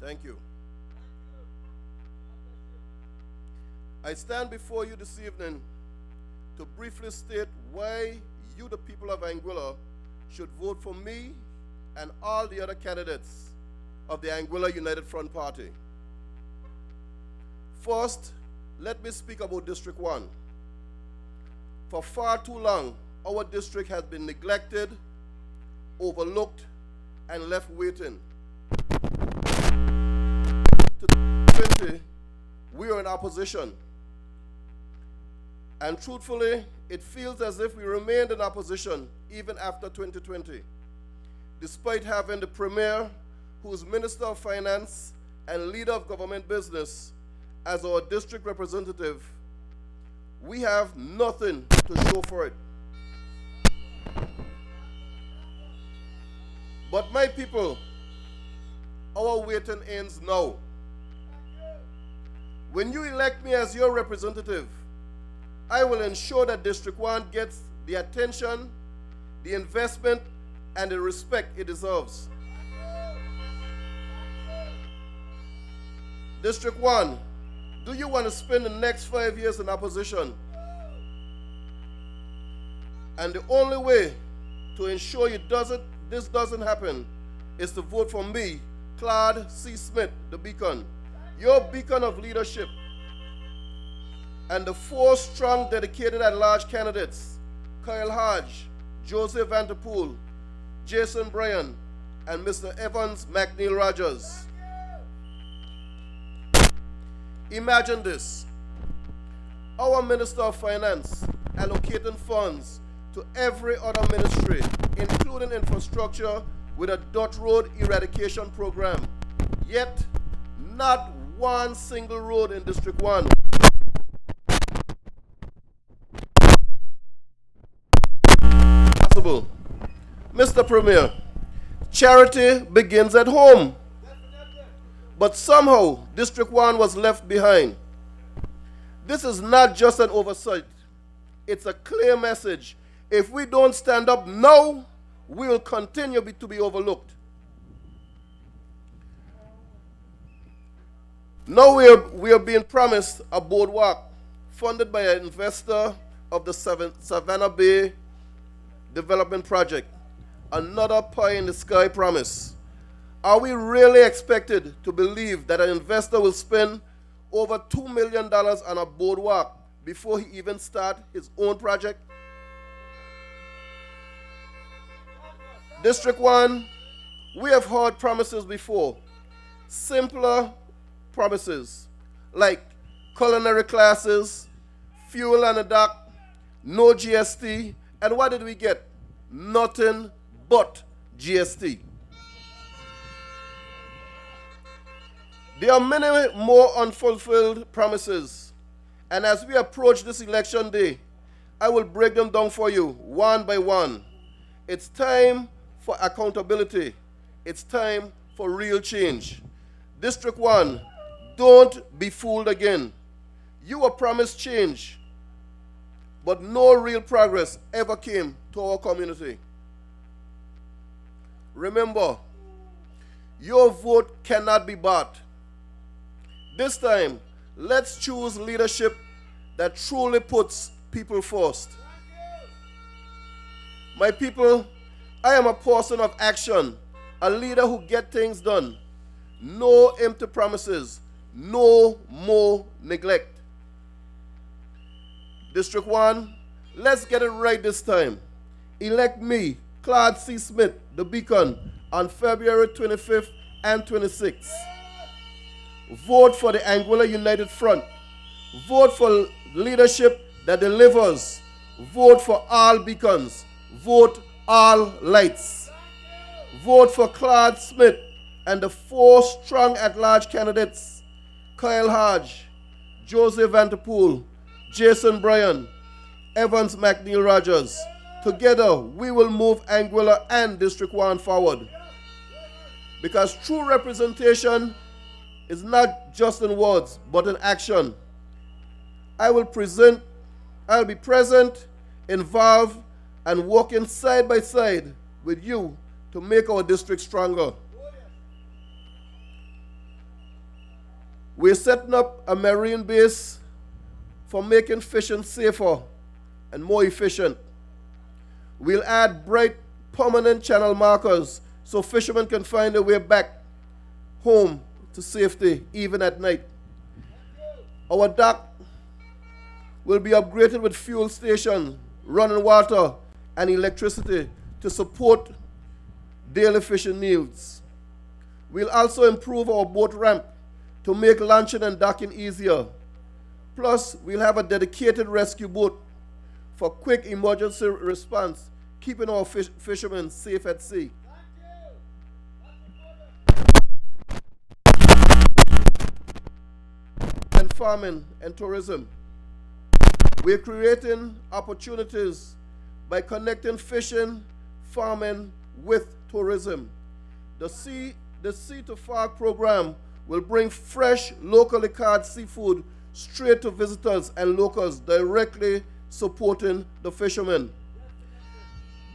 Thank you. I stand before you this evening to briefly state why you, the people of Anguilla, should vote for me and all the other candidates of the Anguilla United Front Party. First, let me speak about District 1. For far too long, our district has been neglected, overlooked, and left waiting. To 2020, we are in opposition. And truthfully, it feels as if we remained in opposition even after 2020. Despite having the Premier, who is Minister of Finance and leader of government business, as our district representative, we have nothing to show for it. But my people, our waiting ends now. When you elect me as your representative, I will ensure that District 1 gets the attention, the investment, and the respect it deserves. District 1, do you want to spend the next 5 years in opposition? And the only way to ensure this doesn't happen is to vote for me, Claude C. Smith, the beacon, your beacon of leadership, and the 4 strong, dedicated at-large candidates, Kyle Hodge, Joseph Vanderpool, Jason Bryan, and Mr. Evans McNeil Rogers. Imagine this. Our Minister of Finance allocating funds to every other ministry, including infrastructure, with a dirt road eradication program. Yet, not one single road in District 1 possible. Mr. Premier, charity begins at home. But somehow, District 1 was left behind. This is not just an oversight. It's a clear message. If we don't stand up now, we will continue to be overlooked. Now we are being promised a boardwalk funded by an investor of the Savannah Bay Development Project. Another pie-in-the-sky promise. Are we really expected to believe that an investor will spend over $2 million on a boardwalk before he even starts his own project? District 1, we have heard promises before. Simpler promises like culinary classes, fuel on the dock, no GST, and what did we get? Nothing but GST. There are many more unfulfilled promises, and as we approach this election day, I will break them down for you one by one. It's time for accountability. It's time for real change. District 1, don't be fooled again. You were promised change, but no real progress ever came to our community. Remember, your vote cannot be bought. This time, let's choose leadership that truly puts people first. My people, I am a person of action, a leader who gets things done. No empty promises, no more neglect. District 1, let's get it right this time. Elect me, Claude C. Smith, the beacon, on February 25th and 26th. Vote for the Anguilla United Front. Vote for leadership that delivers. Vote for all beacons. Vote all lights. Vote for Claude Smith and the 4 strong at-large candidates, Kyle Hodge, Joseph Vanderpool, Jason Bryan, Evans McNeil Rogers. Together, we will move Anguilla and District 1 forward. Because true representation is not just in words, but in action. I will be present, involved, and working side by side with you to make our district stronger. We're setting up a marine base for making fishing safer and more efficient. We'll add bright, permanent channel markers so fishermen can find their way back home to safety, even at night. Our dock will be upgraded with fuel station, running water, and electricity to support daily fishing needs. We'll also improve our boat ramp to make launching and docking easier. Plus, we'll have a dedicated rescue boat for quick emergency response, keeping our fishermen safe at sea. And farming and tourism. We're creating opportunities by connecting fishing, farming with tourism. The Sea to Fork program will bring fresh, locally caught seafood straight to visitors and locals, directly supporting the fishermen.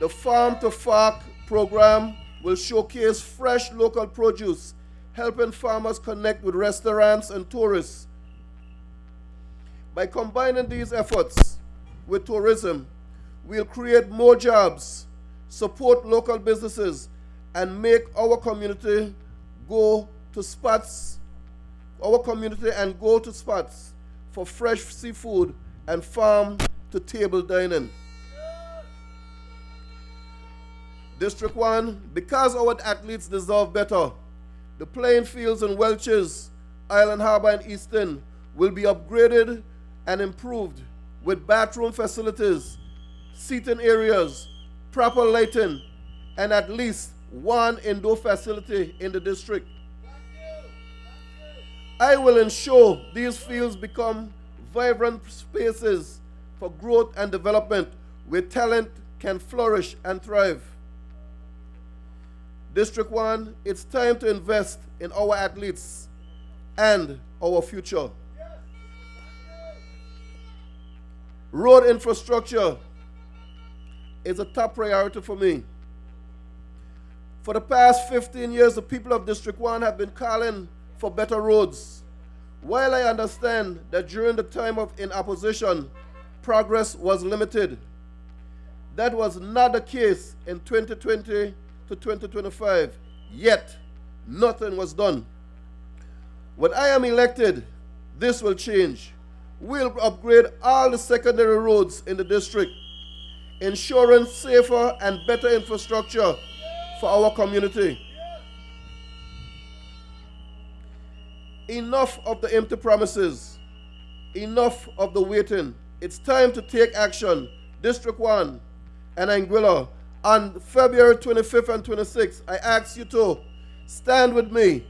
The Farm to Fork program will showcase fresh local produce, helping farmers connect with restaurants and tourists. By combining these efforts with tourism, we'll create more jobs, support local businesses, and make our community go to spots for fresh seafood and farm-to-table dining. District 1, because our athletes deserve better, the playing fields in Welches, Island Harbor, and Easton will be upgraded and improved with bathroom facilities, seating areas, proper lighting, and at least one indoor facility in the district. I will ensure these fields become vibrant spaces for growth and development where talent can flourish and thrive. District 1, it's time to invest in our athletes and our future. Road infrastructure is a top priority for me. For the past 15 years, the people of District 1 have been calling for better roads. While I understand that during the time in opposition, progress was limited, that was not the case in 2020 to 2025, yet nothing was done. When I am elected, this will change. We'll upgrade all the secondary roads in the district, ensuring safer and better infrastructure for our community. Enough of the empty promises. Enough of the waiting. It's time to take action. District 1 and Anguilla, on February 25th and 26th, I ask you to stand with me,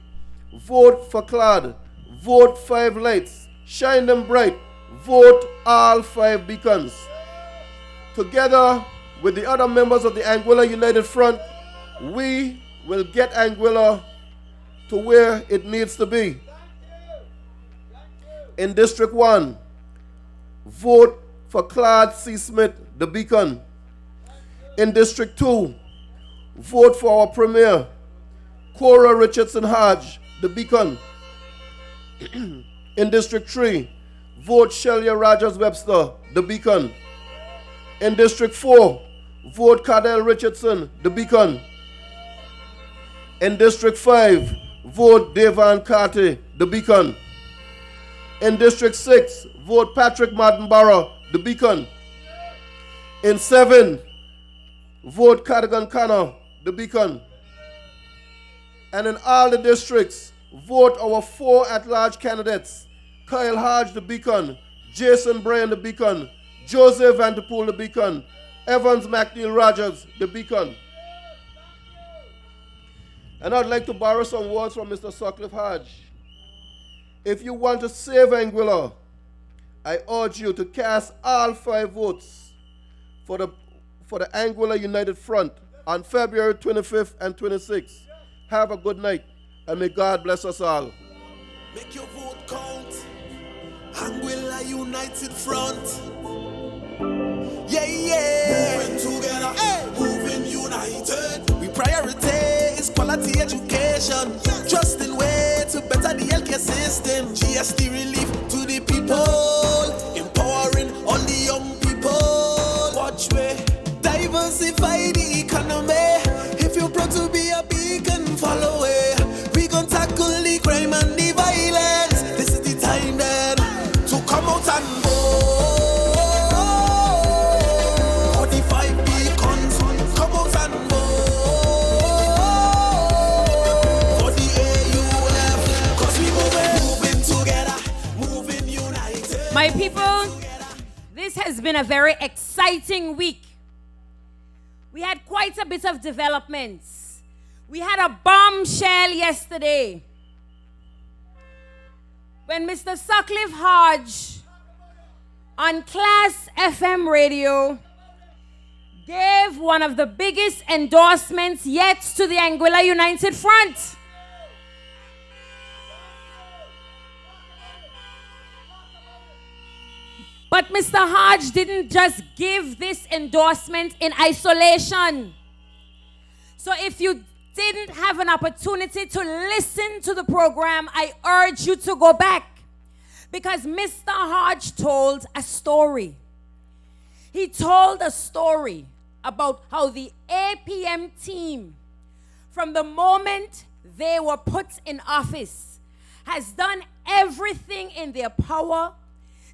vote for CLAD, vote 5 lights, shine them bright, vote all 5 beacons. Together with the other members of the Anguilla United Front, we will get Anguilla to where it needs to be. In District 1, vote for Claude C. Smith, the beacon. In District 2, vote for our Premier, Cora Richardson Hodge, the beacon. In District 3, vote Shelia Rogers Webster, the beacon. In District 4, vote Cardell Richardson, the beacon. In District 5, vote Devan Carty, the beacon. In District 6, vote Patrick Martin-Barrow, the beacon. In 7, vote Cardigan Connor, the beacon. And in all the districts, vote our 4 at-large candidates: Kyle Hodge, the beacon; Jason Bryan, the beacon; Joseph Vanderpool, the beacon; Evans McNeil Rogers, the beacon. And I'd like to borrow some words from Mr. Sutcliffe Hodge. If you want to save Anguilla, I urge you to cast all 5 votes for the Anguilla United Front on February 25th and 26th. Have a good night, and may God bless us all. Make your vote count. Anguilla United Front. Yeah, yeah. Moving together, moving united. We prioritize quality education. Trusting way to better the health your system. GST relief to the people, empowering all the young people. Watch me diversify the economy. If you're proud to be a beacon, follow it. We gon' tackle the crime and the violence. This is the time then to come out and vote. 45 beacons, come out and vote for the AUF. Cause we moving together, moving united. My people, this has been a very exciting week. We had quite a bit of developments. We had a bombshell yesterday when Mr. Sutcliffe Hodge on Class FM radio gave one of the biggest endorsements yet to the Anguilla United Front. But Mr. Hodge didn't just give this endorsement in isolation. So if you didn't have an opportunity to listen to the program, I urge you to go back, because Mr. Hodge told a story. He told a story about how the APM team, from the moment they were put in office, has done everything in their power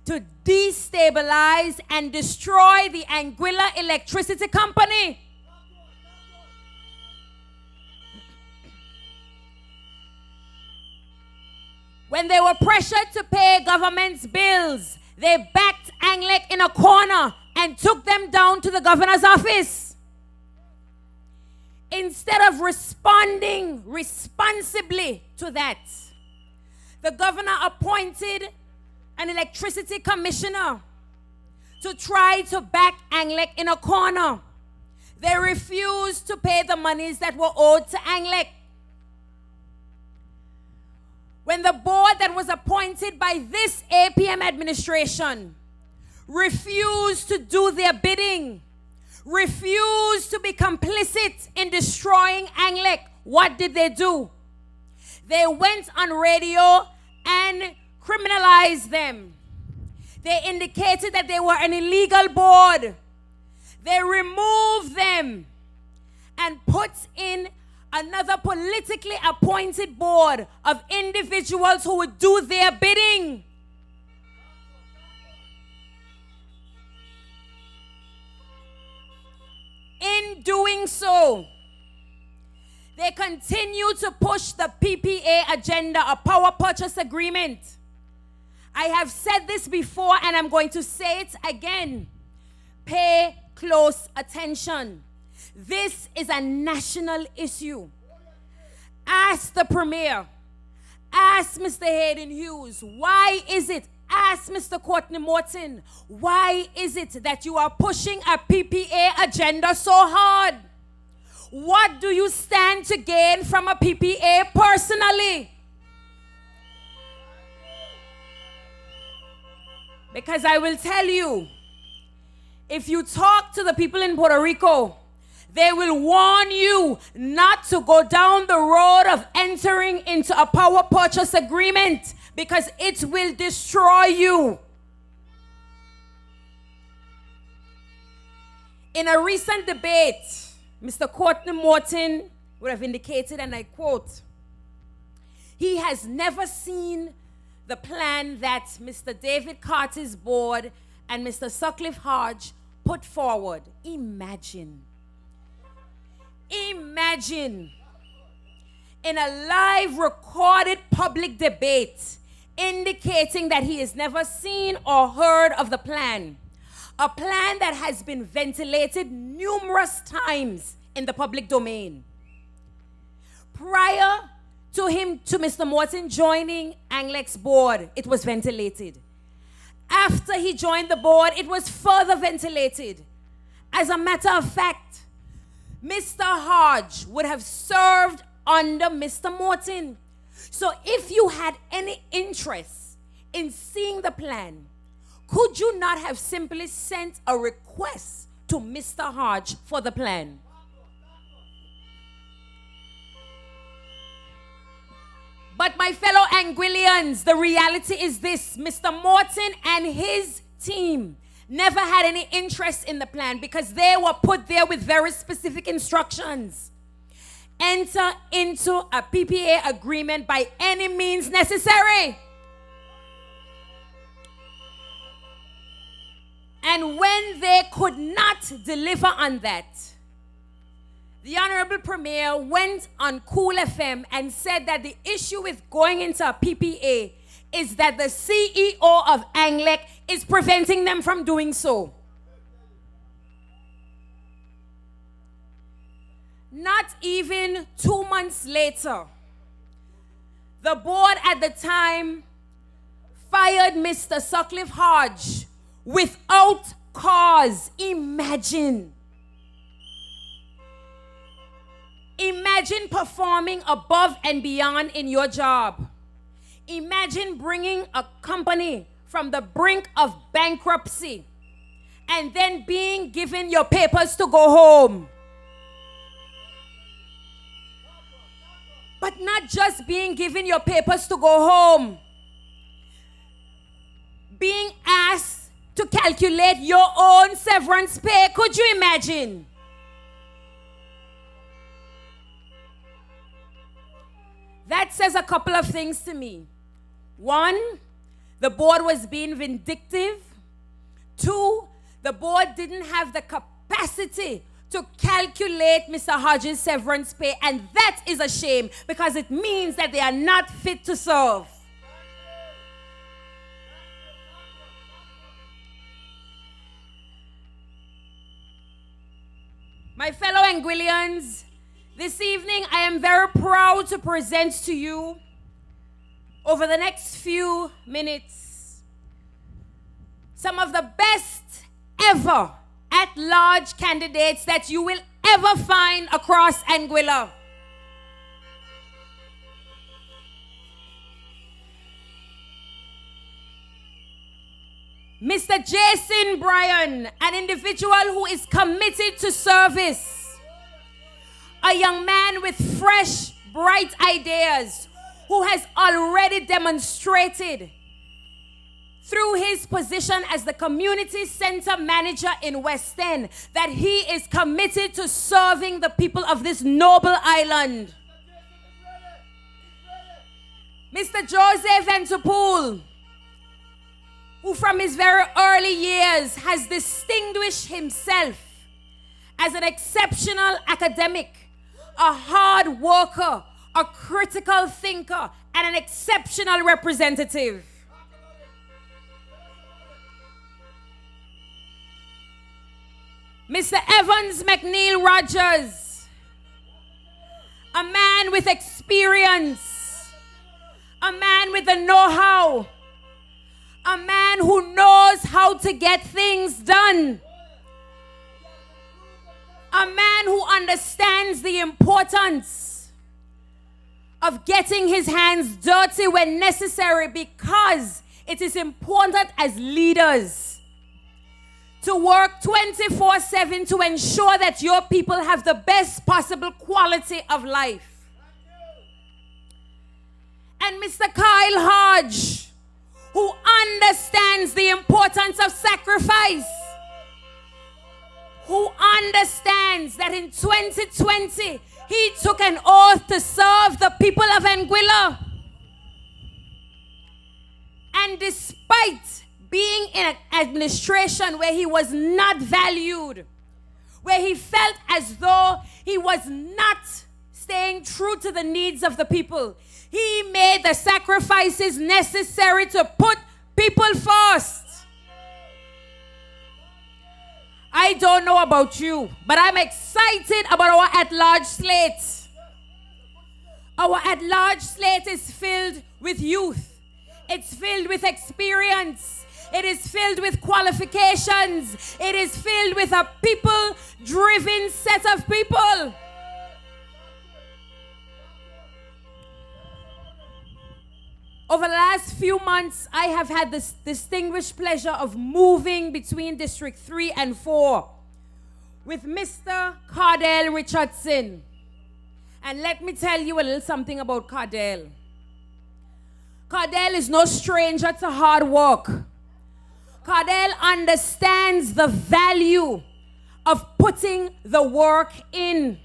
to destabilize and destroy the Anguilla Electricity Company. When they were pressured to pay government's bills, they backed ANGLEC in a corner and took them down to the governor's office. Instead of responding responsibly to that, the governor appointed an electricity commissioner to try to back ANGLEC in a corner. They refused to pay the monies that were owed to ANGLEC. When the board that was appointed by this APM administration refused to do their bidding, refused to be complicit in destroying ANGLEC, what did they do? They went on radio and criminalized them. They indicated that they were an illegal board. They removed them and put in another politically appointed board of individuals who would do their bidding. In doing so, they continue to push the PPA agenda, a power purchase agreement. I have said this before and I'm going to say it again. Pay close attention. This is a national issue. Ask the Premier. Ask Mr. Hayden Hughes. Why is it? Ask Mr. Courtney Morton. Why is it that you are pushing a PPA agenda so hard? What do you stand to gain from a PPA personally? Because I will tell you, if you talk to the people in Puerto Rico, they will warn you not to go down the road of entering into a power purchase agreement, because it will destroy you. In a recent debate, Mr. Courtney Morton would have indicated, and I quote, he has never seen the plan that Mr. David Carter's board and Mr. Sutcliffe Hodge put forward. Imagine in a live recorded public debate indicating that he has never seen or heard of the plan. A plan that has been ventilated numerous times in the public domain. Prior to Mr. Morton joining ANGLEC's board, it was ventilated. After he joined the board, it was further ventilated. As a matter of fact, Mr. Hodge would have served under Mr. Morton. So if you had any interest in seeing the plan, could you not have simply sent a request to Mr. Hodge for the plan? But my fellow Anguillians, the reality is this: Mr. Morton and his team never had any interest in the plan because they were put there with very specific instructions. Enter into a PPA agreement by any means necessary. And when they could not deliver on that, the Honorable Premier went on Cool FM and said that the issue with going into a PPA is that the CEO of ANGLEC is preventing them from doing so. Not even 2 months later, the board at the time fired Mr. Sutcliffe Hodge without cause. Imagine performing above and beyond in your job. Imagine bringing a company from the brink of bankruptcy and then being given your papers to go home. But not just being given your papers to go home, being asked to calculate your own severance pay. Could you imagine? That says a couple of things to me. One, the board was being vindictive. Two, the board didn't have the capacity to calculate Mr. Hodges' severance pay, and that is a shame because it means that they are not fit to serve. My fellow Anguillians, this evening I am very proud to present to you, over the next few minutes, some of the best ever at-large candidates that you will ever find across Anguilla. Mr. Jason Bryan, an individual who is committed to service, a young man with fresh, bright ideas, who has already demonstrated through his position as the community center manager in West End that he is committed to serving the people of this noble island. Mr. Joseph Ventupool, who from his very early years has distinguished himself as an exceptional academic, a hard worker, a critical thinker, and an exceptional representative. Mr. Evans McNeil Rogers, a man with experience, a man with the know-how, a man who knows how to get things done, a man who understands the importance of getting his hands dirty when necessary, because it is important as leaders to work 24/7 to ensure that your people have the best possible quality of life. And Mr. Kyle Hodge, who understands the importance of sacrifice, who understands that in 2020, he took an oath to serve the people of Anguilla. And despite being in an administration where he was not valued, where he felt as though he was not staying true to the needs of the people, he made the sacrifices necessary to put people first. I don't know about you, but I'm excited about our at-large slate. Our at-large slate is filled with youth. It's filled with experience. It is filled with qualifications. It is filled with a people-driven set of people. Over the last few months, I have had this distinguished pleasure of moving between District 3 and 4 with Mr. Cardell Richardson. And let me tell you a little something about Cardell. Cardell is no stranger to hard work. Cardell understands the value of putting the work in.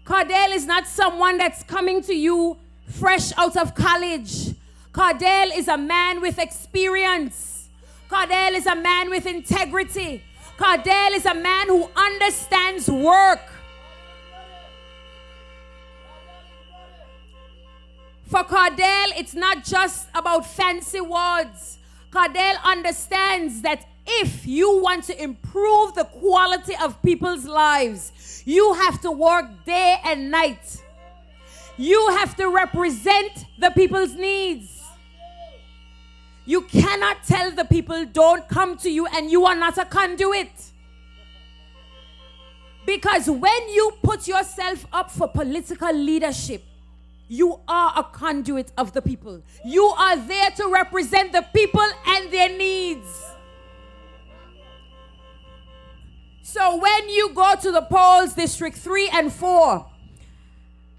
Cardell is not someone that's coming to you fresh out of college. Cardell is a man with experience. Cardell is a man with integrity. Cardell is a man who understands work. For Cardell, it's not just about fancy words. Cardell understands that if you want to improve the quality of people's lives, you have to work day and night. You have to represent the people's needs. You cannot tell the people don't come to you and you are not a conduit. Because when you put yourself up for political leadership, you are a conduit of the people. You are there to represent the people and their needs. So when you go to the polls, District 3 and 4,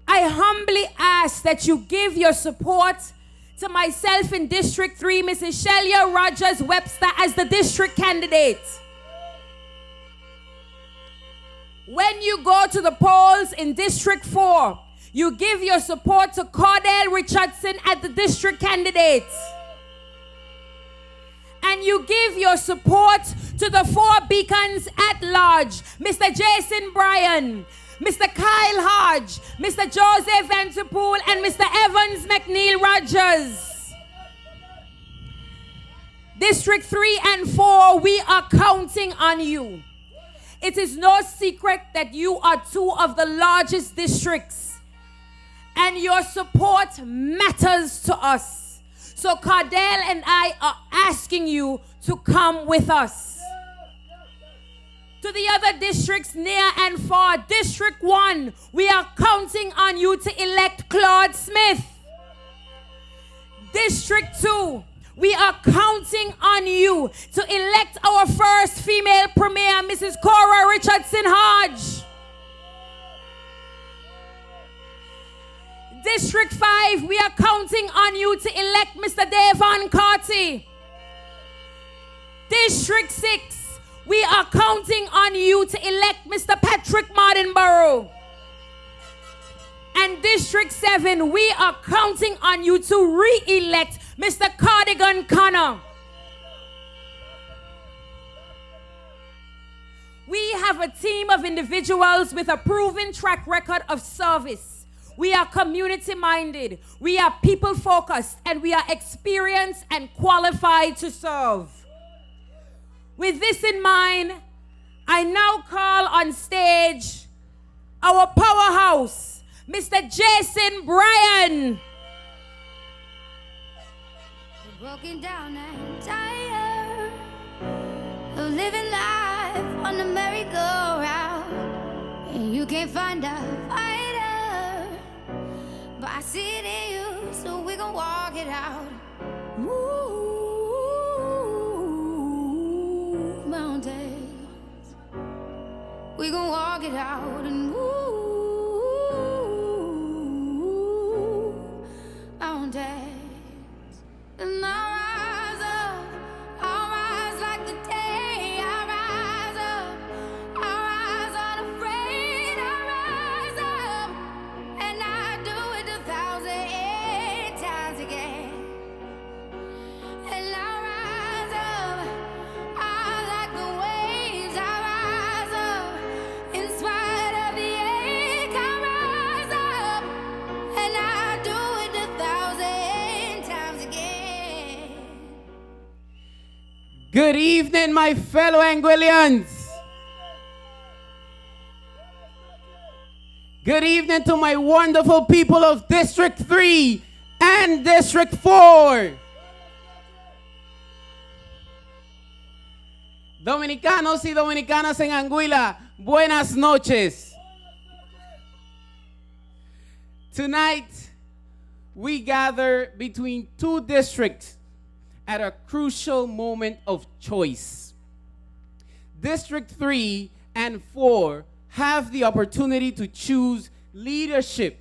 I humbly ask that you give your support to myself in District 3, Mrs. Shelia Rogers Webster, as the district candidate. When you go to the polls in District 4, you give your support to Cardell Richardson as the district candidate. And you give your support to the 4 beacons at large, Mr. Jason Bryan, Mr. Kyle Hodge, Mr. Joseph Vanterpool, and Mr. Evans McNeil Rogers. District 3 and 4, we are counting on you. It is no secret that you are 2 of the largest districts, and your support matters to us. So Cardell and I are asking you to come with us. To the other districts near and far, District 1, we are counting on you to elect Claude Smith. District 2, we are counting on you to elect our first female premier, Mrs. Cora Richardson Hodge. District 5, we are counting on you to elect Mr. Davon Carty. District 6, we are counting on you to elect Mr. Patrick Martinborough. And District 7, we are counting on you to re-elect Mr. Cardigan Connor. We have a team of individuals with a proven track record of service. We are community-minded, we are people-focused, and we are experienced and qualified to serve. With this in mind, I now call on stage our powerhouse, Mr. Jason Bryan. Broken down and tired of living life on the merry-go-round, and you can't find a fighter, but I see it in you, so we gon' walk it out. Move mountains, we gon' walk it out and move mountains. And I'll rise like the day. I'll rise unafraid. I'll rise up, and I'll do it 1,000 times again. And I'll rise up, I like the waves. I'll rise up, in spite of the ache. I'll rise up, and I'll do it 1,000 times again. Good evening, my fellow Anguillians. Good evening to my wonderful people of District 3 and District 4. Dominicanos y dominicanas en Anguilla, buenas noches. Tonight, we gather between 2 districts at a crucial moment of choice. District 3 and 4 have the opportunity to choose leadership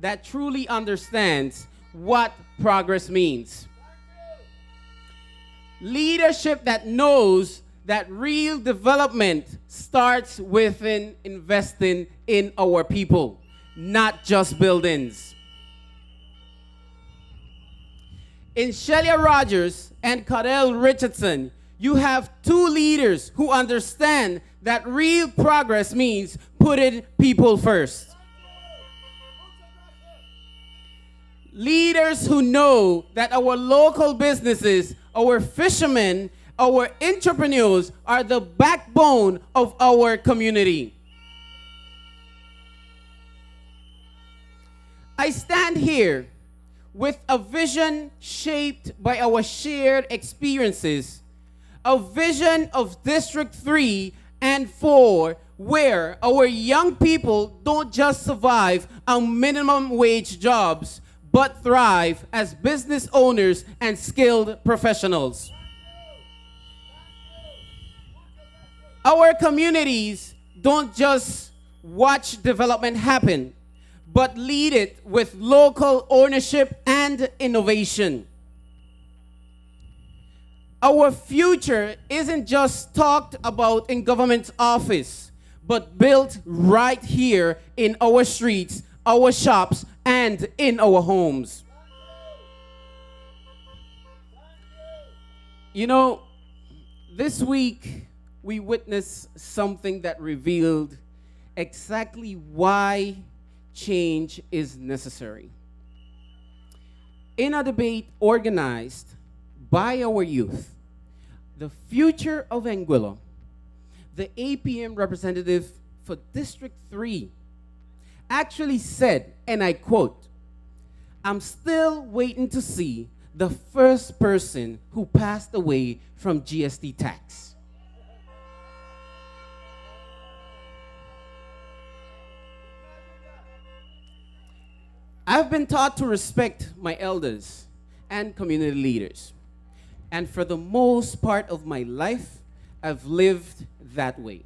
that truly understands what progress means. Leadership that knows that real development starts within investing in our people, not just buildings. In Shelia Rogers and Cordell Richardson, you have two leaders who understand that real progress means putting people first. Leaders who know that our local businesses, our fishermen, our entrepreneurs are the backbone of our community. I stand here with a vision shaped by our shared experiences, a vision of District 3 and 4, where our young people don't just survive on minimum wage jobs, but thrive as business owners and skilled professionals. Our communities don't just watch development happen, but lead it with local ownership and innovation. Our future isn't just talked about in government office, but built right here in our streets, our shops, and in our homes. You know, this week we witnessed something that revealed exactly why change is necessary. In a debate organized by our youth, the future of Anguilla, the APM representative for District 3 actually said, and I quote, "I'm still waiting to see the first person who passed away from GST tax." I've been taught to respect my elders and community leaders. And for the most part of my life, I've lived that way.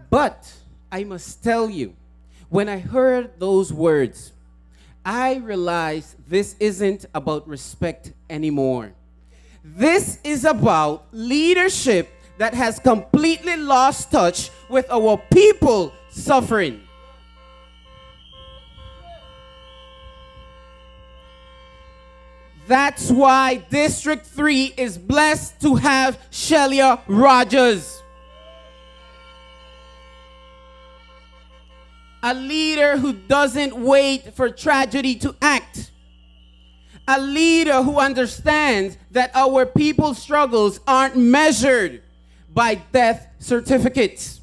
But I must tell you, when I heard those words, I realized this isn't about respect anymore. This is about leadership that has completely lost touch with our people suffering. That's why District 3 is blessed to have Shelia Rogers. A leader who doesn't wait for tragedy to act. A leader who understands that our people's struggles aren't measured by death certificates,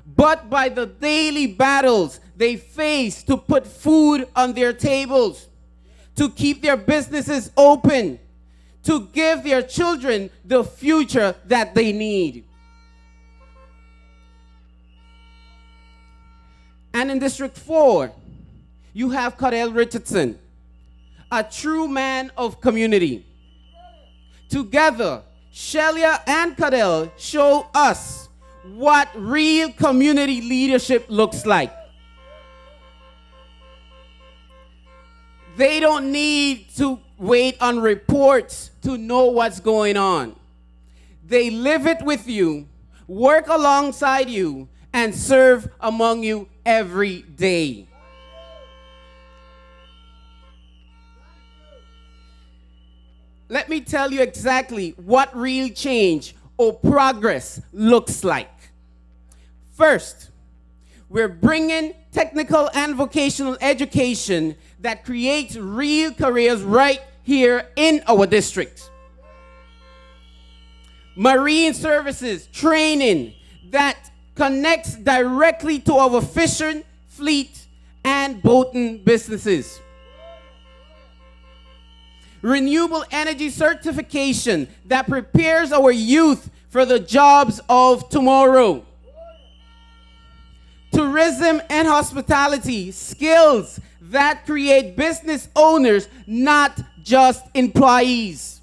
but by the daily battles they face to put food on their tables, to keep their businesses open, to give their children the future that they need. And in District 4, you have Cordell Richardson, a true man of community. Together, Shelia and Cordell show us what real community leadership looks like. They don't need to wait on reports to know what's going on. They live it with you, work alongside you, and serve among you every day. Let me tell you exactly what real change or progress looks like. First, we're bringing technical and vocational education that creates real careers right here in our district. Marine services training that connects directly to our fishing, fleet, and boating businesses. Renewable energy certification that prepares our youth for the jobs of tomorrow. Tourism and hospitality skills that create business owners, not just employees.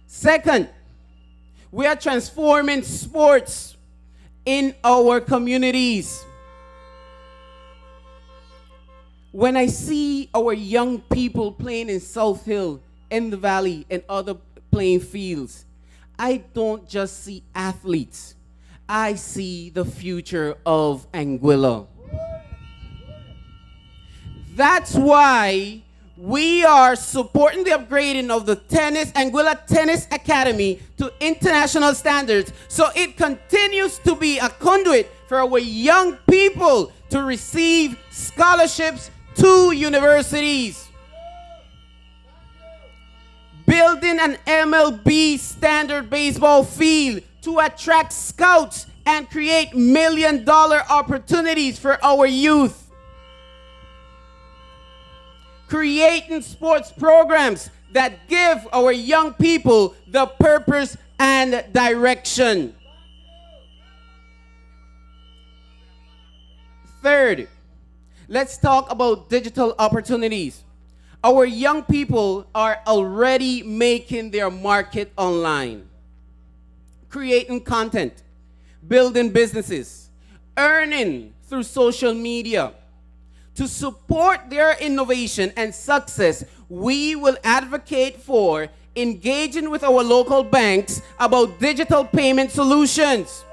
Second, we are transforming sports in our communities. When I see our young people playing in South Hill, in the Valley, and other playing fields, I don't just see athletes. I see the future of Anguilla. That's why we are supporting the upgrading of the Anguilla Tennis Academy to international standards, so it continues to be a conduit for our young people to receive scholarships to universities. Building an MLB standard baseball field to attract scouts and create million-dollar opportunities for our youth. Creating sports programs that give our young people the purpose and direction. Third, let's talk about digital opportunities. Our young people are already making their market online, creating content, building businesses, earning through social media. To support their innovation and success, we will advocate for engaging with our local banks about digital payment solutions,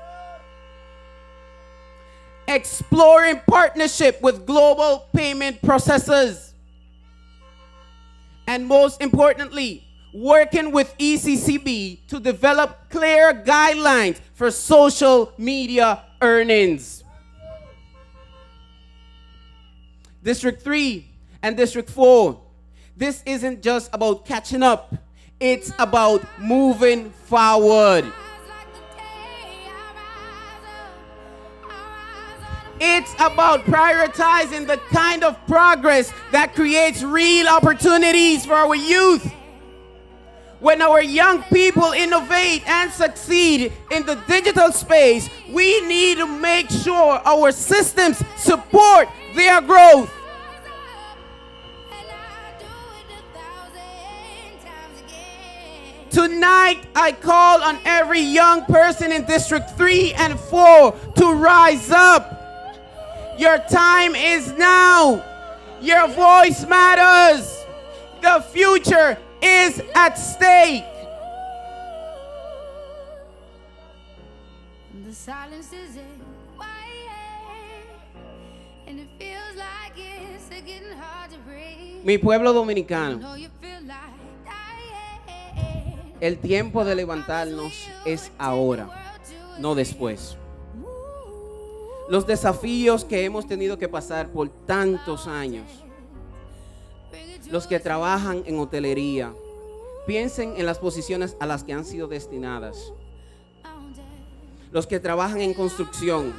exploring partnership with global payment processors, and most importantly, working with ECCB to develop clear guidelines for social media earnings. District 3 and District 4, this isn't just about catching up, it's about moving forward. It's about prioritizing the kind of progress that creates real opportunities for our youth. When our young people innovate and succeed in the digital space, we need to make sure our systems support their growth. Tonight, I call on every young person in District 3 and 4 to rise up. Your time is now. Your voice matters. The future is at stake. The silence is quiet, and it feels like it's getting hard to breathe. Mi pueblo dominicano, Know you feel like dying. el tiempo de levantarnos es ahora, no después. Los desafíos que hemos tenido que pasar por tantos años, los que trabajan en hotelería, piensen en las posiciones a las que han sido destinadas. Los que trabajan en construcción,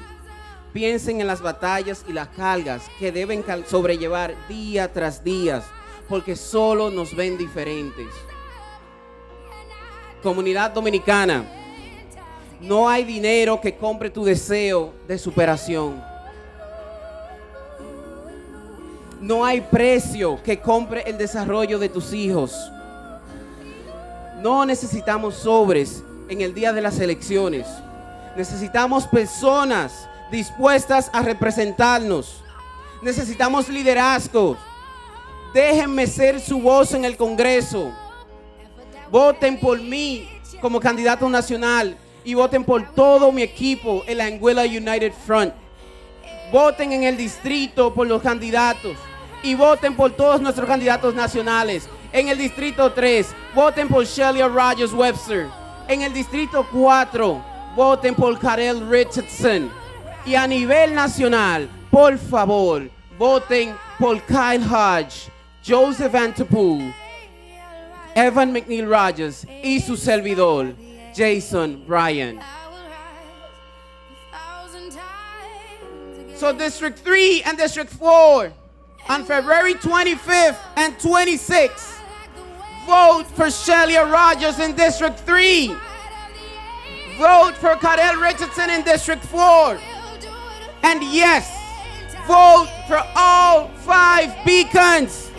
piensen en las batallas y las cargas que deben sobrellevar día tras día, porque solo nos ven diferentes. Comunidad dominicana, no hay dinero que compre tu deseo de superación. No hay precio que compre el desarrollo de tus hijos. No necesitamos sobres en el día de las elecciones. Necesitamos personas dispuestas a representarnos. Necesitamos liderazgo. Déjenme ser su voz en el Congreso. Voten por mí como candidato nacional y voten por todo mi equipo en la Anguilla United Front. Voten en el distrito por los candidatos y voten por todos nuestros candidatos nacionales. En el distrito 3, voten por Shelia Rogers Webster. En el distrito 4, voten por Karel Richardson. Y a nivel nacional, por favor, voten por Kyle Hodge, Joseph Antipool, Evan McNeil Rogers y su servidor, Jason Bryan. So District 3 and District 4, on February 25th and 26th, vote for Shelia Rogers in District 3. Vote for Karel Richardson in District 4. And yes, vote for all 5 beacons.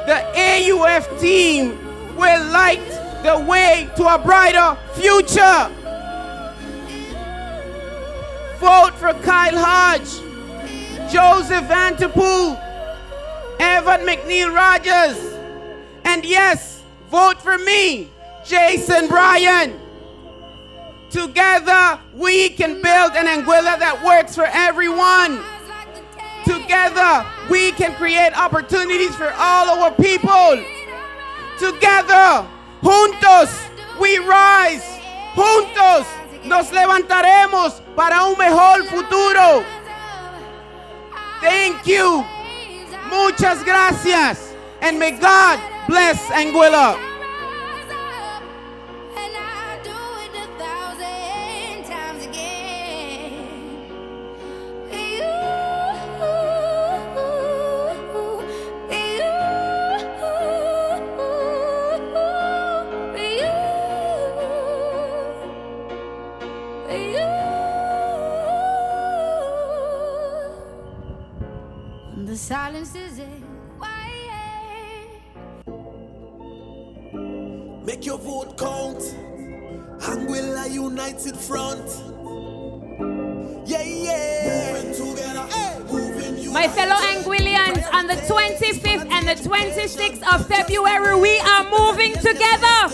The AUF team will light the way to a brighter future. Vote for Kyle Hodge, Joseph Vanterpool, Evan McNeil Rogers, and yes, vote for me, Jason Bryan. Together, we can build an Anguilla that works for everyone. Together, we can create opportunities for all our people. Together, juntos, we rise. Juntos, nos levantaremos para un mejor futuro. Thank you. Muchas gracias. And may God bless Anguilla. The silence is quiet. Make your vote count. Anguilla United Front. Yeah, yeah. Moving together. Hey. Moving united. My fellow Anguillians, on the 25th and the 26th of February, we are moving together.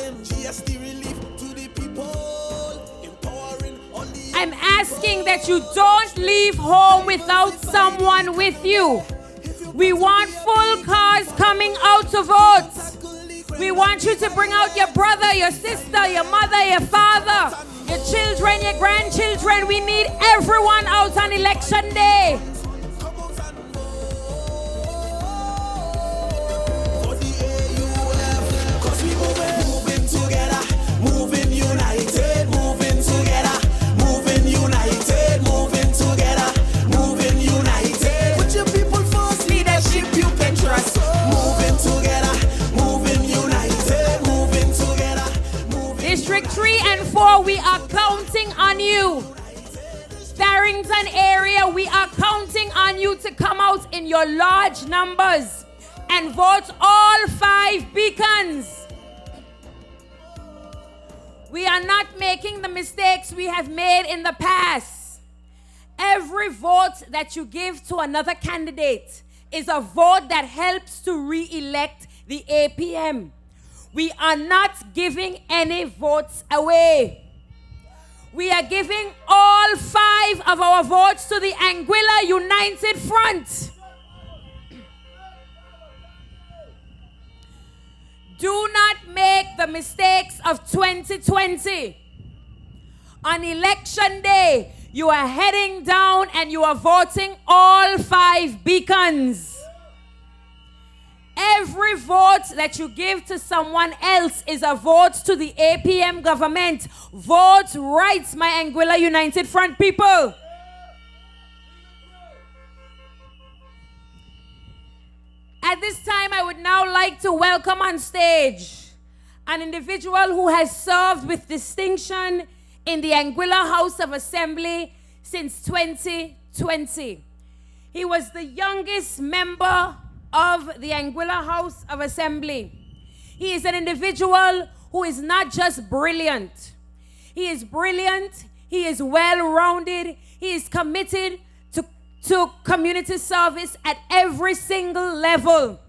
I'm asking that you don't leave home without someone with you. We want full cars coming out to vote. We want you to bring out your brother, your sister, your mother, your father, your children, your grandchildren. We need everyone out on election day. For the AUF, 'cause we moving together, moving united, moving together, moving united, moving together, moving united. Put your people first, leadership you can trust. Moving together, moving united, moving together, moving. District 3 and 4, we are counting on you. Barrington area, we are counting on you to come out in your large numbers and vote all 5 beacons. We are not making the mistakes we have made in the past. Every vote that you give to another candidate is a vote that helps to re-elect the APM. We are not giving any votes away. We are giving all 5 of our votes to the Anguilla United Front. Do not make the mistakes of 2020. On election day, you are heading down and you are voting all 5 beacons. Every vote that you give to someone else is a vote to the APM government. Vote right, my Anguilla United Front people. At this time, I would now like to welcome on stage an individual who has served with distinction in the Anguilla House of Assembly since 2020. He was the youngest member of the Anguilla House of Assembly. He is an individual who is not just brilliant. He is brilliant, he is well-rounded, he is committed to community service at every single level.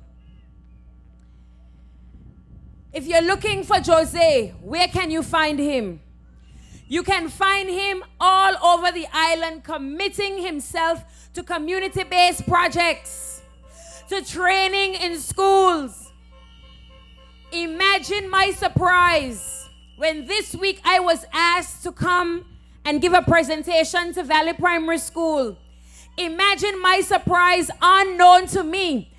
If you're looking for Jose, where can you find him? You can find him all over the island, committing himself to community-based projects, to training in schools. Imagine my surprise when this week I was asked to come and give a presentation to Valley Primary School. Imagine my surprise, unknown to me.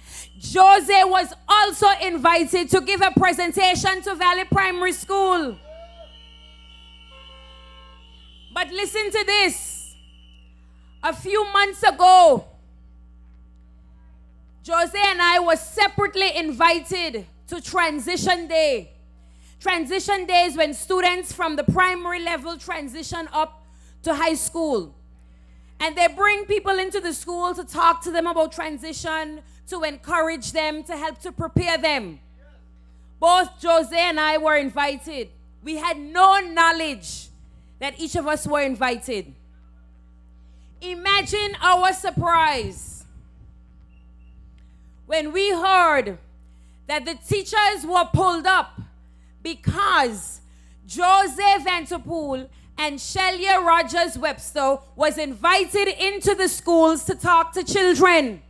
Jose was also invited to give a presentation to Valley Primary School. But listen to this. A few months ago, Jose and I were separately invited to Transition Day. Transition Day is when students from the primary level transition up to high school. And they bring people into the school to talk to them about transition, to encourage them, to help to prepare them. Both Jose and I were invited. We had no knowledge that each of us were invited. Imagine our surprise when we heard that the teachers were pulled up because Joseph Vanterpool and Shelia Rogers Webster was invited into the schools to talk to children.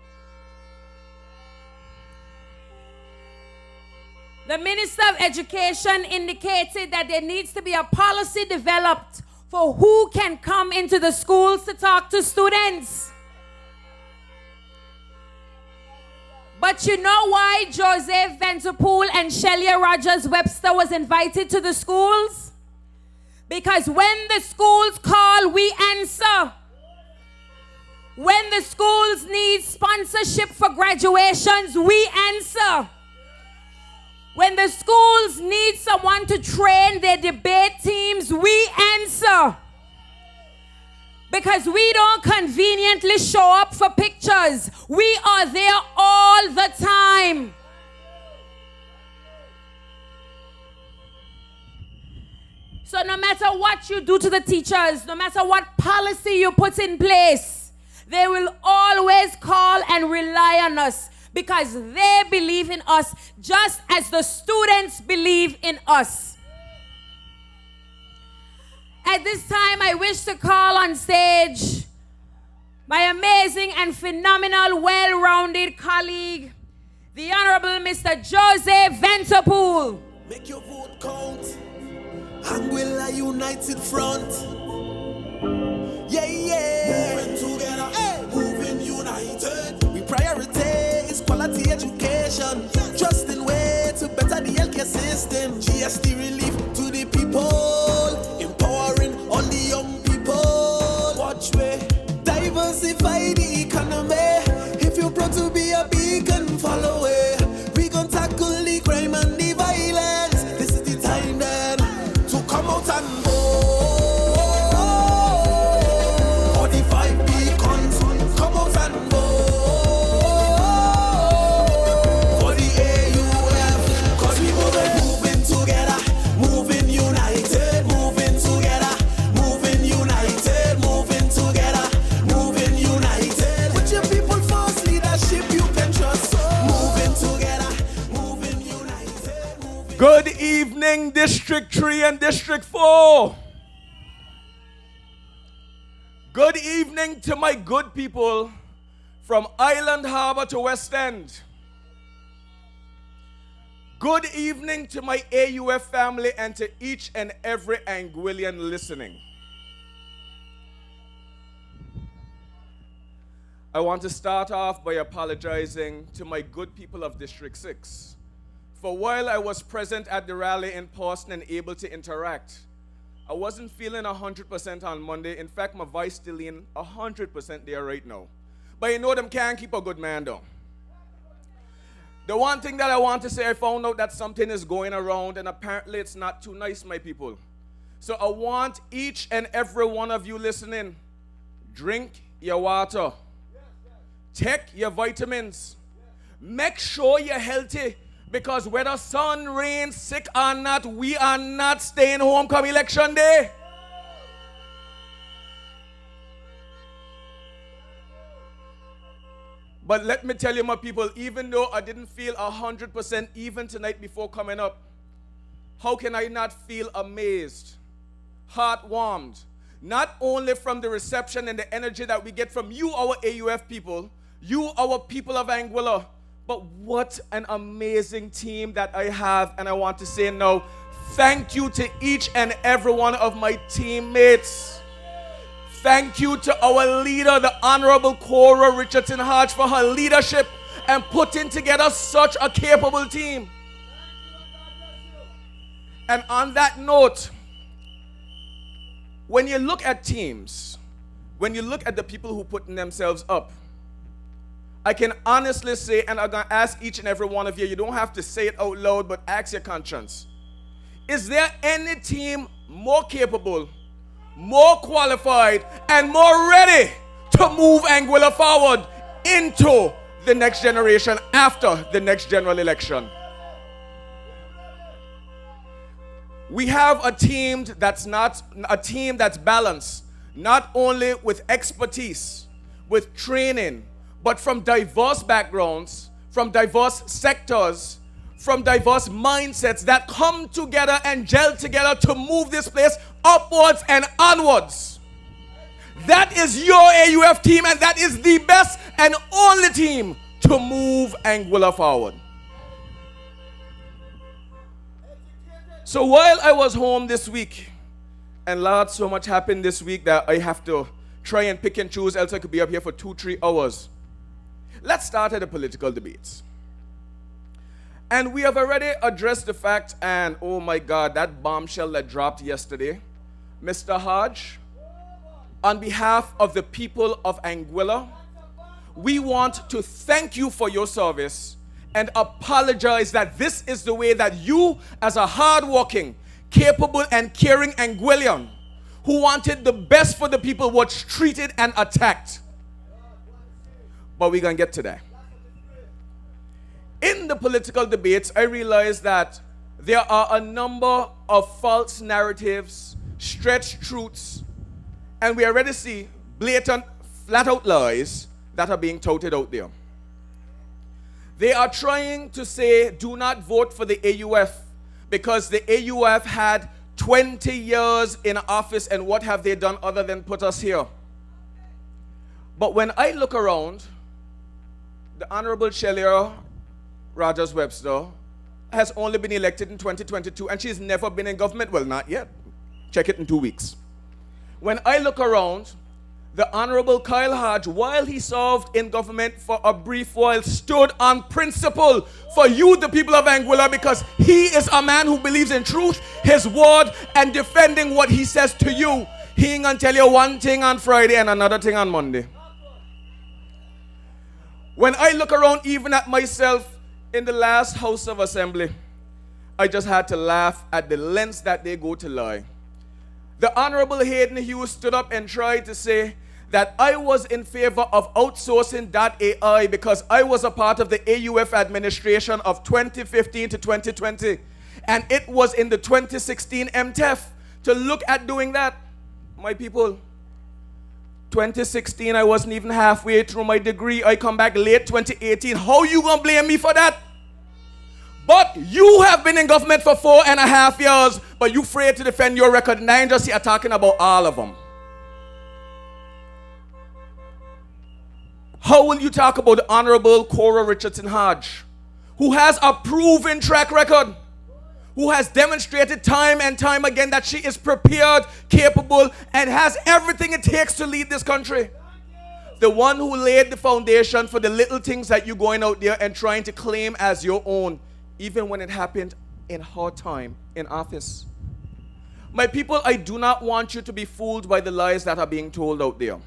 The Minister of Education indicated that there needs to be a policy developed for who can come into the schools to talk to students. But you know why Joseph Vanterpool and Shelia Rogers Webster was invited to the schools? Because when the schools call, we answer. When the schools need sponsorship for graduations, we answer. When the schools need someone to train their debate teams, we answer. Because we don't conveniently show up for pictures. We are there all the time. So no matter what you do to the teachers, no matter what policy you put in place, they will always call and rely on us because they believe in us just as the students believe in us. At this time, I wish to call on stage my amazing and phenomenal, well-rounded colleague, the Honorable Mr. Joseph Vanterpool. Make your vote count. Anguilla United Front. Yeah, yeah. Moving together, hey. Moving united. We prioritize quality education. Just in way to better the healthcare system. GST relief to the people. Empowering all the young people. Watch way. Diversify the economy. If you're proud to be a beacon, follow it. We gon' tackle the crime and the violence. This is the time then to come out and vote. 45 beacons, come out and vote for the AUF. Cause we moving together, moving united, moving together, moving united, moving together, moving united. With your people first, leadership you can trust. Moving together, moving united, moving. Good evening, District 3 and District 4. Good evening to my good people from Island Harbor to West End. Good evening to my AUF family and to each and every Anguillian listening. I want to start off by apologizing to my good people of District 6. For while I was present at the rally in Boston and able to interact, I wasn't feeling 100% on Monday. In fact, my voice still in 100% there right now. But you know them can't keep a good man down. The one thing that I want to say, I found out that something is going around and apparently it's not too nice, my people. So I want each and every one of you listening, drink your water. Take your vitamins. Make sure you're healthy. Because whether sun, rain, sick or not, we are not staying home come election day. But let me tell you, my people, even though I didn't feel 100% even tonight before coming up, how can I not feel amazed, heart-warmed, not only from the reception and the energy that we get from you, our AUF people, you, our people of Anguilla, but what an amazing team that I have. And I want to say now, thank you to each and every one of my teammates. Thank you to our leader, the Honorable Cora Richardson Hodge, for her leadership and putting together such a capable team. And on that note, when you look at teams, when you look at the people who put themselves up, I can honestly say, and I'm going to ask each and every one of you, you don't have to say it out loud, but ask your conscience. Is there any team more capable, more qualified, and more ready to move Anguilla forward into the next generation after the next general election? We have a team that's balanced, not only with expertise, with training, but from diverse backgrounds, from diverse sectors, from diverse mindsets that come together and gel together to move this place upwards and onwards. That is your AUF team, and that is the best and only team to move Anguilla forward. So while I was home this week, and Lord, so much happened this week that I have to try and pick and choose, else I could be up here for 2-3 hours. Let's start at the political debates. And we have already addressed the fact, and oh my God, that bombshell that dropped yesterday. Mr. Hodge, on behalf of the people of Anguilla, we want to thank you for your service and apologize that this is the way that you, as a hardworking, capable, and caring Anguillian who wanted the best for the people, was treated and attacked. But we're going to get to that. In the political debates, I realized that there are a number of false narratives, stretched truths, and we already see blatant, flat-out lies that are being touted out there. They are trying to say, do not vote for the AUF because the AUF had 20 years in office, and what have they done other than put us here? But when I look around, the Honorable Shelia Rogers Webster has only been elected in 2022, and she's never been in government. Well, not yet. Check it in 2 weeks. When I look around, the Honorable Kyle Hodge, while he served in government for a brief while, stood on principle for you, the people of Anguilla, because he is a man who believes in truth, his word, and defending what he says to you. He ain't gonna tell you one thing on Friday and another thing on Monday. When I look around even at myself in the last House of Assembly, I just had to laugh at the lengths that they go to lie. The Honorable Hayden Hughes stood up and tried to say that I was in favor of outsourcing .ai because I was a part of the AUF administration of 2015 to 2020. And it was in the 2016 MTEF to look at doing that. My people, 2016, I wasn't even halfway through my degree. I come back late 2018. How you gonna blame me for that? But you have been in government for 4.5 years, but you afraid to defend your record, and I ain't just here talking about all of them. How will you talk about the Honorable Cora Richardson Hodge, who has a proven track record, who has demonstrated time and time again that she is prepared, capable, and has everything it takes to lead this country? The one who laid the foundation for the little things that you're going out there and trying to claim as your own, even when it happened in her time in office. My people, I do not want you to be fooled by the lies that are being told out there.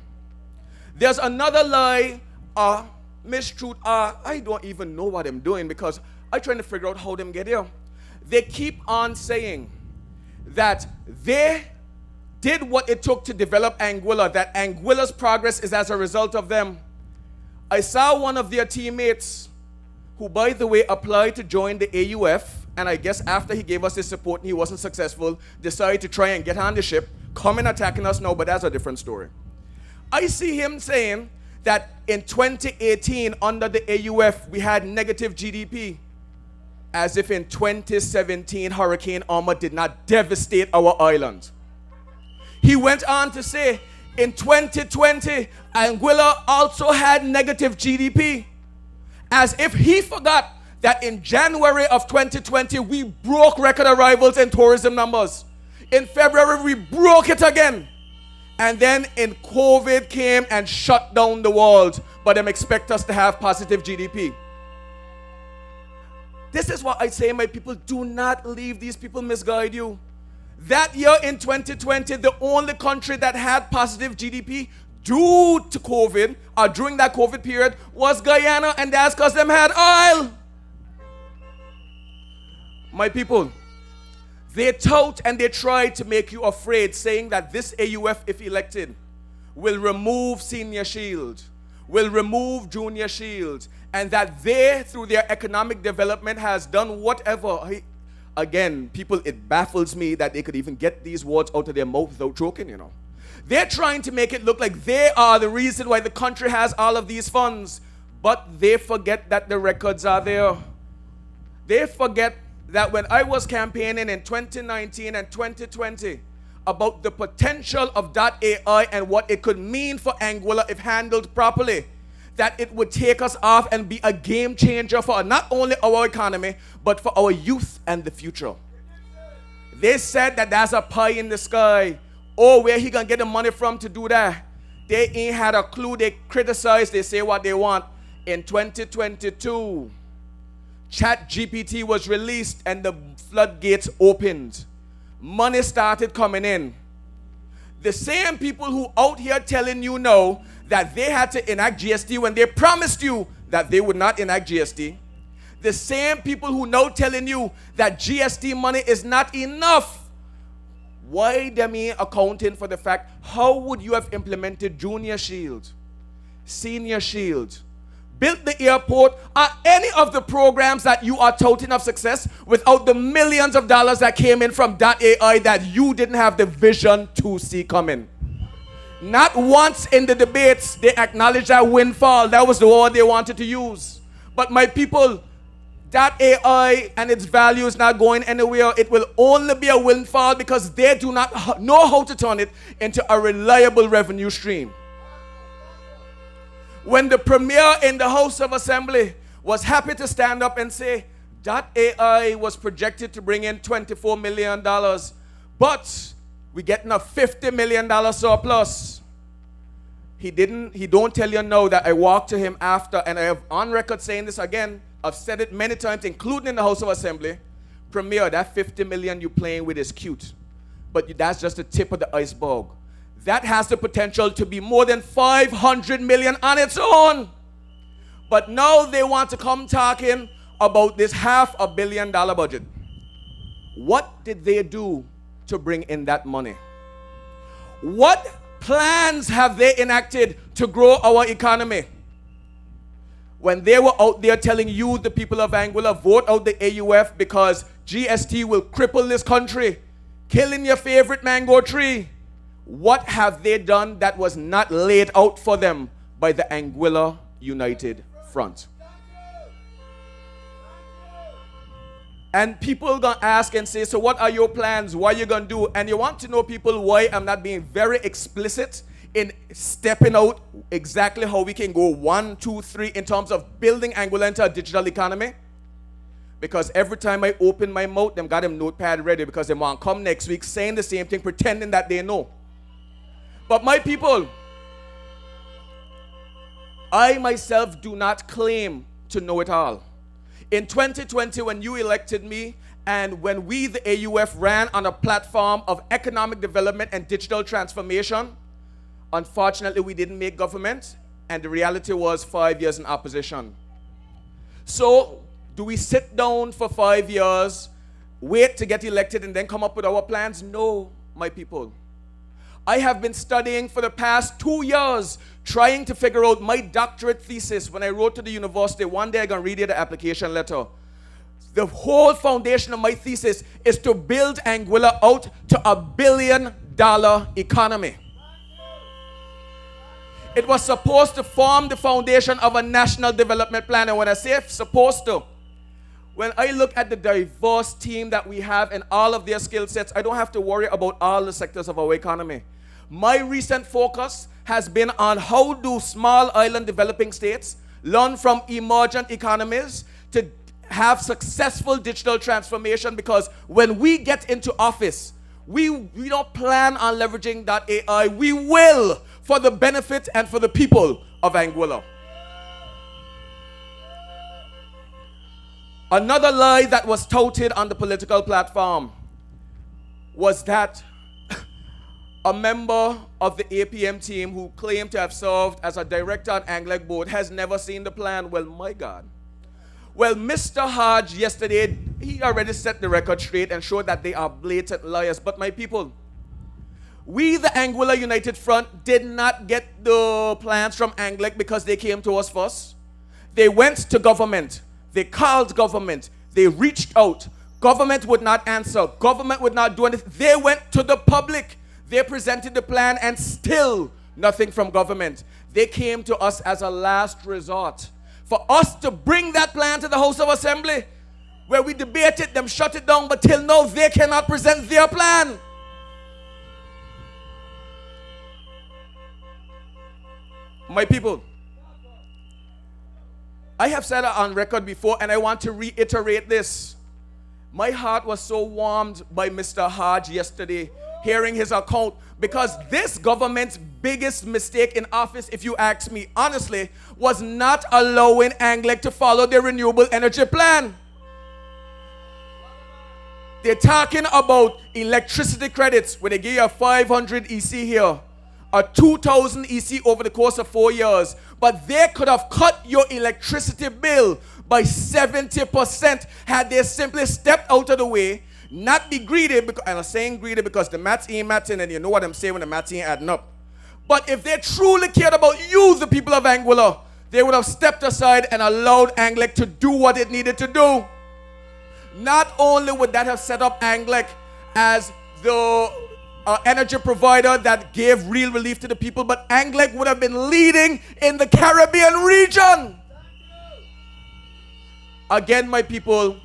There's another lie, mistruth, I don't even know what I'm doing because I'm trying to figure out how them get here. They keep on saying that they did what it took to develop Anguilla, that Anguilla's progress is as a result of them. I saw one of their teammates, who, by the way, applied to join the AUF, and I guess after he gave us his support and he wasn't successful, decided to try and get on the ship, come and attacking us now, but that's a different story. I see him saying that in 2018, under the AUF, we had negative GDP, as if in 2017, Hurricane Irma did not devastate our island. He went on to say, in 2020, Anguilla also had negative GDP, as if he forgot that in January of 2020, we broke record arrivals and tourism numbers. In February, we broke it again. And then in COVID came and shut down the world, but them expect us to have positive GDP. This is what I say, my people, do not leave these people misguide you. That year in 2020, the only country that had positive GDP due to COVID, or during that COVID period, was Guyana, and that's because them had oil. My people, they tout and they try to make you afraid, saying that this AUF, if elected, will remove Senior Shield, will remove Junior Shield, and that they, through their economic development, has done whatever. Again, people, it baffles me that they could even get these words out of their mouth without choking, you know. They're trying to make it look like they are the reason why the country has all of these funds. But they forget that the records are there. They forget that when I was campaigning in 2019 and 2020 about the potential of .ai and what it could mean for Anguilla if handled properly, that it would take us off and be a game changer for not only our economy, but for our youth and the future. They said that there's a pie in the sky. Oh, where he gonna get the money from to do that? They ain't had a clue. They criticize, they say what they want. In 2022, ChatGPT was released and the floodgates opened. Money started coming in. The same people who out here telling you no, that they had to enact GST when they promised you that they would not enact GST. The same people who now telling you that GST money is not enough. Why them ain't accounting for the fact, how would you have implemented Junior Shield, Senior Shield, built the airport, or any of the programs that you are touting of success without the millions of dollars that came in from .ai that you didn't have the vision to see coming? Not once in the debates they acknowledged that windfall. That was the word they wanted to use. But my people, that AI and its value is not going anywhere. It will only be a windfall because they do not know how to turn it into a reliable revenue stream. When the premier in the House of Assembly was happy to stand up and say that AI was projected to bring in $24 million, but we're getting a $50 million surplus. He don't tell you now that I walked to him after, and I have on record saying this again, I've said it many times, including in the House of Assembly. Premier, that 50 million you're playing with is cute, but that's just the tip of the iceberg. That has the potential to be more than 500 million on its own. But now they want to come talking about this $500 million budget. What did they do to bring in that money? What plans have they enacted to grow our economy? When they were out there telling you, the people of Anguilla, vote out the AUF because GST will cripple this country, killing your favorite mango tree. What have they done that was not laid out for them by the Anguilla United Front? And people gonna ask and say, so what are your plans? What are you gonna do? And you want to know, people, why I'm not being very explicit in stepping out exactly how we can go 1, 2, 3 in terms of building Anguilla into a digital economy? Because every time I open my mouth, them got them notepad ready because they want to come next week saying the same thing, pretending that they know. But my people, I myself do not claim to know it all. In 2020, when you elected me, and when we, the AUF, ran on a platform of economic development and digital transformation, unfortunately, we didn't make government, and the reality was 5 years in opposition. So, do we sit down for 5 years, wait to get elected, and then come up with our plans? No, my people. I have been studying for the past 2 years, trying to figure out my doctorate thesis. When I wrote to the university, one day I'm going to read you the application letter. The whole foundation of my thesis is to build Anguilla out to $1 billion economy. It was supposed to form the foundation of a national development plan. And when I say supposed to, when I look at the diverse team that we have and all of their skill sets, I don't have to worry about all the sectors of our economy. My recent focus has been on how do small island developing states learn from emergent economies to have successful digital transformation, because when we get into office, we don't plan on leveraging that AI. We will, for the benefit and for the people of Anguilla. Another lie that was touted on the political platform was that a member of the APM team who claimed to have served as a director on ANGLEC board has never seen the plan. Well, my God. Well, Mr. Hodge yesterday, he already set the record straight and showed that they are blatant liars. But my people, we, the Anguilla United Front, did not get the plans from ANGLEC because they came to us first. They went to government. They called government. They reached out. Government would not answer. Government would not do anything. They went to the public. They presented the plan and still nothing from government. They came to us as a last resort. For us to bring that plan to the House of Assembly, where we debate it, them shut it down, but till now they cannot present their plan. My people, I have said it on record before, and I want to reiterate this. My heart was so warmed by Mr. Hodge yesterday, hearing his account, because this government's biggest mistake in office, if you ask me honestly, was not allowing ANGLEC to follow their renewable energy plan. They're talking about electricity credits, where they give you a 500 EC here, a 2,000 EC over the course of 4 years. But they could have cut your electricity bill by 70% had they simply stepped out of the way, not be greedy, and I'm saying greedy because the maths ain't matching, and you know what I'm saying when the maths ain't adding up. But if they truly cared about you, the people of Anguilla, they would have stepped aside and allowed ANGLEC to do what it needed to do. Not only would that have set up ANGLEC as the energy provider that gave real relief to the people, but ANGLEC would have been leading in the Caribbean region. Again, my people,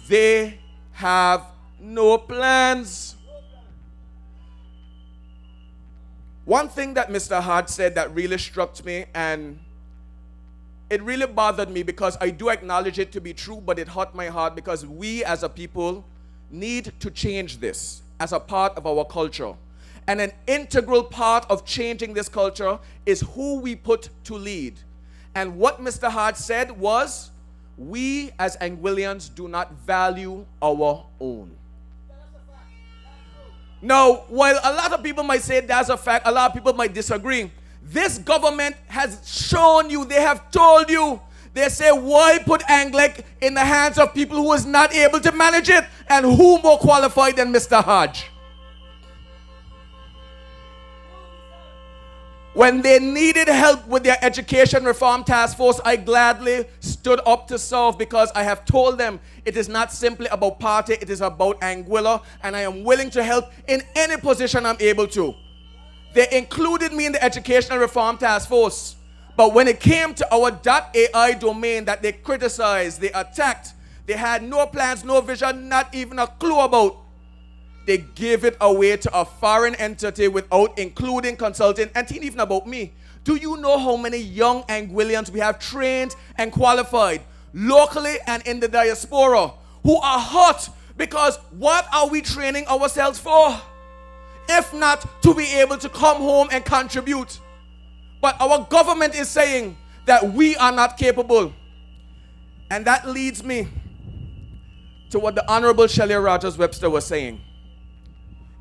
they have no plans. One thing that Mr. Hart said that really struck me, and it really bothered me because I do acknowledge it to be true, but it hurt my heart because we as a people need to change this as a part of our culture. And an integral part of changing this culture is who we put to lead. And what Mr. Hart said was, we as Anguillians do not value our own. Now, while a lot of people might say that's a fact, a lot of people might disagree. This government has shown you, they have told you, they say, why put ANGLEC in the hands of people who is not able to manage it? And who more qualified than Mr. Hodge? When they needed help with their education reform task force, I gladly stood up to serve because I have told them it is not simply about party, it is about Anguilla, and I am willing to help in any position I'm able to. They included me in the educational reform task force, but when it came to our .ai domain that they criticized, they attacked, they had no plans, no vision, not even a clue about. They gave it away to a foreign entity without including consulting, and think even about me. Do you know how many young Anguillians we have trained and qualified locally and in the diaspora who are hurt because what are we training ourselves for? If not to be able to come home and contribute. But our government is saying that we are not capable. And that leads me to what the Honorable Shelley Rogers Webster was saying.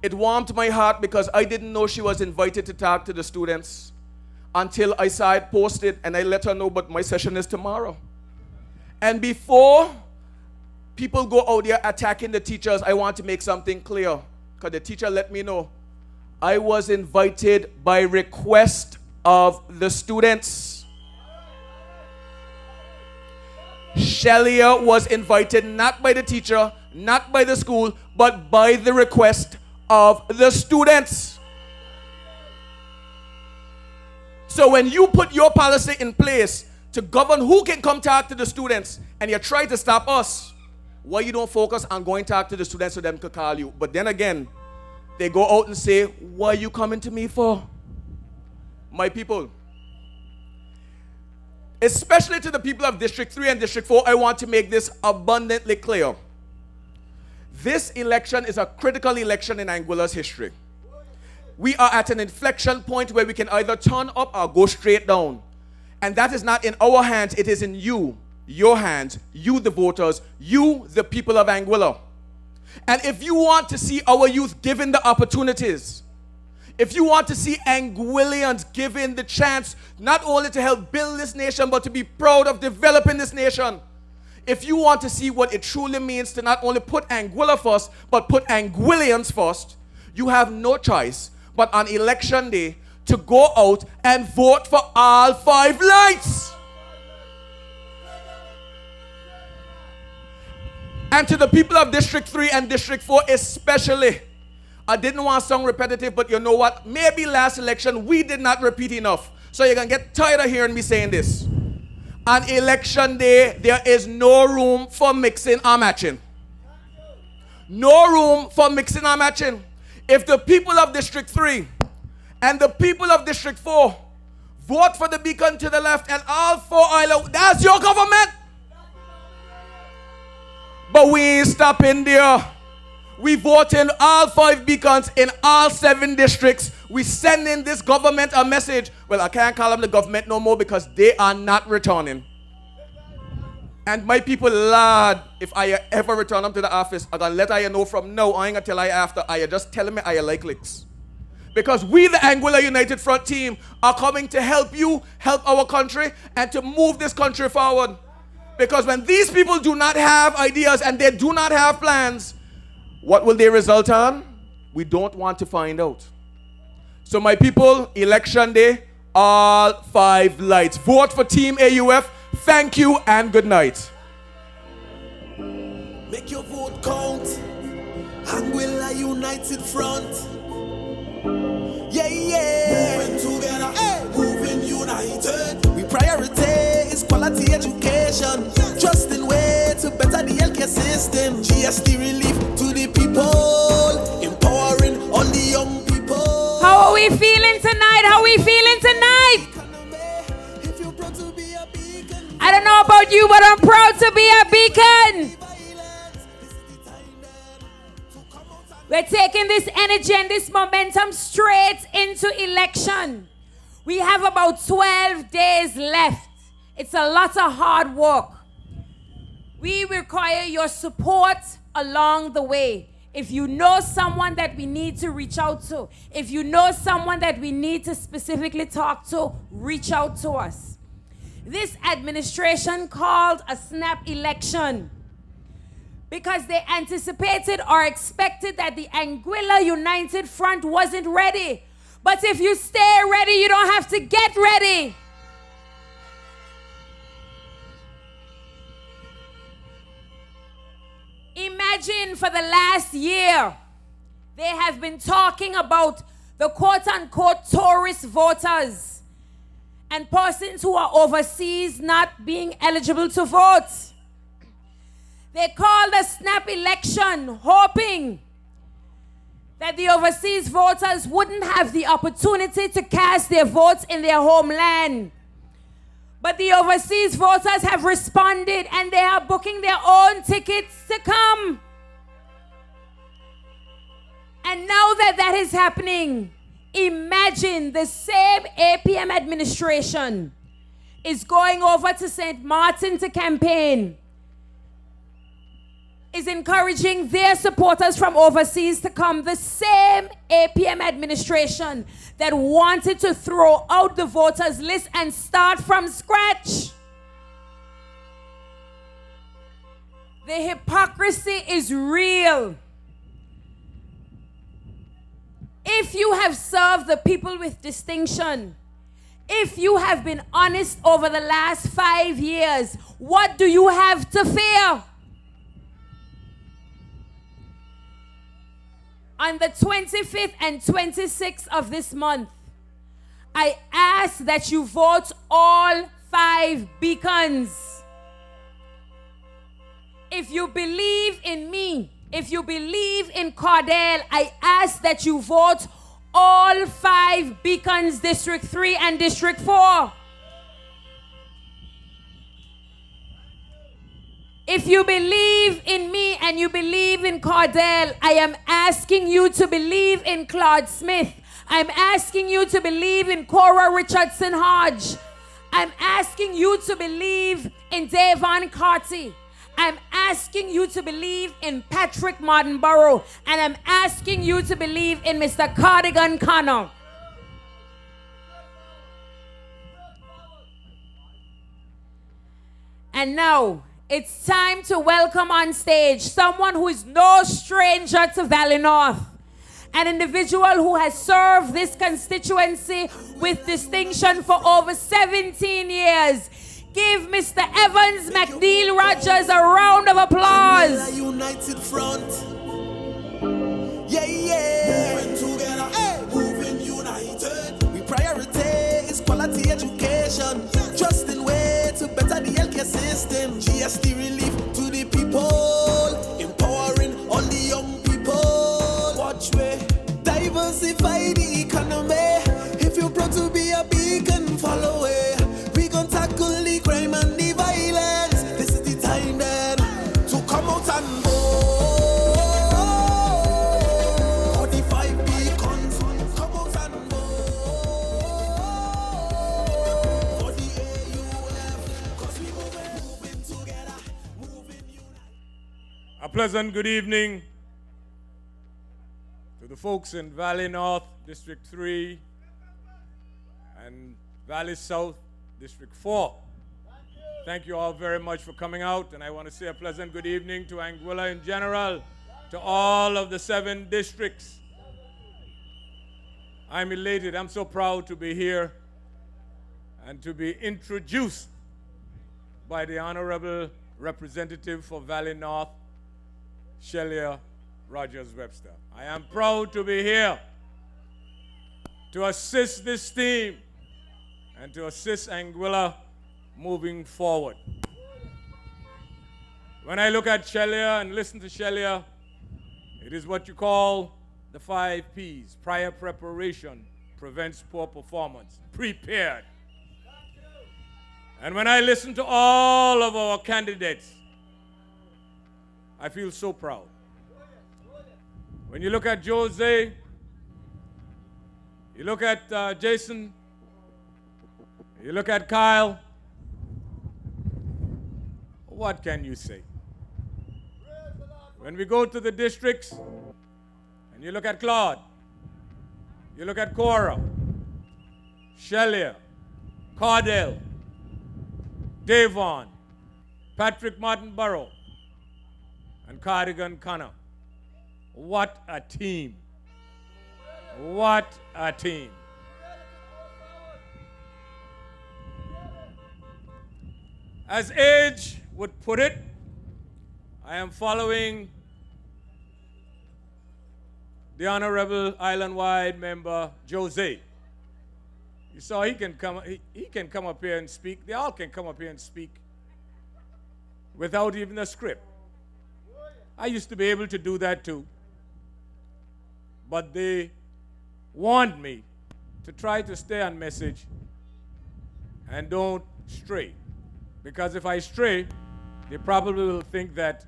It warmed my heart because I didn't know she was invited to talk to the students until I saw it posted, and I let her know, but my session is tomorrow. And before people go out there attacking the teachers, I want to make something clear, because the teacher let me know. I was invited by request of the students. Shelley was invited not by the teacher, not by the school, but by the request of the students. So when you put your policy in place to govern who can come talk to the students, and you try to stop us, why you don't focus on going talk to the students so them could call you? But then again, they go out and say, what are you coming to me for? My people, especially to the people of District 3 and District 4, I want to make this abundantly clear. This election is a critical election in Anguilla's history. We are at an inflection point where we can either turn up or go straight down. And that is not in our hands, it is in you, your hands, you the voters, you the people of Anguilla. And if you want to see our youth given the opportunities, if you want to see Anguillians given the chance not only to help build this nation, but to be proud of developing this nation, if you want to see what it truly means to not only put Anguilla first, but put Anguillians first, you have no choice but on election day to go out and vote for all 5 lights. And to the people of District 3 and District 4 especially, I didn't want to sound repetitive, but you know what? Maybe last election we did not repeat enough. So you're going to get tired of hearing me saying this. On election day, there is no room for mixing or matching. No room for mixing or matching. If the people of District 3 and the people of District 4 vote for the beacon to the left and all 4 islands, that's your government. But we ain't stopping there. We vote in all 5 beacons in all 7 districts. We send in this government a message. Well, I can't call them the government no more because they are not returning. And my people, Lord, if I ever return them to the office, I'm going to let I know from now. I ain't going to tell I after. I just telling me I like licks. Because we, the Anguilla United Front team, are coming to help you, help our country, and to move this country forward. Because when these people do not have ideas and they do not have plans, what will they result on? We don't want to find out. So my people, election day, all 5 lights. Vote for Team AUF. Thank you and good night. Make your vote count. Anguilla United Front. Yeah, yeah. Moving together, hey. Moving united. We prioritize quality education. Trusting way to better the healthcare system. GST relief to the people. Empowering all the young people. How are we feeling tonight? How are we feeling tonight? If you're proud to be a beacon. I don't know about you, but I'm proud to be a beacon. We're taking this energy and this momentum straight into election. We have about 12 days left. It's a lot of hard work. We require your support along the way. If you know someone that we need to reach out to, if you know someone that we need to specifically talk to, reach out to us. This administration called a snap election because they anticipated or expected that the Anguilla United Front wasn't ready. But if you stay ready, you don't have to get ready. Imagine for the last year, they have been talking about the quote-unquote tourist voters and persons who are overseas not being eligible to vote. They called a snap election, hoping that the overseas voters wouldn't have the opportunity to cast their votes in their homeland. But the overseas voters have responded and they are booking their own tickets to come. And now that that is happening, imagine the same APM administration is going over to St. Martin to campaign, is encouraging their supporters from overseas to come. The same APM administration that wanted to throw out the voters list and start from scratch. The hypocrisy is real. If you have served the people with distinction, if you have been honest over the last 5 years, what do you have to fear? On the 25th and 26th of this month, I ask that you vote all 5 beacons. If you believe in me, if you believe in Cordell, I ask that you vote all 5 beacons, District 3 and District 4. If you believe in me and you believe in Cordell, I am asking you to believe in Claude Smith. I'm asking you to believe in Cora Richardson Hodge. I'm asking you to believe in Davon Carty. I'm asking you to believe in Patrick Martinborough. And I'm asking you to believe in Mr. Cardigan Connor. And now, it's time to welcome on stage someone who is no stranger to Valley North. An individual who has served this constituency with distinction for over 17 years. Give Mr. Evans McNeil Rogers a round of applause. United Front. Yeah, yeah. Moving together, hey. Moving united. We prioritize quality education. Trusting way to better diversify the economy. If you're proud to be a beacon, follow it. We gon' tackle the crime and the violence. This is the time then to come out and vote. 45 beacons, come out and vote. For the AUF, 'cause we moving together, moving united. A pleasant good evening to the folks in Valley North, District 3, and Valley South, District 4. Thank you all very much for coming out, and I want to say a pleasant good evening to Anguilla in general, to all of the 7 districts. I'm elated. I'm so proud to be here and to be introduced by the Honorable Representative for Valley North, Shelia Rogers-Webster. I am proud to be here to assist this team and to assist Anguilla moving forward. When I look at Shelia and listen to Shelia, it is what you call the 5 Ps. Prior preparation prevents poor performance. Prepared. And when I listen to all of our candidates, I feel so proud. When you look at Jose, you look at Jason, you look at Kyle, what can you say? When we go to the districts, and you look at Claude, you look at Cora, Shelia, Cardell, Davon, Patrick Martin Burrow, and Cardigan Connor. What a team. What a team. As age would put it, I am following the Honorable Island-wide member Jose. You saw he can come up here and speak. They all can come up here and speak without even a script. I used to be able to do that too. But they warned me to try to stay on message and don't stray. Because if I stray, they probably will think that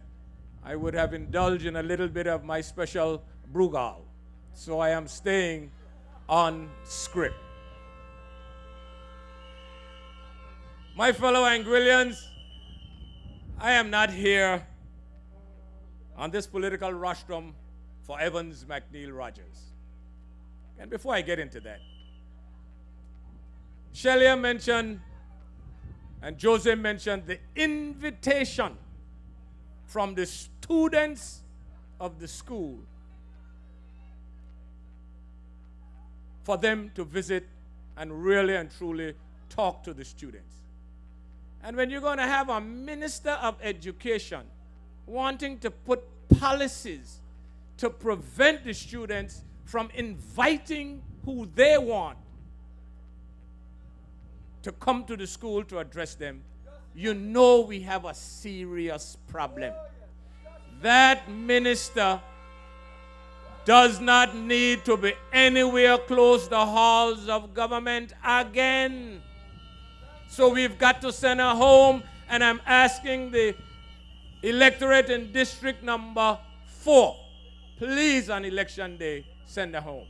I would have indulged in a little bit of my special Brugal. So I am staying on script. My fellow Anguillians, I am not here on this political rostrum for Evans McNeil Rogers. And before I get into that, Shelia mentioned and Jose mentioned the invitation from the students of the school for them to visit and really and truly talk to the students. And when you're going to have a minister of education wanting to put policies to prevent the students from inviting who they want to come to the school to address them, you know we have a serious problem. That minister does not need to be anywhere close to the halls of government again. So we've got to send her home, and I'm asking the electorate in district number 4, please on election day, send her home.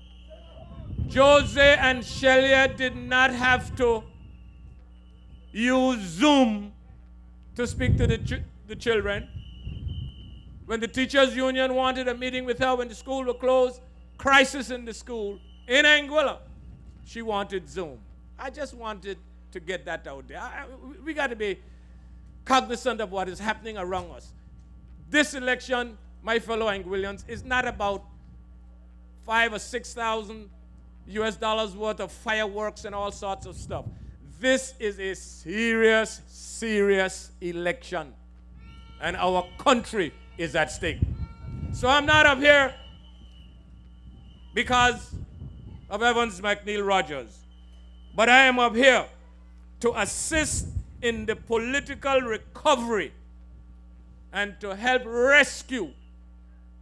Jose and Shelia did not have to use Zoom to speak to the children. When the teachers union wanted a meeting with her when the school was closed, crisis in the school, in Anguilla, she wanted Zoom. I just wanted to get that out there. We got to be cognizant of what is happening around us. This election, my fellow Anguillians, is not about $5,000 or $6,000 worth of fireworks and all sorts of stuff. This is a serious, serious election, and our country is at stake. So I'm not up here because of Evans McNeil Rogers, but I am up here to assist in the political recovery and to help rescue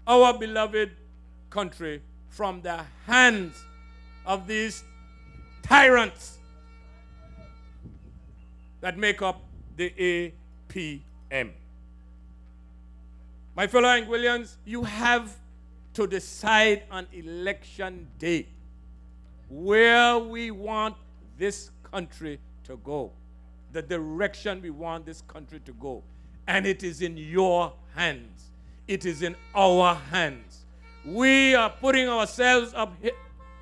our beloved country from the hands of these tyrants that make up the APM. My fellow Anguillians, you have to decide on election day where we want this country to go, the direction we want this country to go. And it is in your hands. It is in our hands. We are putting ourselves up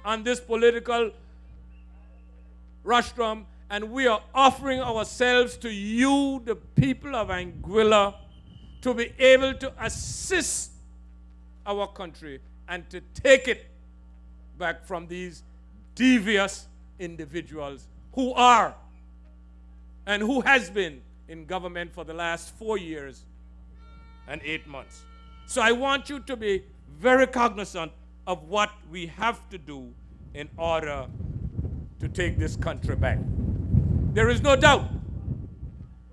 on this political rostrum, and we are offering ourselves to you, the people of Anguilla, to be able to assist our country and to take it back from these devious individuals who are and who has been in government for the last 4 years and 8 months. So I want you to be very cognizant of what we have to do in order to take this country back. There is no doubt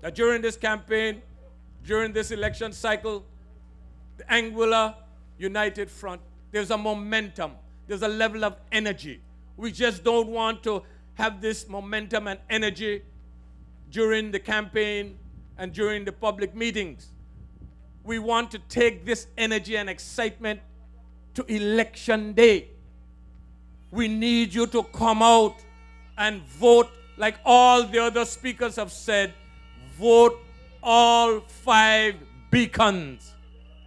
that during this campaign, during this election cycle, the Anguilla United Front, there's a momentum, there's a level of energy. We just don't want to have this momentum and energy during the campaign and during the public meetings. We want to take this energy and excitement to election day. We need you to come out and vote like all the other speakers have said. Vote all 5 beacons.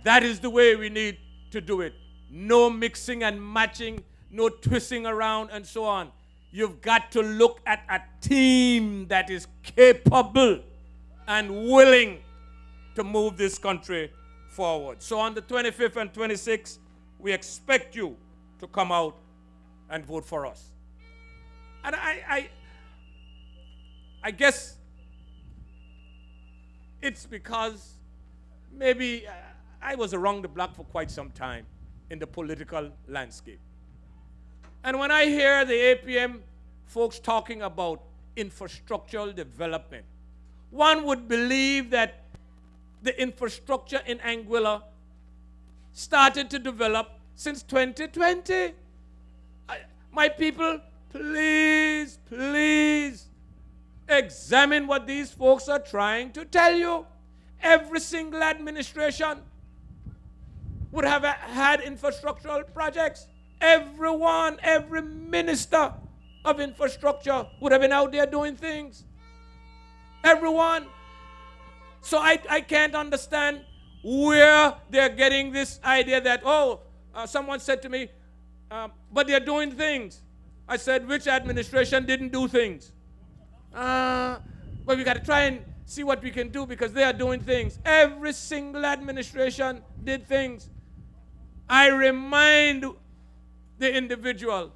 That is the way we need to do it. No mixing and matching, no twisting around and so on. You've got to look at a team that is capable and willing to move this country forward. So on the 25th and 26th, we expect you to come out and vote for us. And I guess it's because maybe I was around the block for quite some time in the political landscape. And when I hear the APM folks talking about infrastructural development, one would believe that the infrastructure in Anguilla started to develop since 2020. My people, please, please examine what these folks are trying to tell you. Every single administration would have had infrastructural projects. Everyone, every minister of infrastructure would have been out there doing things. Everyone. So I can't understand where they're getting this idea that, someone said to me, but they're doing things. I said, which administration didn't do things? But we got to try and see what we can do because they are doing things. Every single administration did things. I remind the individual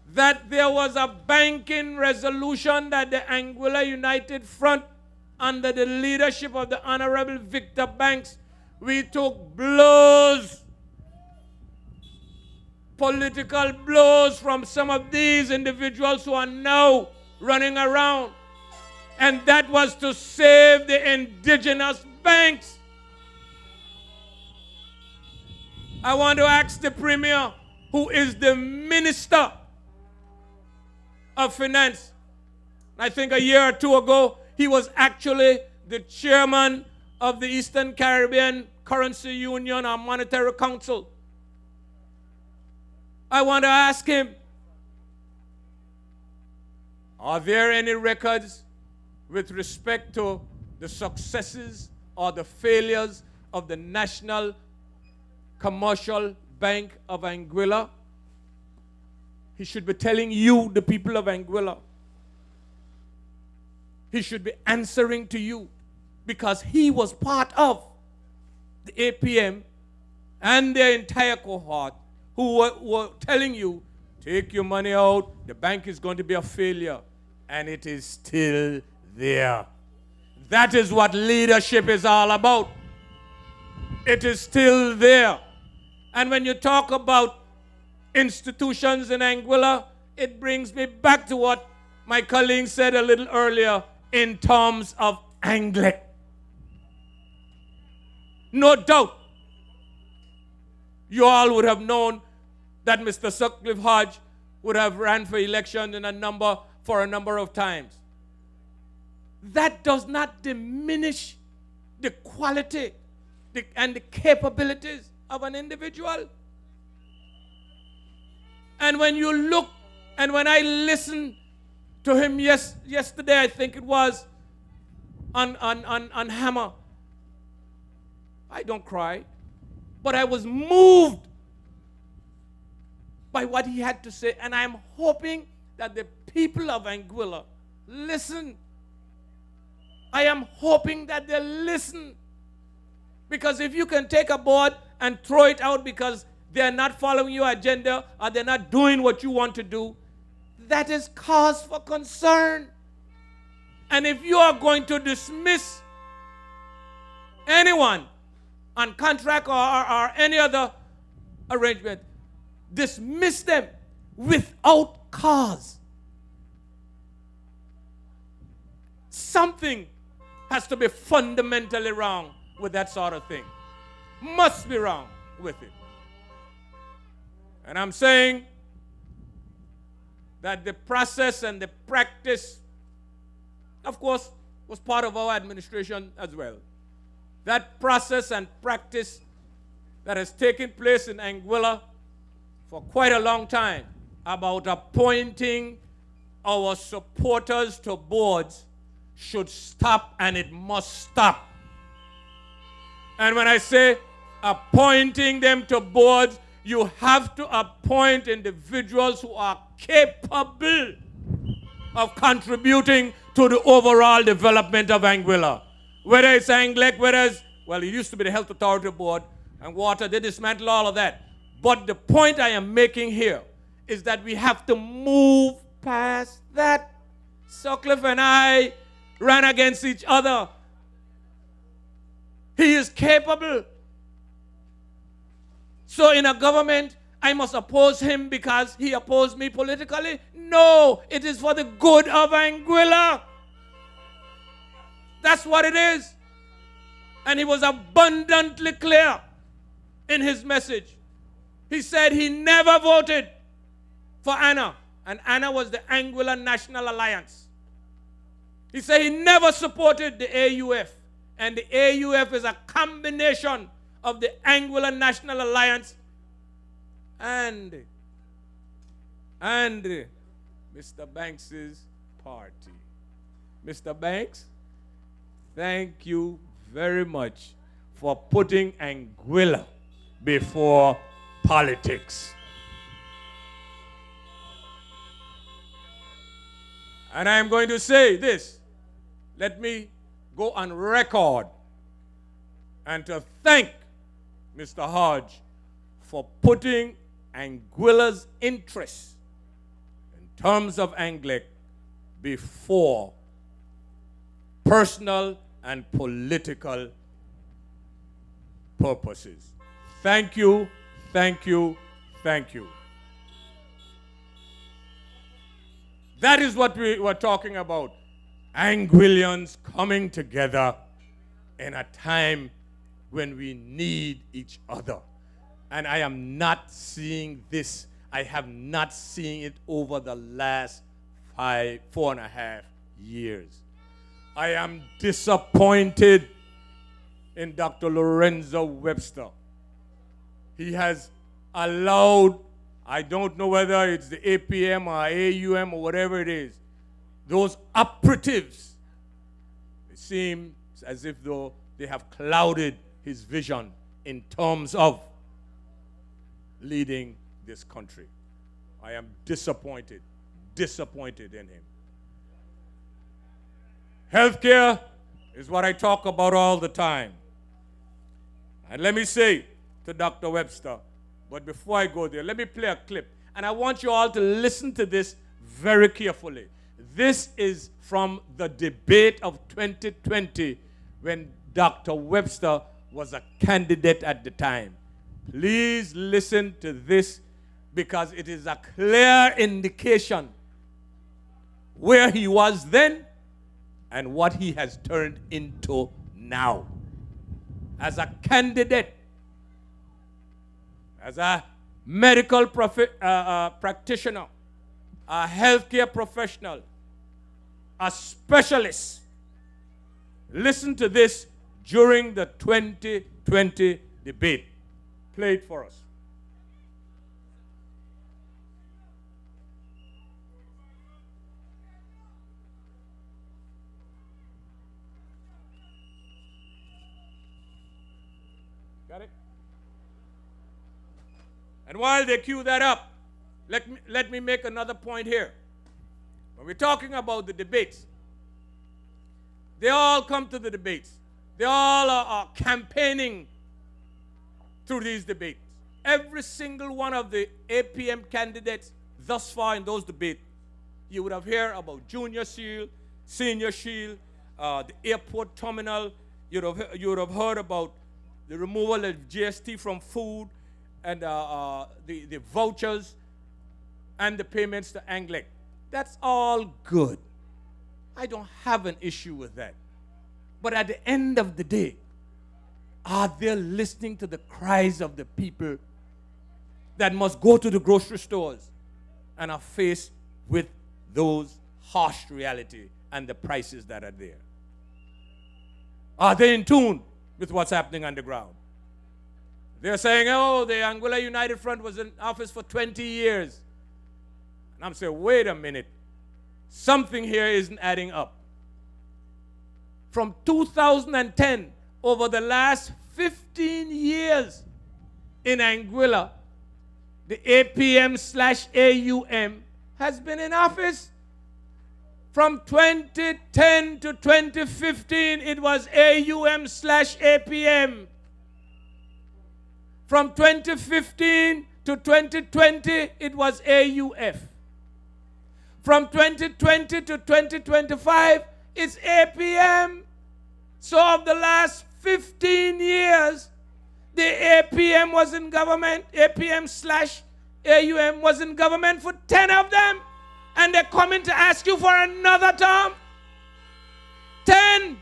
that there was a banking resolution that the Anguilla United Front, under the leadership of the Honorable Victor Banks, we took blows, political blows from some of these individuals who are now running around. And that was to save the indigenous banks. I want to ask the Premier, who is the Minister of Finance. I think a year or two ago, he was actually the chairman of the Eastern Caribbean Currency Union or Monetary Council. I want to ask him, are there any records with respect to the successes or the failures of the National Commercial Bank of Anguilla? He should be telling you, the people of Anguilla. He should be answering to you because he was part of the APM and their entire cohort who were telling you, take your money out, the bank is going to be a failure. And it is still there. That is what leadership is all about. It is still there. And when you talk about institutions in Anguilla, it brings me back to what my colleague said a little earlier in terms of Anglic. No doubt you all would have known that Mr. Sutcliffe Hodge would have ran for election for a number of times. That does not diminish the quality and the capabilities of an individual. And when you look, and when I listened to him yesterday, I think it was, on Hammer, I don't cry, but I was moved by what he had to say, and I'm hoping that the people of Anguilla listen. I am hoping that they listen. Because if you can take a board and throw it out because they're not following your agenda or they're not doing what you want to do, that is cause for concern. And if you are going to dismiss anyone on contract or any other arrangement, dismiss them without cause. Something has to be fundamentally wrong with that sort of thing. Must be wrong with it. And I'm saying that the process and the practice, of course, was part of our administration as well. That process and practice that has taken place in Anguilla for quite a long time about appointing our supporters to boards should stop, and it must stop. And when I say appointing them to boards, you have to appoint individuals who are capable of contributing to the overall development of Anguilla. Whether it's Anglec, it used to be the Health Authority Board and water, they dismantled all of that. But the point I am making here is that we have to move past that. Sutcliffe and I ran against each other. He is capable. So in a government, I must oppose him because he opposed me politically? No, it is for the good of Anguilla. That's what it is. And he was abundantly clear in his message. He said he never voted for Anna, and Anna was the Anguilla National Alliance. He said he never supported the AUF, and the AUF is a combination of the Anguilla National Alliance and Mr. Banks's party. Mr. Banks, thank you very much for putting Anguilla before politics. And I'm going to say this. Let me go on record and to thank Mr. Hodge for putting Anguilla's interests in terms of Anglec before personal and political purposes. Thank you, thank you, thank you. That is what we were talking about. Anguillians coming together in a time when we need each other. And I am not seeing this. I have not seen it over the last 4.5 years. I am disappointed in Dr. Lorenzo Webster. He has allowed, I don't know whether it's the APM or AUM or whatever it is, those operatives, it seems as if though they have clouded his vision in terms of leading this country. I am disappointed in him. Healthcare is what I talk about all the time. And let me say to Dr. Webster, but before I go there, let me play a clip. And I want you all to listen to this very carefully. This is from the debate of 2020 when Dr. Webster was a candidate at the time. Please listen to this because it is a clear indication where he was then and what he has turned into now. As a candidate as a medical practitioner, a healthcare professional, a specialist, listen to this during the 2020 debate. Play it for us. Got it? And while they cue that up, let me make another point here. When we're talking about the debates, they all come to the debates. They all are campaigning through these debates. Every single one of the APM candidates thus far in those debates, you would have heard about Junior Shield, Senior Shield, the airport terminal. You would have heard about the removal of GST from food and the vouchers and the payments to Anglic. That's all good. I don't have an issue with that. But at the end of the day, are they listening to the cries of the people that must go to the grocery stores and are faced with those harsh reality and the prices that are there? Are they in tune with what's happening on the ground? They're saying, oh, the Anguilla United Front was in office for 20 years. And I'm saying, wait a minute. Something here isn't adding up. From 2010, over the last 15 years in Anguilla, the APM/AUM has been in office. From 2010 to 2015, it was AUM/APM. From 2015 to 2020, it was AUF. From 2020 to 2025, it's APM. So of the last 15 years, the APM was in government, APM/AUM was in government for 10 of them. And they're coming to ask you for another term. 10.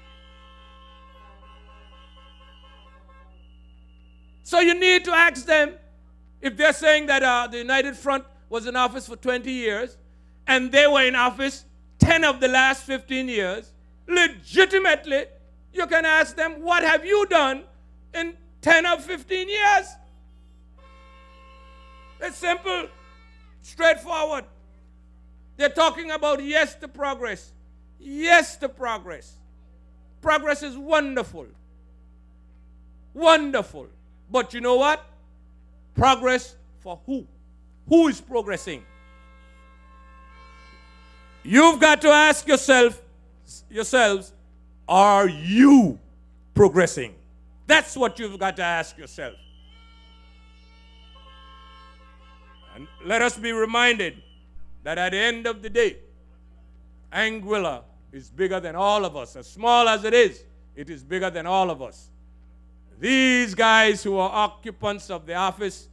So you need to ask them, if they're saying that the United Front was in office for 20 years, and they were in office 10 of the last 15 years, legitimately, you can ask them, what have you done in 10 or 15 years? It's simple, straightforward. They're talking about yes to progress. Yes to progress. Progress is wonderful. Wonderful. But you know what? Progress for who? Who is progressing? You've got to ask yourselves, are you progressing? That's what you've got to ask yourself. And let us be reminded that at the end of the day, Anguilla is bigger than all of us. As small as it is bigger than all of us. These guys who are occupants of the office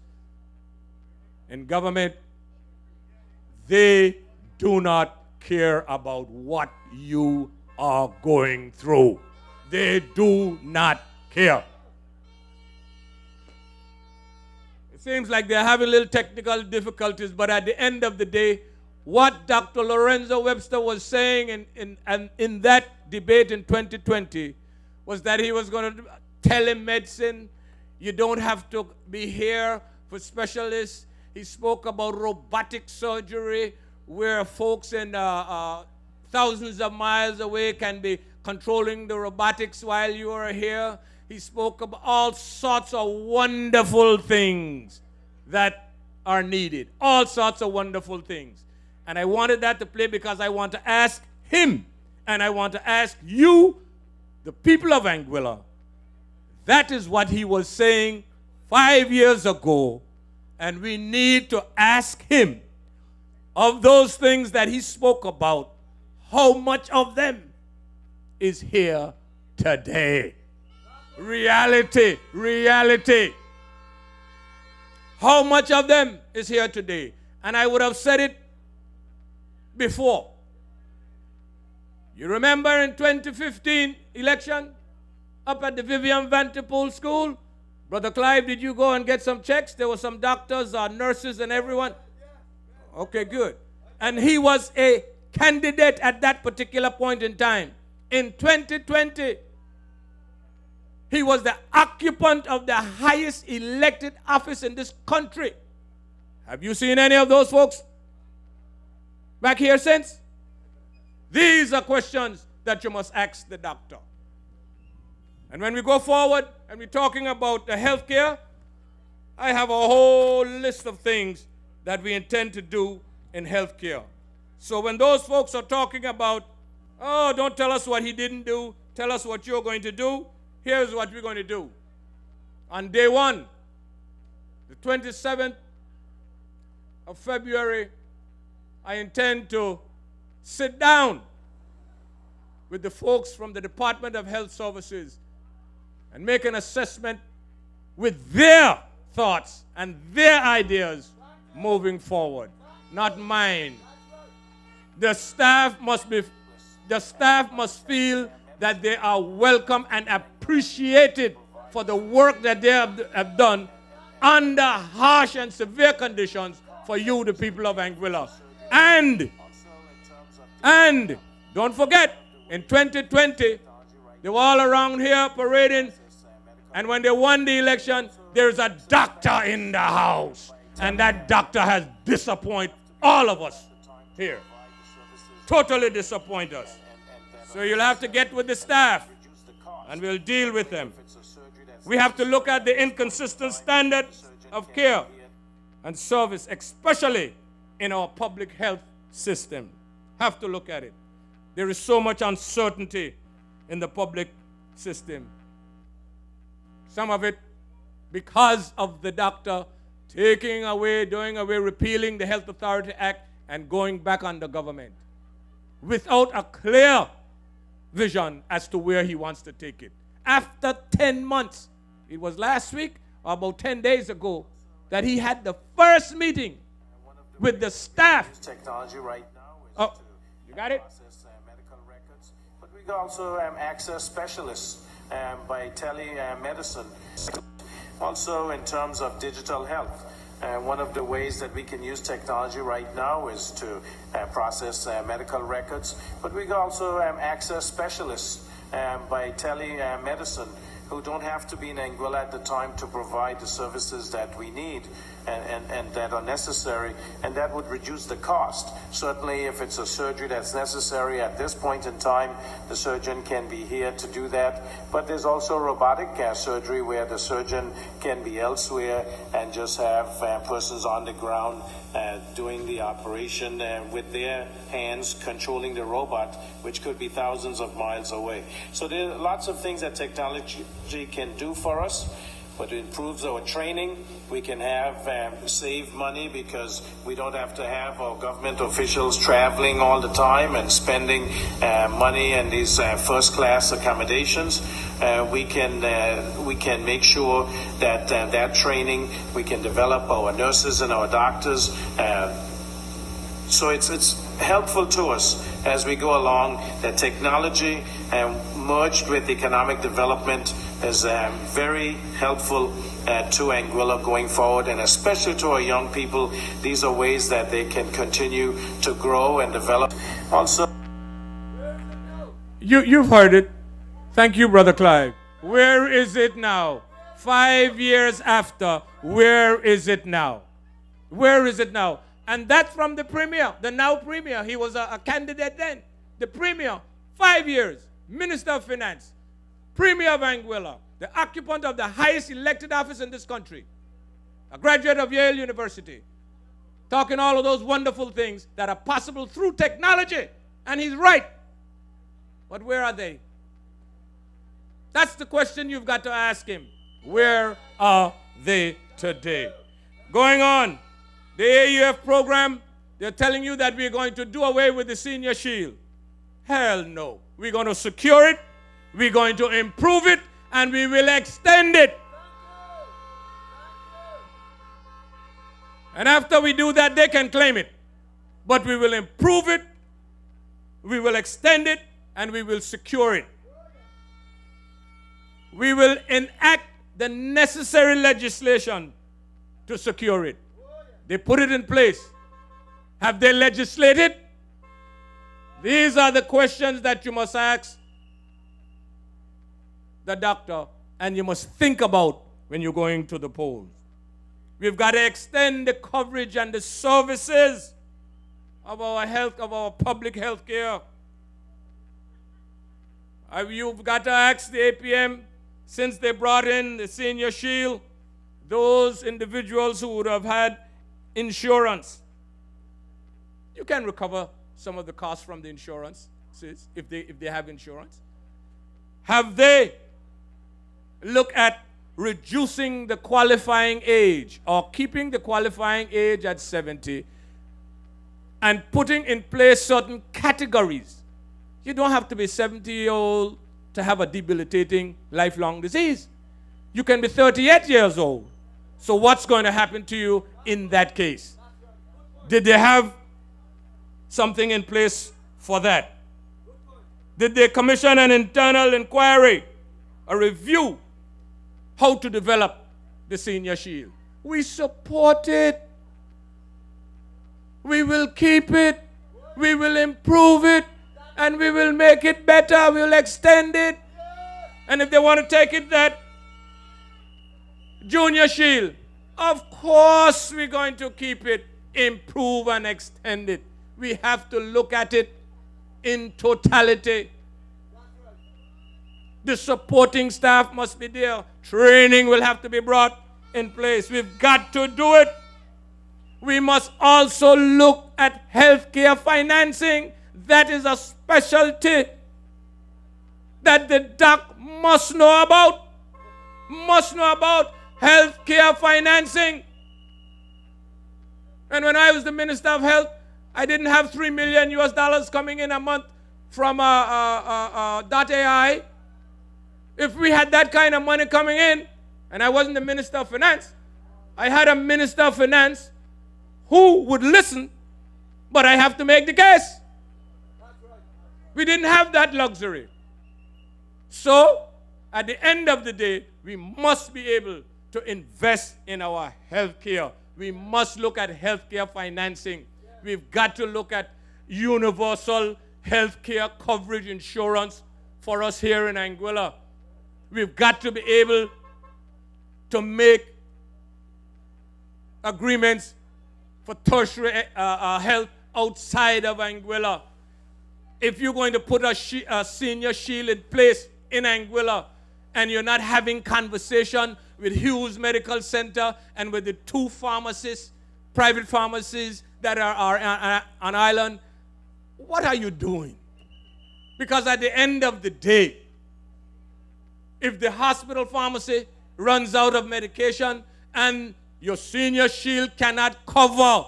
in government, they do not care about what you are going through. They do not care. It seems like they're having little technical difficulties, but at the end of the day, what Dr. Lorenzo Webster was saying in that debate in 2020 was that he was going to telemedicine. You don't have to be here for specialists. He spoke about robotic surgery, where folks in thousands of miles away can be controlling the robotics while you are here. He spoke about all sorts of wonderful things that are needed. All sorts of wonderful things. And I wanted that to play because I want to ask him, and I want to ask you, the people of Anguilla. That is what he was saying 5 years ago. And we need to ask him, of those things that he spoke about, how much of them is here today? Reality, reality. How much of them is here today? And I would have said it before. You remember in 2015 election, up at the Vivian Vanderpool School, Brother Clive, did you go and get some checks? There were some doctors, nurses, and everyone. Okay, good. And he was a candidate at that particular point in time. In 2020, he was the occupant of the highest elected office in this country. Have you seen any of those folks back here since? These are questions that you must ask the doctor. And when we go forward and we're talking about the health care, I have a whole list of things that we intend to do in health care. So when those folks are talking about, oh, don't tell us what he didn't do, tell us what you're going to do, here's what we're going to do. On day one, the 27th of February, I intend to sit down with the folks from the Department of Health Services and make an assessment with their thoughts and their ideas moving forward, not mine. The staff must feel that they are welcome and appreciated for the work that they have done under harsh and severe conditions for you, the people of Anguilla. And don't forget, in 2020, they were all around here parading, and when they won the election, there's a doctor in the house, and that doctor has disappointed all of us here. Totally disappoint us. So you'll have to get with the staff, and we'll deal with them. We have to look at the inconsistent standards of care and service, especially in our public health system. Have to look at it. There is so much uncertainty in the public system. Some of it because of the doctor taking away, doing away, repealing the Health Authority Act and going back under government without a clear vision as to where he wants to take it. After 10 months, it was last week or about 10 days ago, that he had the first meeting with the staff. Technology right now is to you got it? Process medical records, but we can also access specialists by telemedicine. Also, in terms of digital health, one of the ways that we can use technology right now is to process medical records, but we can also access specialists by telemedicine who don't have to be in Anguilla at the time to provide the services that we need and that are necessary, and that would reduce the cost. Certainly, if it's a surgery that's necessary at this point in time, the surgeon can be here to do that. But there's also robotic surgery where the surgeon can be elsewhere and just have persons on the ground doing the operation with their hands controlling the robot, which could be thousands of miles away. So there are lots of things that technology can do for us. But it improves our training. We can have save money because we don't have to have our government officials traveling all the time and spending money in these first-class accommodations. We can make sure that that training, we can develop our nurses and our doctors. So it's helpful to us as we go along. That technology merged with economic development is very helpful to Anguilla going forward, and especially to our young people. These are ways that they can continue to grow and develop. Also, you've heard it. Thank you, Brother Clive. Where is it now? 5 years after, where is it now? Where is it now? And that's from the Premier, the now Premier. He was a candidate then. The Premier, 5 years, Minister of Finance, Premier of Anguilla, the occupant of the highest elected office in this country, a graduate of Yale University, talking all of those wonderful things that are possible through technology. And he's right. But where are they? That's the question you've got to ask him. Where are they today? Going on, the AUF program, they're telling you that we're going to do away with the senior shield. Hell no. We're going to secure it, we're going to improve it, and we will extend it. And after we do that, they can claim it. But we will improve it, we will extend it, and we will secure it. We will enact the necessary legislation to secure it. They put it in place. Have they legislated? These are the questions that you must ask the doctor and you must think about when you're going to the polls. We've got to extend the coverage and the services of our health, of our public health care. You've got to ask the APM, since they brought in the Senior Shield, those individuals who would have had insurance. You can recover some of the costs from the insurance, if they have insurance. Have they looked at reducing the qualifying age or keeping the qualifying age at 70 and putting in place certain categories? You don't have to be 70-year-old to have a debilitating lifelong disease. You can be 38 years old. So what's going to happen to you in that case? Did they have something in place for that? Did they commission an internal inquiry, a review, how to develop the Senior Shield? We support it. We will keep it. We will improve it. And we will make it better. We will extend it. And if they want to take it that Junior Shield, of course we're going to keep it, improve and extend it. We have to look at it in totality. The supporting staff must be there. Training will have to be brought in place. We've got to do it. We must also look at healthcare financing. That is a specialty that the doc must know about. Must know about healthcare financing. And when I was the Minister of Health, I didn't have $3 million coming in a month from .ai. If we had that kind of money coming in, and I wasn't the Minister of Finance, I had a Minister of Finance who would listen, but I have to make the case. We didn't have that luxury. So, at the end of the day, we must be able to invest in our health care. We must look at healthcare financing. We've got to look at universal healthcare coverage insurance for us here in Anguilla. We've got to be able to make agreements for tertiary health outside of Anguilla. If you're going to put a Senior Shield in place in Anguilla and you're not having conversation with Hughes Medical Center and with the two pharmacists, private pharmacies that are on island, what are you doing? Because at the end of the day, if the hospital pharmacy runs out of medication and your Senior Shield cannot cover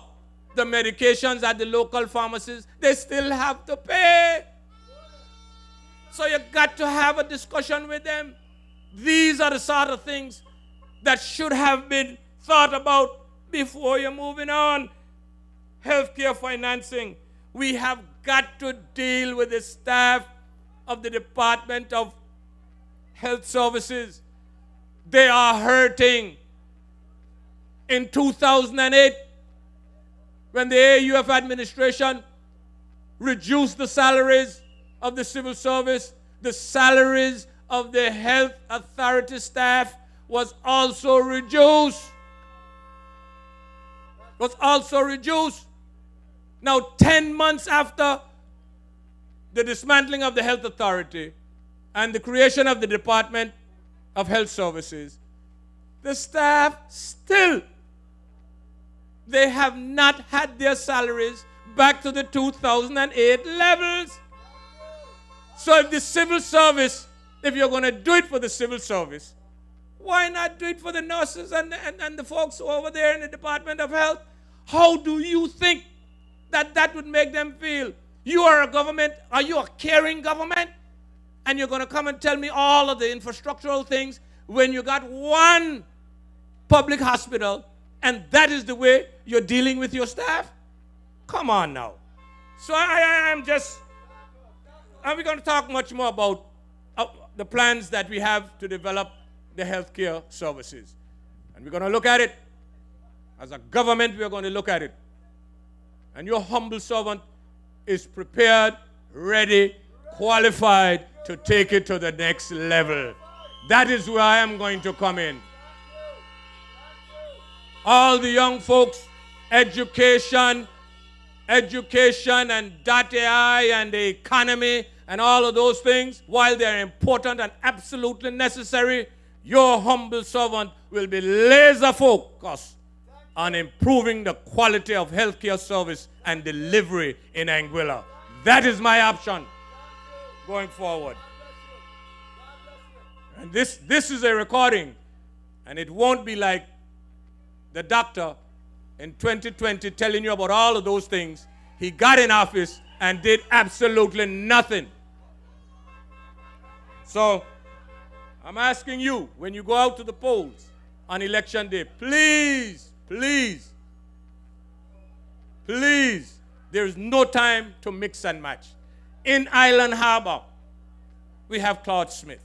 the medications at the local pharmacies, they still have to pay. So you got to have a discussion with them. These are the sort of things that should have been thought about before you're moving on. Healthcare financing. We have got to deal with the staff of the Department of Health Services. They are hurting. In 2008, when the AUF administration reduced the salaries of the civil service, the salaries of the health authority staff was also reduced. Now, 10 months after the dismantling of the health authority and the creation of the Department of Health Services, the staff still, they have not had their salaries back to the 2008 levels. So if the civil service, if you're going to do it for the civil service, why not do it for the nurses and the folks over there in the Department of Health? How do you think that would make them feel? You are a government, are you a caring government? And you're going to come and tell me all of the infrastructural things when you got one public hospital and that is the way you're dealing with your staff? Come on now. So I'm just, and we're going to talk much more about the plans that we have to develop the healthcare services. And we're going to look at it. As a government, we're going to look at it. And your humble servant is prepared, ready, qualified to take it to the next level. That is where I am going to come in. All the young folks, education and .ai and the economy and all of those things, while they're important and absolutely necessary, your humble servant will be laser focused on improving the quality of healthcare service and delivery in Anguilla. That is my option going forward. And this is a recording, and it won't be like the doctor in 2020 telling you about all of those things. He got in office and did absolutely nothing. So I'm asking you, when you go out to the polls on election day, please, there is no time to mix and match. In Island Harbor, we have Claude Smith.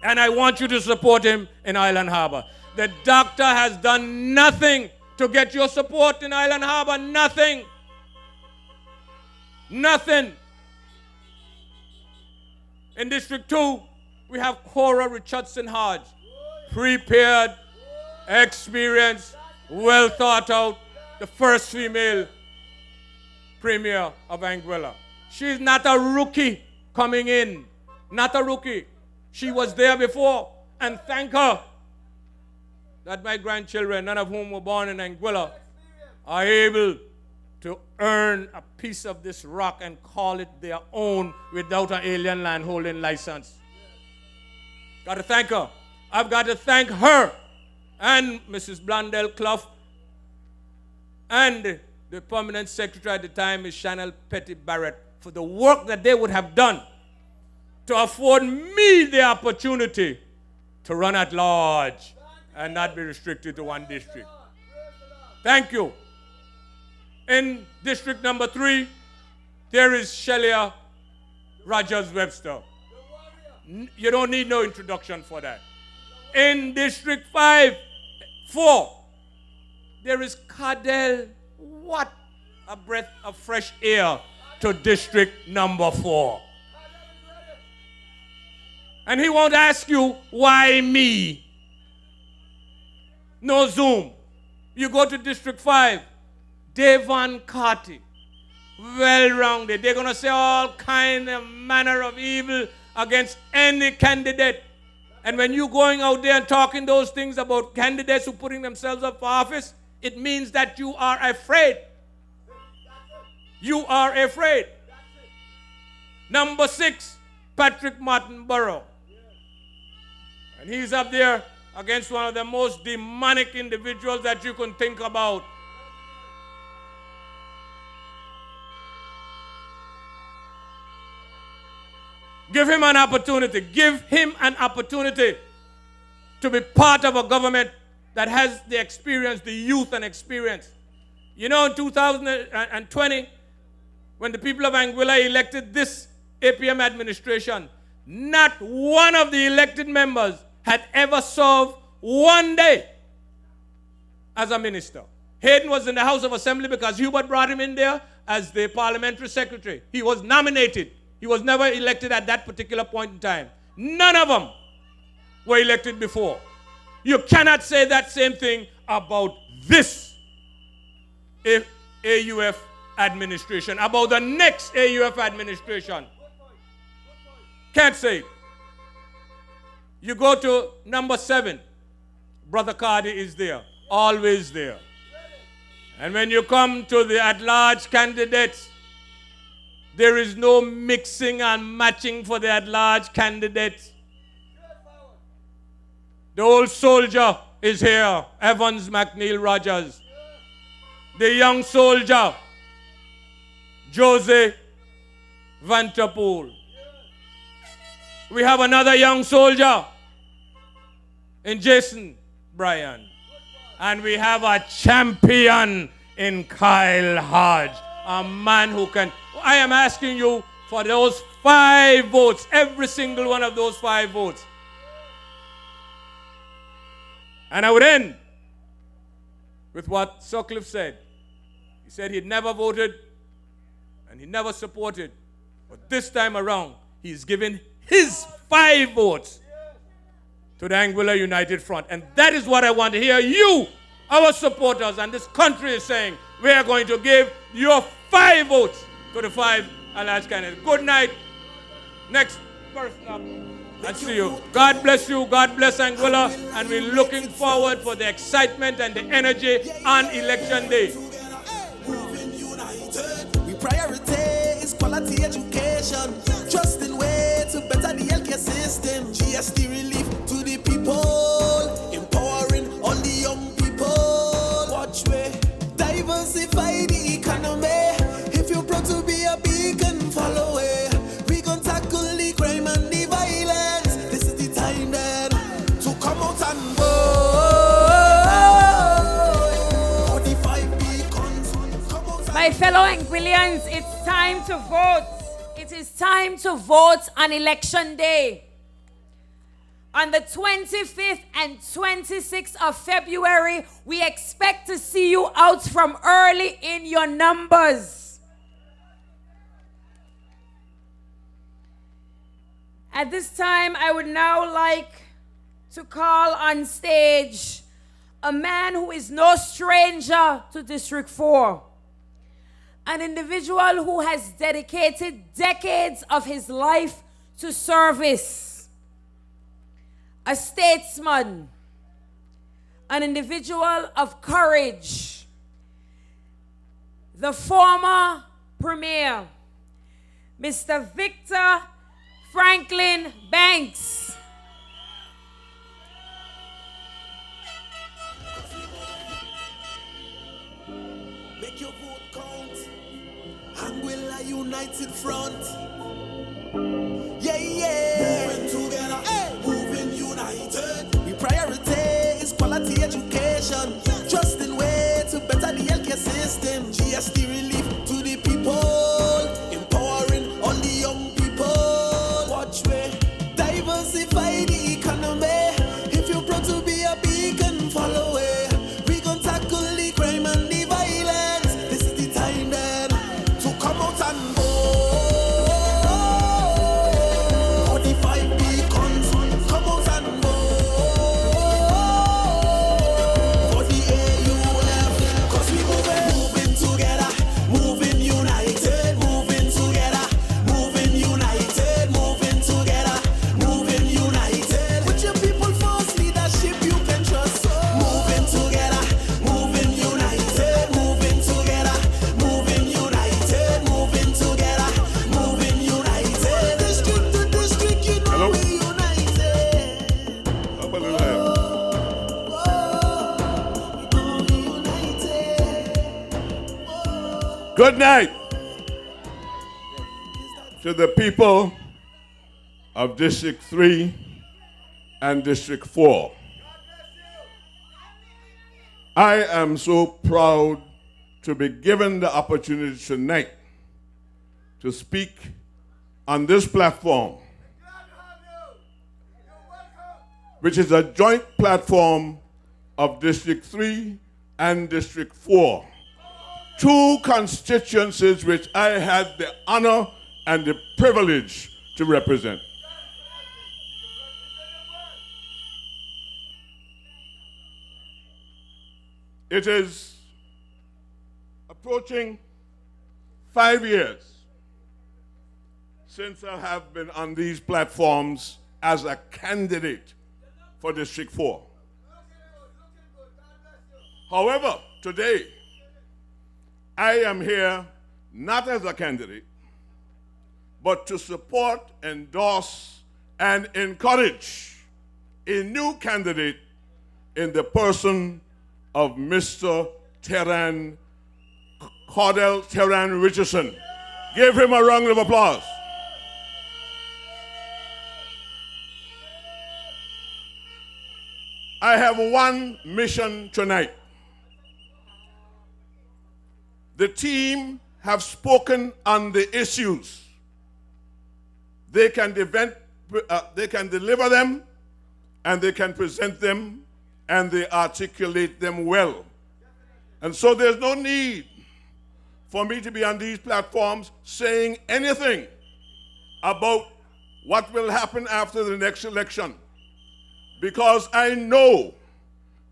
And I want you to support him in Island Harbor. The doctor has done nothing to get your support in Island Harbor. Nothing. In District 2, we have Cora Richardson Hodge. Prepared, experienced, well thought out, the first female premier of Anguilla. She's not a rookie coming in. Not a rookie. She was there before, and thank her that my grandchildren, none of whom were born in Anguilla, are able to earn a piece of this rock and call it their own without an alien land holding license. Got to thank her. I've got to thank her and Mrs. Blondell Clough and the permanent secretary at the time, Ms. Chanel Petty Barrett, for the work that they would have done to afford me the opportunity to run at large and not be restricted to one district. Thank you. In district number 3, there is Shelia Rogers Webster. You don't need no introduction for that. In district 4, there is Cardell. What a breath of fresh air to district number 4. And he won't ask you, why me? No Zoom. You go to District 5, Devon Carty. Well-rounded. They're going to say all kind of manner of evil against any candidate. And when you're going out there and talking those things about candidates who are putting themselves up for office, it means that you are afraid. You are afraid. Number 6, Patrick Martin Burrow. And he's up there against one of the most demonic individuals that you can think about. Give him an opportunity. Give him an opportunity to be part of a government that has the experience, the youth and experience. You know, in 2020, when the people of Anguilla elected this APM administration, not one of the elected members had ever served one day as a minister. Hayden was in the House of Assembly because Hubert brought him in there as the parliamentary secretary. He was nominated. He was never elected at that particular point in time. None of them were elected before. You cannot say that same thing about this AUF administration, about the next AUF administration. Can't say it. You go to number 7. Brother Cardi is there, always there. And when you come to the at-large candidates, there is no mixing and matching for the at-large candidates. The old soldier is here, Evans McNeil Rogers. The young soldier, Jose Vanterpool. We have another young soldier in Jason Bryan. And we have a champion in Kyle Hodge, a man who can... I am asking you for those 5 votes, every single one of those 5 votes. And I would end with what Sutcliffe said. He said he'd never voted and he never supported. But this time around, he's given his 5 votes to the Anguilla United Front. And that is what I want to hear you, our supporters, and this country is saying. We are going to give your 5 votes to the 5 alliance candidates. Good night. Next person up. And see you. God bless you. God bless Anguilla. And we're looking forward for the excitement and the energy on election day. We prioritize quality education, trust in way to better the healthcare system. GST relief to the people, empowering all the young people. Watch me diversify the economy. If you're proud to be a beacon, follow it. We gon' tackle the crime and the violence. This is the time then to come out and vote. 45 beacons, come out and My fellow Anguillians, it's time to vote. It is time to vote on election day. On the 25th and 26th of February, we expect to see you out from early in your numbers. At this time, I would now like to call on stage a man who is no stranger to District 4. An individual who has dedicated decades of his life to service. A statesman. An individual of courage. The former Premier, Mr. Victor Franklin Banks. make your vote count. Anguilla United Front. Yeah, yeah. Moving together, moving united. We prioritize quality education, trust in way to better the healthcare system. GST relief to the people, empowering all the young people. Watch me diversify the economy. If you're proud to be a beacon, follow it. We gon' tackle the crime and the violence. This is the time then to come out and vote. 45 beacons, come out and vote for the AUF. Cause we moving together, moving united, moving together, moving united, moving together, moving united. With your people first, leadership you can trust. Moving together, moving united, moving together, moving united, moving together, moving united. District to district, you know we united. Up a little higher. Good night to the people of District 3 and District 4. I am so proud to be given the opportunity tonight to speak on this platform, which is a joint platform of District 3 and District 4. 2 constituencies which I had the honor and the privilege to represent. It is approaching 5 years since I have been on these platforms as a candidate for District 4. However, today, I am here not as a candidate, but to support, endorse, and encourage a new candidate in the person of Mr. Cordell Terran Richardson. Give him a round of applause. I have one mission tonight. The team have spoken on the issues. They can deliver them, and they can present them, and they articulate them well. And so there's no need for me to be on these platforms saying anything about what will happen after the next election, because I know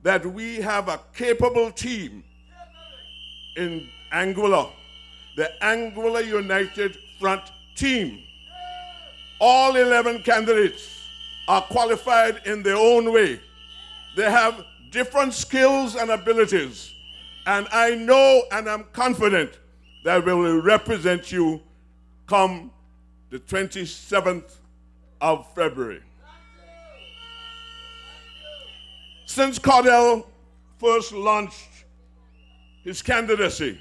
that we have a capable team in Anguilla, the Anguilla United Front team. All 11 candidates are qualified in their own way. They have different skills and abilities, and I know and I'm confident that we will represent you come the 27th of February. Since Cardell first launched his candidacy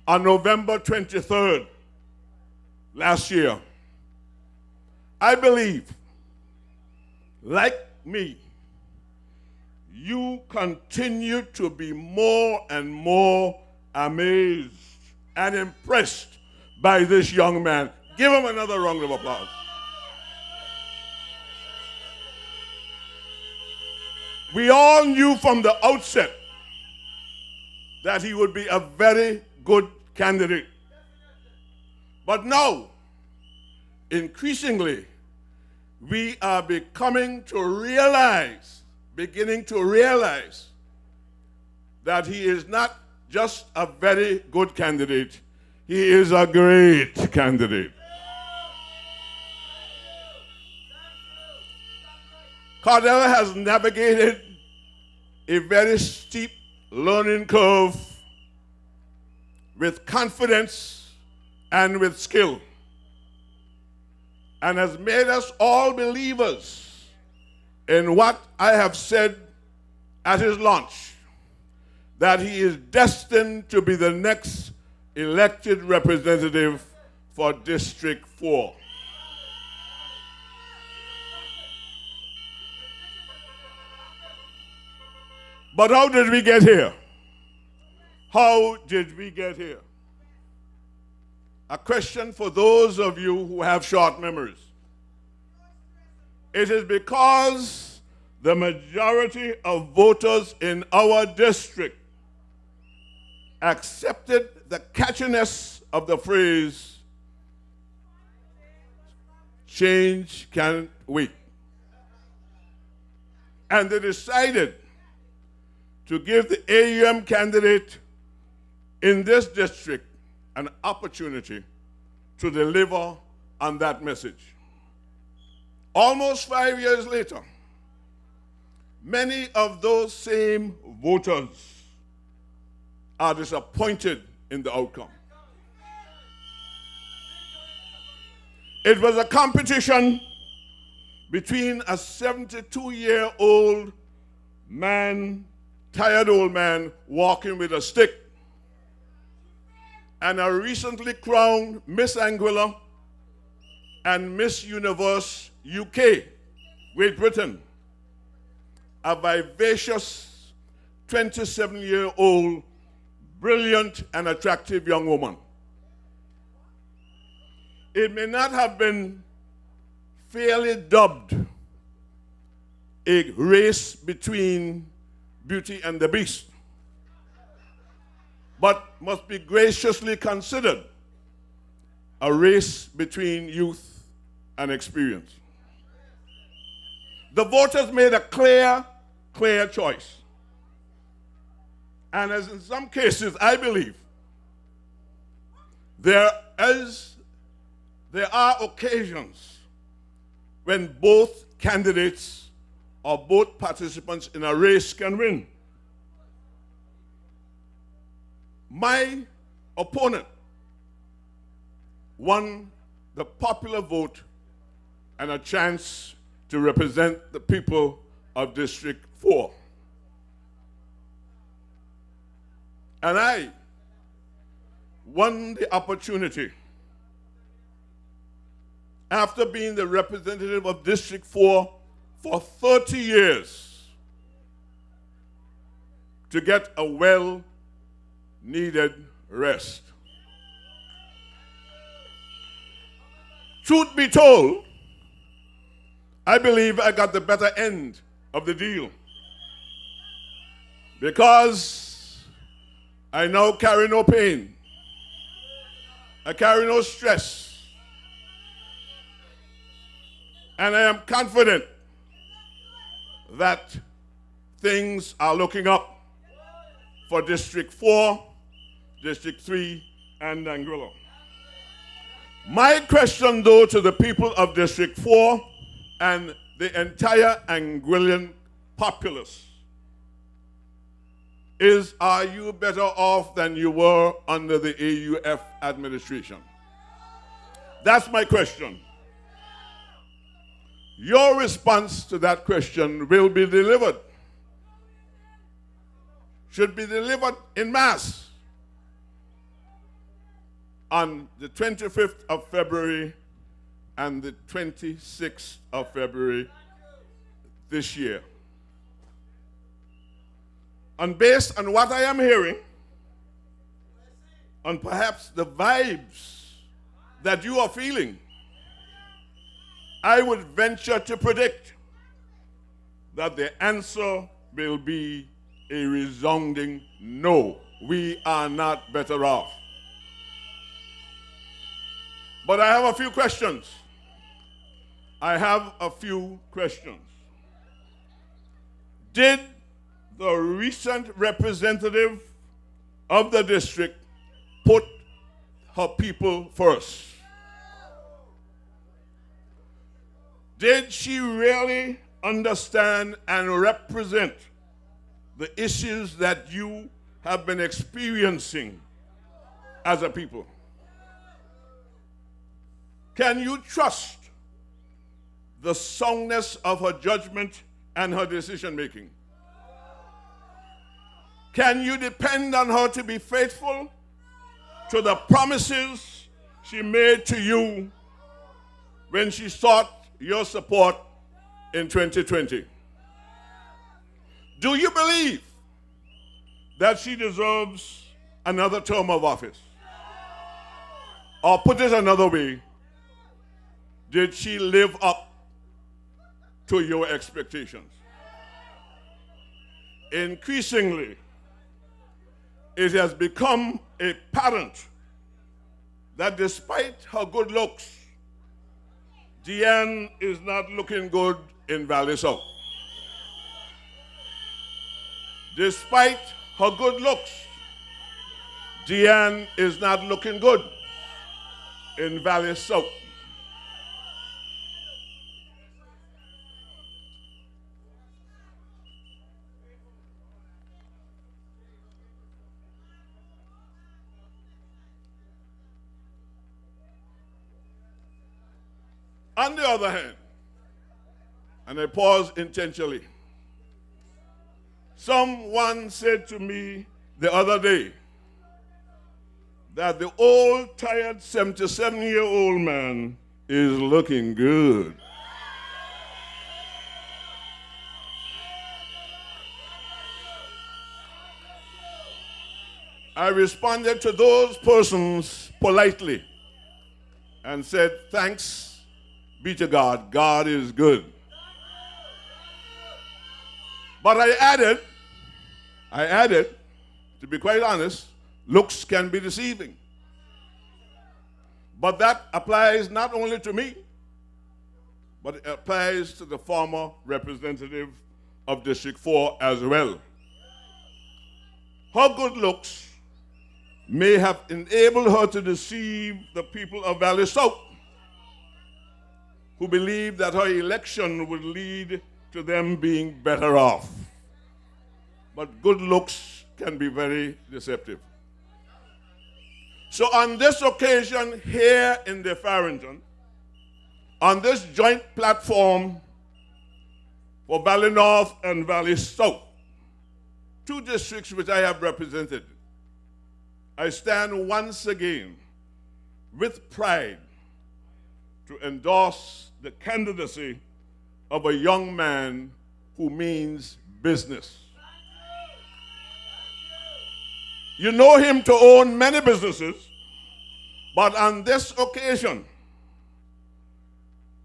on November 23rd last year, I believe, like me, you continue to be more and more amazed and impressed by this young man. Give him another round of applause. We all knew from the outset that he would be a very good candidate. But now, increasingly, we are beginning to realize that he is not just a very good candidate, he is a great candidate. Cardell has navigated a very steep learning curve with confidence and with skill, and has made us all believers in what I have said at his launch, that he is destined to be the next elected representative for District 4. But how did we get here? How did we get here? A question for those of you who have short memories. It is because the majority of voters in our district accepted the catchiness of the phrase, change can't wait. And they decided to give the AUM candidate in this district an opportunity to deliver on that message. Almost 5 years later, many of those same voters are disappointed in the outcome. It was a competition between a 72-year-old man, tired old man, walking with a stick, and a recently crowned Miss Anguilla and Miss Universe UK, Great Britain, a vivacious 27-year-old, brilliant and attractive young woman. It may not have been fairly dubbed a race between Beauty and the Beast, but must be graciously considered a race between youth and experience. The voters made a clear choice. And as in some cases, I believe, there are occasions when both candidates or both participants in a race can win. My opponent won the popular vote and a chance to represent the people of District 4. And I won the opportunity, after being the representative of District 4 for 30 years, to get a well-needed rest. Truth be told, I believe I got the better end of the deal. Because I now carry no pain. I carry no stress. And I am confident that things are looking up for District 4, District 3, and Anguilla. My question, though, to the people of District 4 and the entire Anguillan populace is, are you better off than you were under the AUF administration? That's my question. Your response to that question will be delivered, should be delivered in mass on the 25th of February and the 26th of February this year. And based on what I am hearing, and perhaps the vibes that you are feeling, I would venture to predict that the answer will be a resounding no. We are not better off. But I have a few questions. Did the recent representative of the district put her people first? Did she really understand and represent the issues that you have been experiencing as a people? Can you trust the soundness of her judgment and her decision making? Can you depend on her to be faithful to the promises she made to you when she sought your support in 2020? Do you believe that she deserves another term of office? Or put it another way, did she live up to your expectations? Increasingly, it has become apparent that despite her good looks, Deanne is not looking good in Valley South. Despite her good looks, Deanne is not looking good in Valley South. On the other hand, and I pause intentionally, someone said to me the other day that the old, tired 77-year-old man is looking good. I responded to those persons politely and said, thanks be to God, God is good. But I added, to be quite honest, looks can be deceiving. But that applies not only to me, but it applies to the former representative of District 4 as well. Her good looks may have enabled her to deceive the people of Valley South, who believed that her election would lead to them being better off. But good looks can be very deceptive. So on this occasion here in the Farrington, on this joint platform for Valley North and Valley South, two districts which I have represented, I stand once again with pride to endorse the candidacy of a young man who means business. You know him to own many businesses, but on this occasion,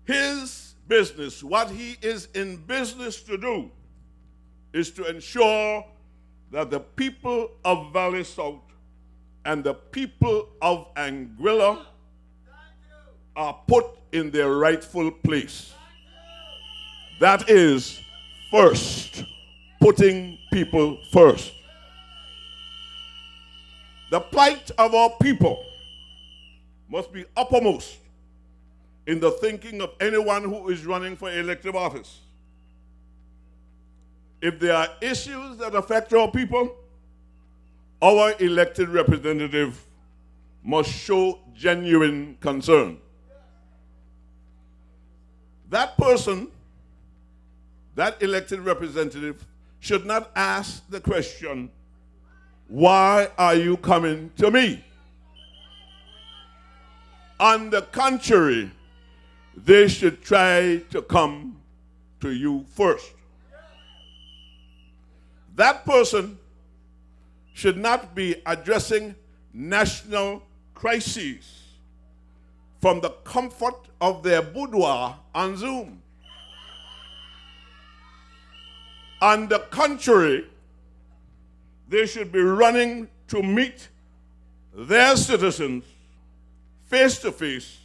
his business, what he is in business to do, is to ensure that the people of Valley South and the people of Anguilla are put in their rightful place. That is, first, putting people first. The plight of our people must be uppermost in the thinking of anyone who is running for elective office. If there are issues that affect our people, our elected representative must show genuine concern. That person, that elected representative, should not ask the question, why are you coming to me? On the contrary, they should try to come to you first. That person should not be addressing national crises from the comfort of their boudoir on Zoom. On the contrary, they should be running to meet their citizens face to face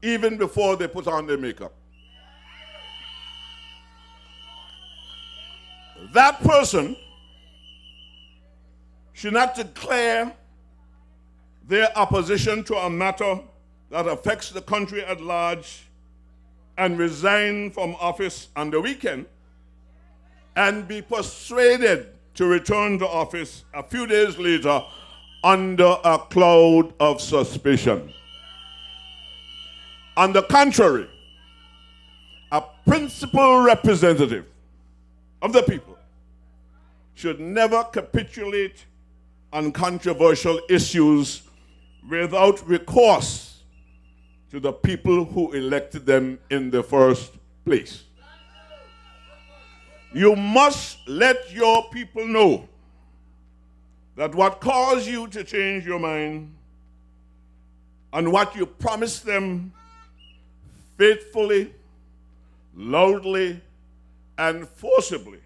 even before they put on their makeup. That person should not declare their opposition to a matter that affects the country at large and resign from office on the weekend and be persuaded to return to office a few days later under a cloud of suspicion. On the contrary, a principal representative of the people should never capitulate on controversial issues without recourse to the people who elected them in the first place. You must let your people know that what caused you to change your mind and what you promised them faithfully, loudly, and forcibly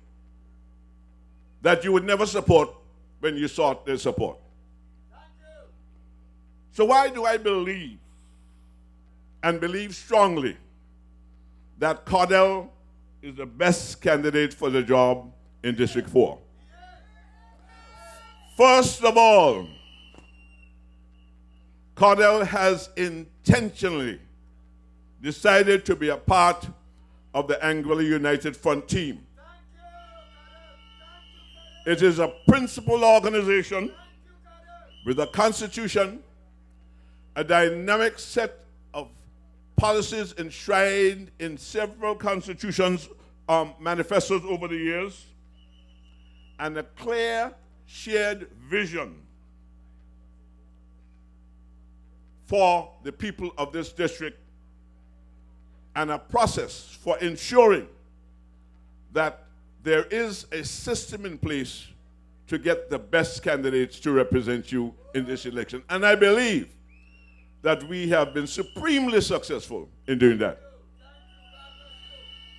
that you would never support when you sought their support. So why do I believe, and believe strongly, that Cardell is the best candidate for the job in District 4? First of all, Cardell has intentionally decided to be a part of the Anguilla United Front team. It is a principled organization with a constitution, a dynamic set of policies enshrined in several constitutions, manifestos over the years, and a clear shared vision for the people of this district, and a process for ensuring that there is a system in place to get the best candidates to represent you in this election. And I believe that we have been supremely successful in doing that.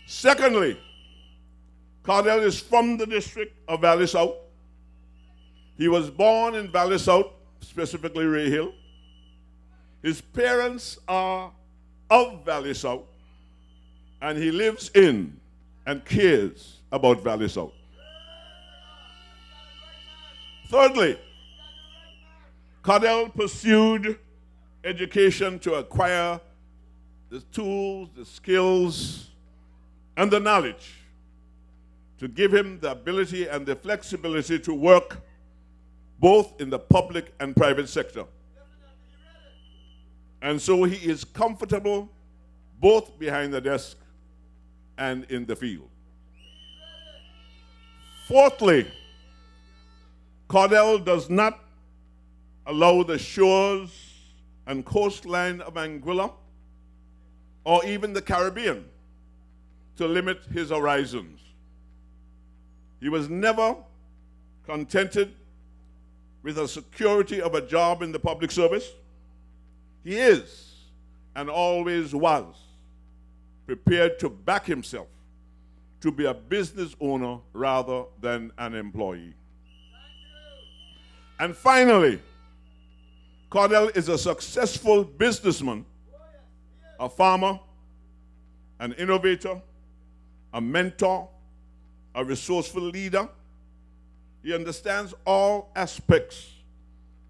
Secondly, Cardell is from the district of Valley South. He was born in Valley South, specifically Ray Hill. His parents are of Valley South, and he lives in and cares about Valley South. Thirdly, Cardell pursued education to acquire the tools, the skills, and the knowledge to give him the ability and the flexibility to work both in the public and private sector. And so he is comfortable both behind the desk and in the field. Fourthly, Cardell does not allow the shores and coastline of Anguilla or even the Caribbean to limit his horizons. He was never contented with the security of a job in the public service. He is, and always was, prepared to back himself to be a business owner rather than an employee. And finally, Cordell is a successful businessman, a farmer, an innovator, a mentor, a resourceful leader. He understands all aspects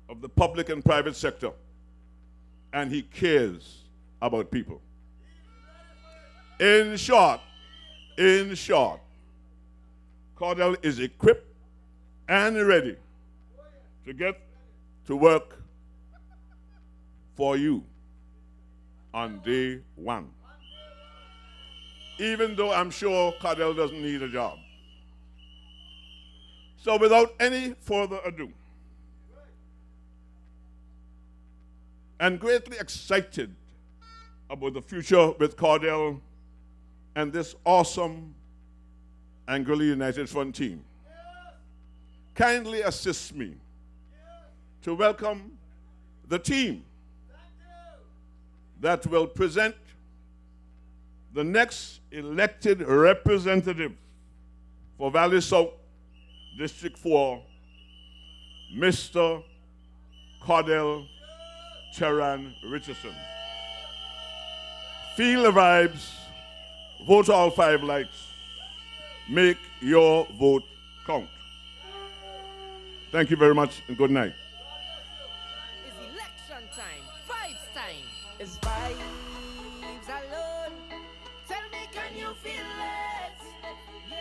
of the public and private sector, and he cares about people. In short, Cordell is equipped and ready to get to work for you on day one. Even though I'm sure Cordell doesn't need a job. So without any further ado, and greatly excited about the future with Cordell and this awesome Anguilla United Front team, kindly assist me to welcome the team that will present the next elected representative for Valley South District 4, Mr. Cordell Charan Richardson. Feel the vibes, vote all 5 lights, make your vote count. Thank you very much and good night. It's election time, vibes time. It's vibes alone. Tell me, can you feel it? Yeah.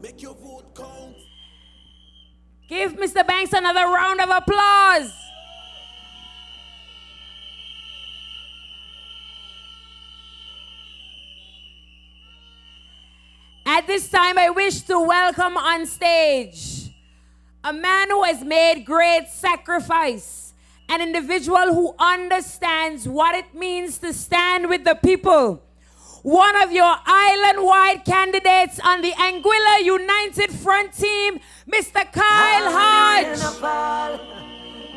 Make your vote count. Give Mr. Banks another round of applause. At this time, I wish to welcome on stage a man who has made great sacrifice, an individual who understands what it means to stand with the people. One of your island-wide candidates on the Anguilla United Front team, Mr. Kyle Hodge.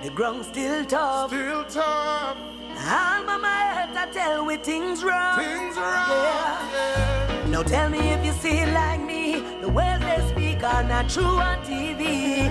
The ground still tough. Still tough. All my head I tell with things wrong. Things around. Yeah. Now tell me if you see it like me. The words they speak are not true on TV.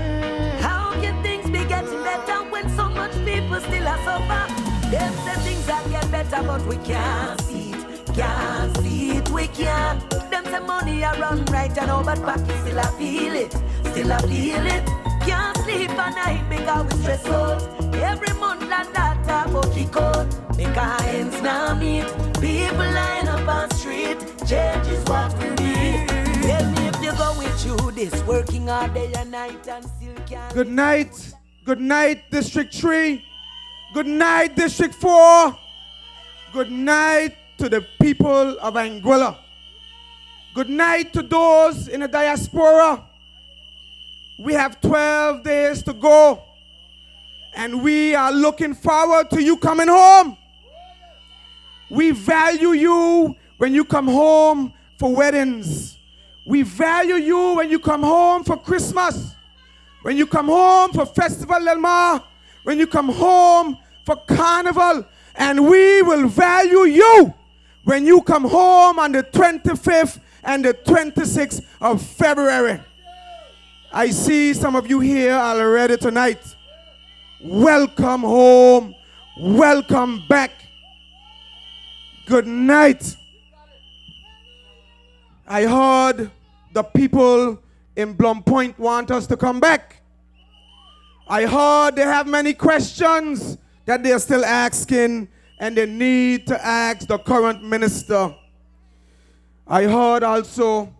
How can things be getting better when so much people still are suffer? Them say things that get better, but we can't see it. Can't see it, we can't. Them say money I run right and over pocket still I feel it. Still I feel it. Can't sleep at night because we stress out. Every month and data about the code. Make our ends now meet. People line up on street. Change is what we need. Tell me if you're going through this, working all day and night and still can't. Good night. Good night, District 3. Good night, District 4. Good night to the people of Anguilla. Good night to those in the diaspora. We have 12 days to go, and we are looking forward to you coming home. We value you when you come home for weddings. We value you when you come home for Christmas, when you come home for Festival Del Mar, when you come home for Carnival, and we will value you when you come home on the 25th and the 26th of February. I see some of you here already tonight. Welcome home. Welcome back. Good night. I heard the people in Blum Point want us to come back. I heard they have many questions that they're still asking, and they need to ask the current minister. I heard also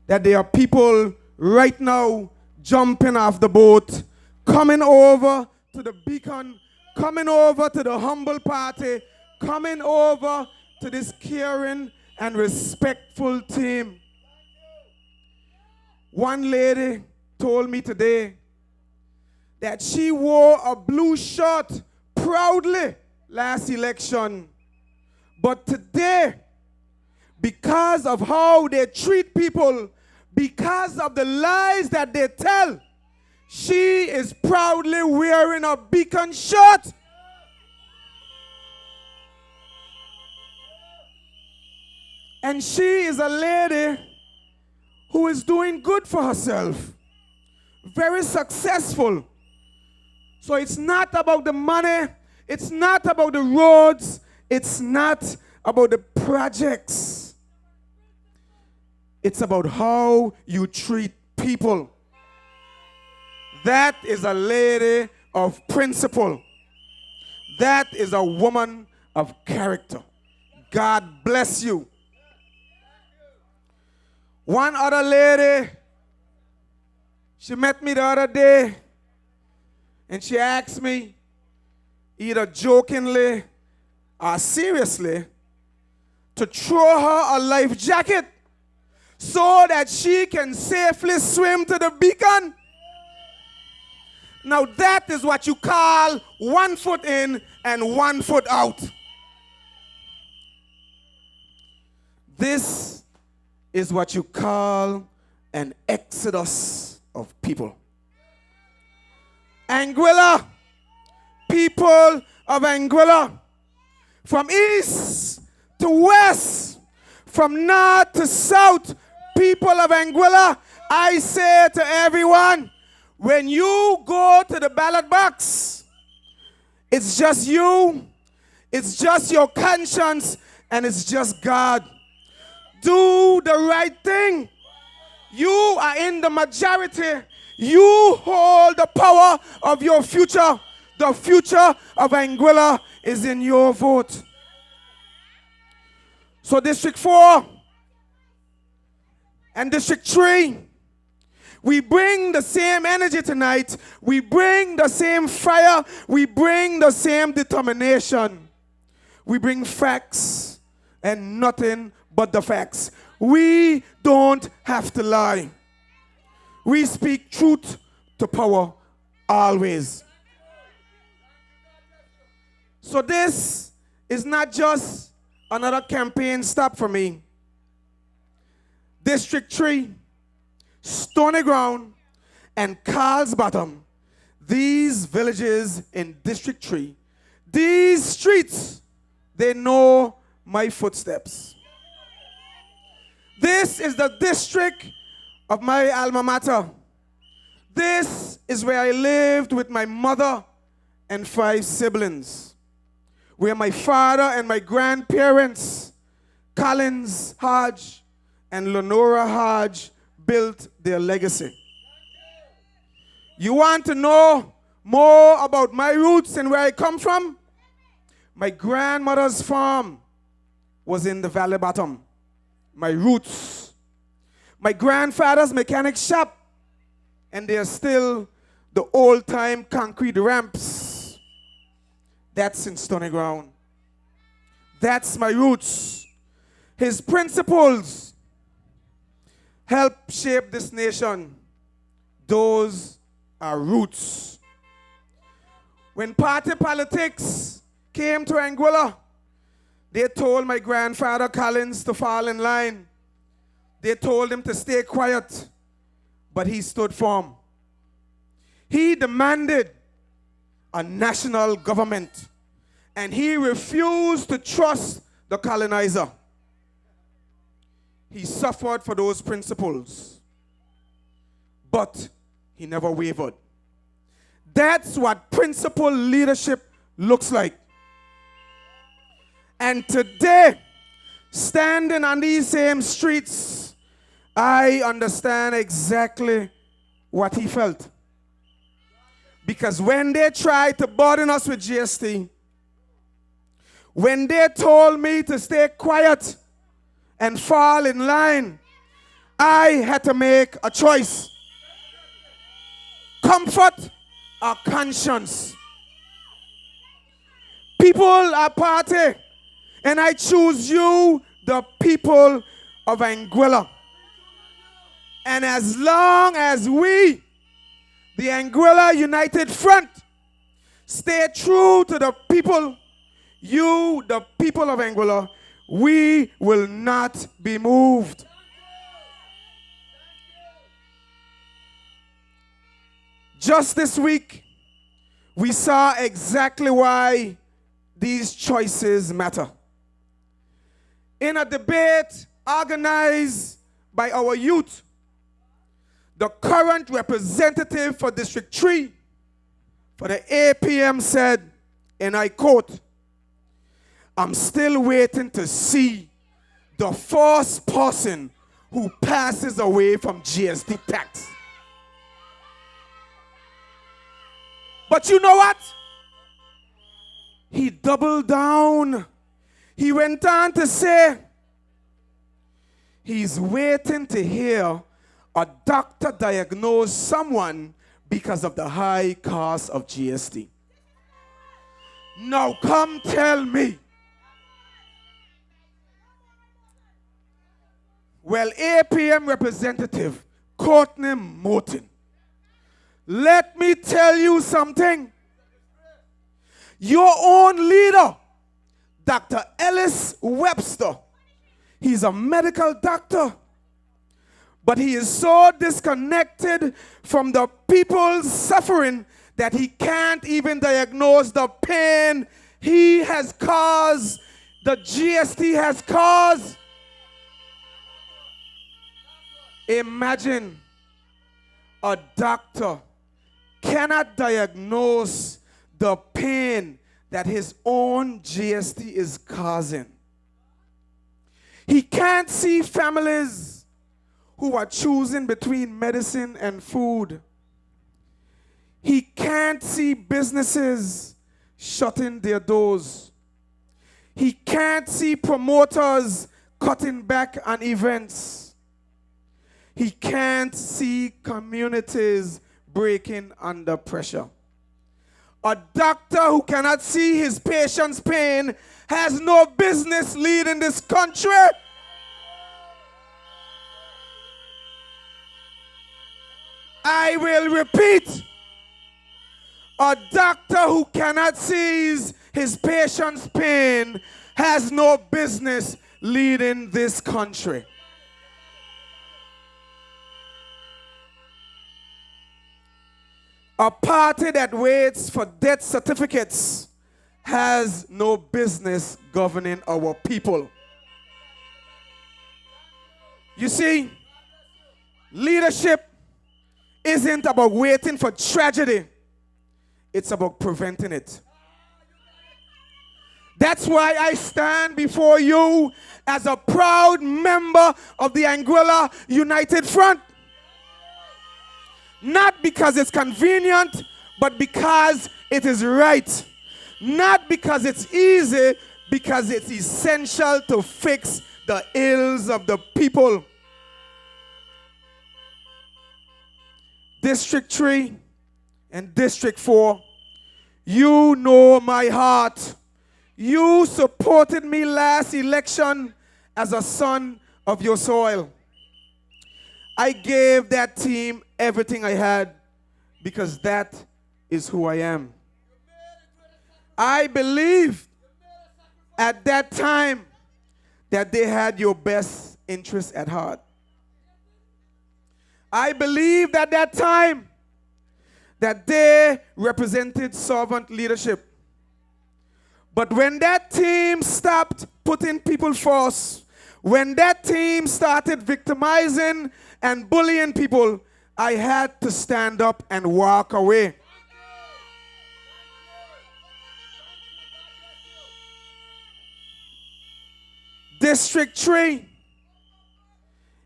that there are people right now jumping off the boat, coming over to the beacon, coming over to the humble party, coming over to this caring and respectful team. One lady told me today that she wore a blue shirt proudly last election. But today, because of how they treat people, because of the lies that they tell, she is proudly wearing a beacon shirt. And she is a lady who is doing good for herself. Very successful. So it's not about the money. It's not about the roads. It's not about the projects. It's about how you treat people. That is a lady of principle. That is a woman of character. God bless you. One other lady, she met me the other day, and she asked me, either jokingly or seriously, to throw her a life jacket so that she can safely swim to the beacon. Now that is what you call 1 foot in and 1 foot out. This is what you call an exodus of people. Anguilla, people of Anguilla, from east to west, from north to south, people of Anguilla, I say to everyone, when you go to the ballot box, it's just you, it's just your conscience, and it's just God. Do the right thing. You are in the majority. You hold the power of your future. The future of Anguilla is in your vote. So District 4 and District 3, we bring the same energy tonight. We bring the same fire. We bring the same determination. We bring facts and nothing but the facts. We don't have to lie. We speak truth to power always. So this is not just another campaign stop for me. District 3, Stony Ground, and Carl's Bottom, these villages in District 3, these streets, they know my footsteps. This is the district of my alma mater. This is where I lived with my mother and 5 siblings, where my father and my grandparents, Collins Hodge and Lenora Hodge, built their legacy. You want to know more about my roots and where I come from? My grandmother's farm was in the Valley Bottom. My roots. My grandfather's mechanic shop, and there's still the old-time concrete ramps. That's in Stony Ground. That's my roots. His principles help shape this nation. Those are roots. When party politics came to Anguilla, they told my grandfather Collins to fall in line. They told him to stay quiet, but he stood firm. He demanded a national government, and he refused to trust the colonizer. He suffered for those principles, but he never wavered. That's what principled leadership looks like. And today, standing on these same streets, I understand exactly what he felt. Because when they tried to burden us with GST, when they told me to stay quiet and fall in line, I had to make a choice. Comfort or conscience. People are party, and I choose you, the people of Anguilla. And as long as we, the Anguilla United Front, stay true to the people, you, the people of Anguilla, we will not be moved. Just this week, we saw exactly why these choices matter. In a debate organized by our youth. The current representative for District 3 for the APM said, and I quote, "I'm still waiting to see the first person who passes away from GST tax." But you know what? He doubled down. He went on to say he's waiting to hear a doctor diagnose someone because of the high cost of GST. Now come tell me. Well, APM representative Courtney Morton, let me tell you something. Your own leader, Dr. Ellis Webster, he's a medical doctor, but he is so disconnected from the people's suffering that he can't even diagnose the pain he has caused, the GST has caused. Imagine a doctor cannot diagnose the pain that his own GST is causing. He can't see families who are choosing between medicine and food. He can't see businesses shutting their doors. He can't see promoters cutting back on events. He can't see communities breaking under pressure. A doctor who cannot see his patient's pain has no business leading this country. I will repeat. A doctor who cannot see his patient's pain has no business leading this country. A party that waits for death certificates has no business governing our people. You see, leadership isn't about waiting for tragedy. It's about preventing it. That's why I stand before you as a proud member of the Anguilla United Front. Not because it's convenient, but because it is right. Not because it's easy, because it's essential to fix the ills of the people. District 3 and District 4, you know my heart. You supported me last election as a son of your soil. I gave that team everything I had because that is who I am. I believed at that time that they had your best interests at heart. I believed at that time that they represented servant leadership. But when that team stopped putting people first, when that team started victimizing and bullying people, I had to stand up and walk away. District 3,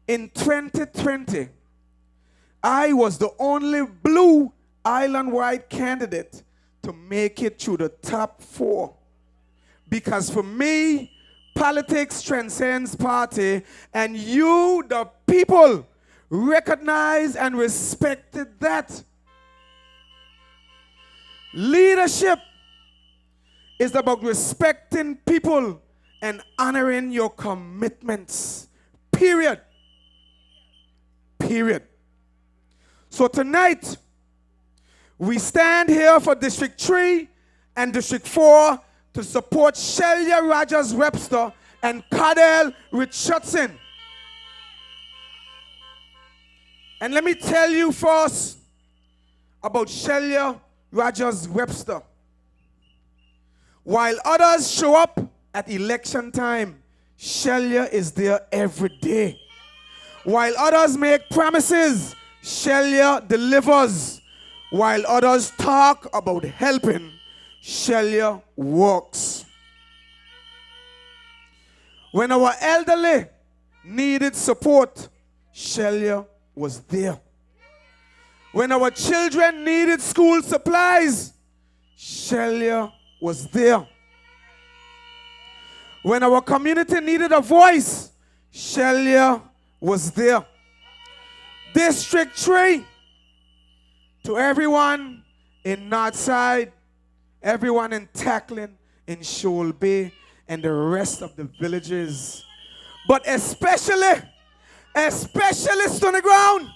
in 2020, I was the only blue island-wide candidate to make it through the top 4. Because for me, politics transcends party, and you, the people, recognize and respected that. Leadership is about respecting people and honoring your commitments. Period. Period. So tonight, we stand here for District 3 and District 4 to support Shelia Rogers Webster and Cardell Richardson. And let me tell you first about Shelia Rogers Webster. While others show up at election time, Shelia is there every day. While others make promises, Shelia delivers. While others talk about helping, Shelia works. When our elderly needed support, Shelia was there. When our children needed school supplies, Shelia was there. When our community needed a voice, Shelia was there. District 3, to everyone in Northside, everyone in Tackling, in Shoal Bay, and the rest of the villages, but especially Stony Ground,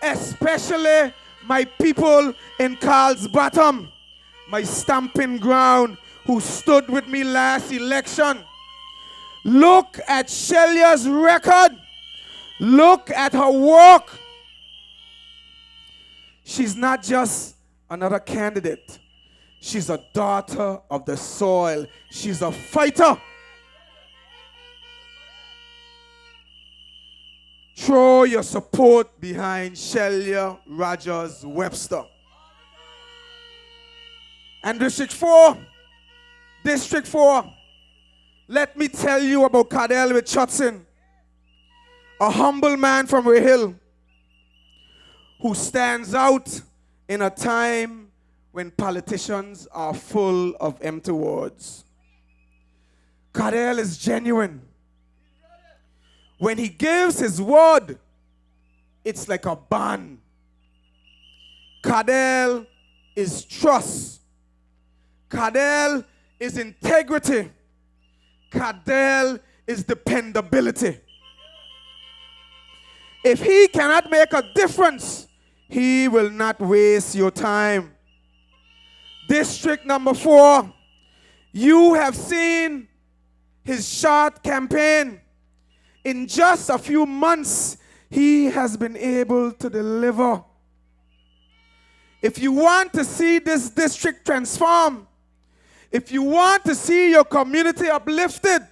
especially my people in Carl's Bottom, my stamping ground, who stood with me last election. Look at Shelia's record. Look at her work. She's not just another candidate. She's a daughter of the soil. She's a fighter. Throw your support behind Shelia Rogers Webster. And District 4, let me tell you about Cardell Richardson, a humble man from Rehill who stands out in a time when politicians are full of empty words. Cardell is genuine. When he gives his word, it's like a bond. Cardell is trust. Cardell is integrity. Cardell is dependability. If he cannot make a difference, he will not waste your time. District number 4, you have seen his short campaign. In just a few months, he has been able to deliver. If you want to see this district transform, if you want to see your community uplifted,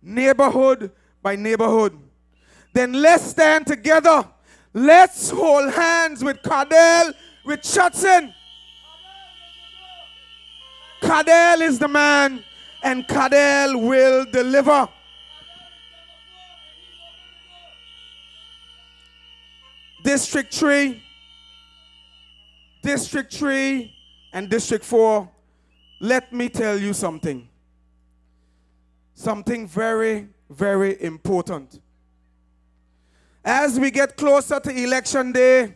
neighborhood by neighborhood, then let's stand together. Let's hold hands with Cardell Richardson. Cardell is the man, and Cardell will deliver. District 3, and District 4, let me tell you something. Something very, very important. As we get closer to election day,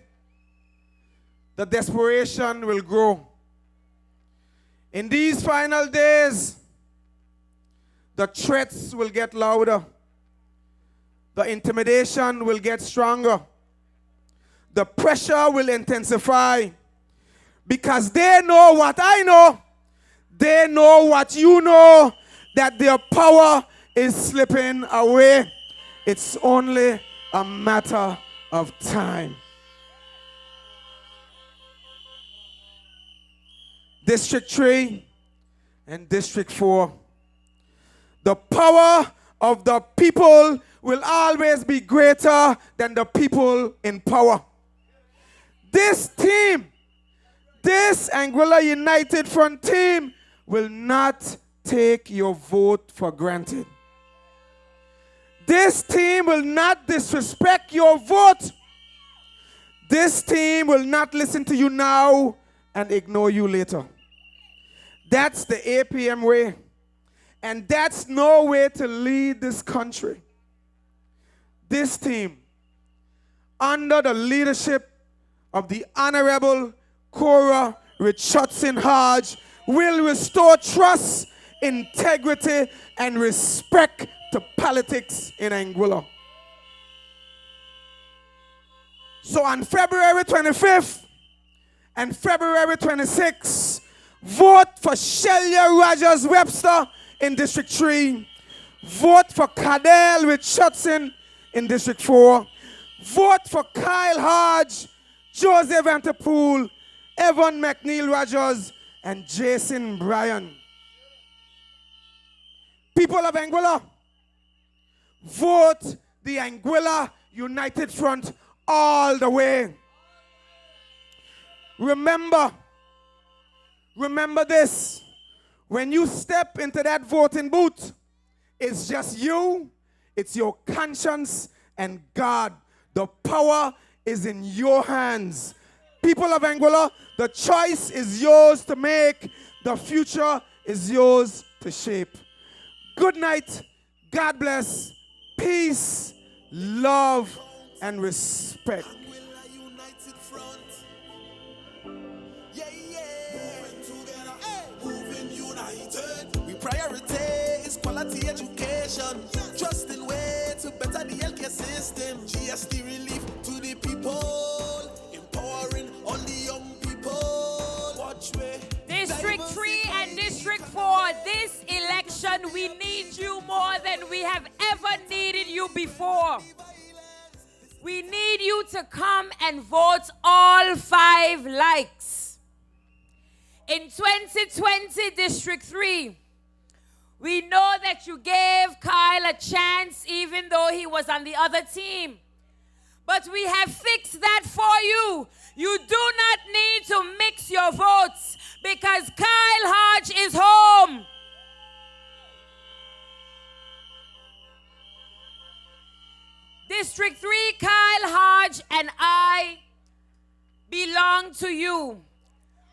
the desperation will grow. In these final days, the threats will get louder. The intimidation will get stronger. The pressure will intensify because they know what I know. They know what you know, that their power is slipping away. It's only a matter of time. District 3 and District 4. The power of the people will always be greater than the people in power. This team, this Anguilla United Front team, will not take your vote for granted. This team will not disrespect your vote. This team will not listen to you now and ignore you later. That's the APM way. And that's no way to lead this country. This team, under the leadership of the Honorable Cora Richardson Hodge, will restore trust, integrity, and respect to politics in Anguilla. So on February 25th and February 26th, vote for Shelia Rogers Webster in District 3. Vote for Cardell Richardson in District 4. Vote for Kyle Hodge, Joseph Antepool, Evan McNeil Rogers, and Jason Bryan. People of Anguilla, Vote the Anguilla United Front all the way. Remember this. When you step into that voting booth, it's just you, it's your conscience, and God. The power is in your hands. People of Anguilla, the choice is yours to make. The future is yours to shape. Good night. God bless. Peace, love, and respect. Anguilla United Front. Yeah, yeah. Moving together, moving united. We priority is quality education. Trusting way to better the healthcare system. GST relief to the people. Empowering all the young people. Watch me. District 3 and District 4, this election, we need you more than we have ever needed you before. We need you to come and vote all 5 likes. In 2020, District 3, we know that you gave Kyle a chance even though he was on the other team. But we have fixed that for you. You do not need to mix your votes because Kyle Hodge is home. District 3, Kyle Hodge and I belong to you.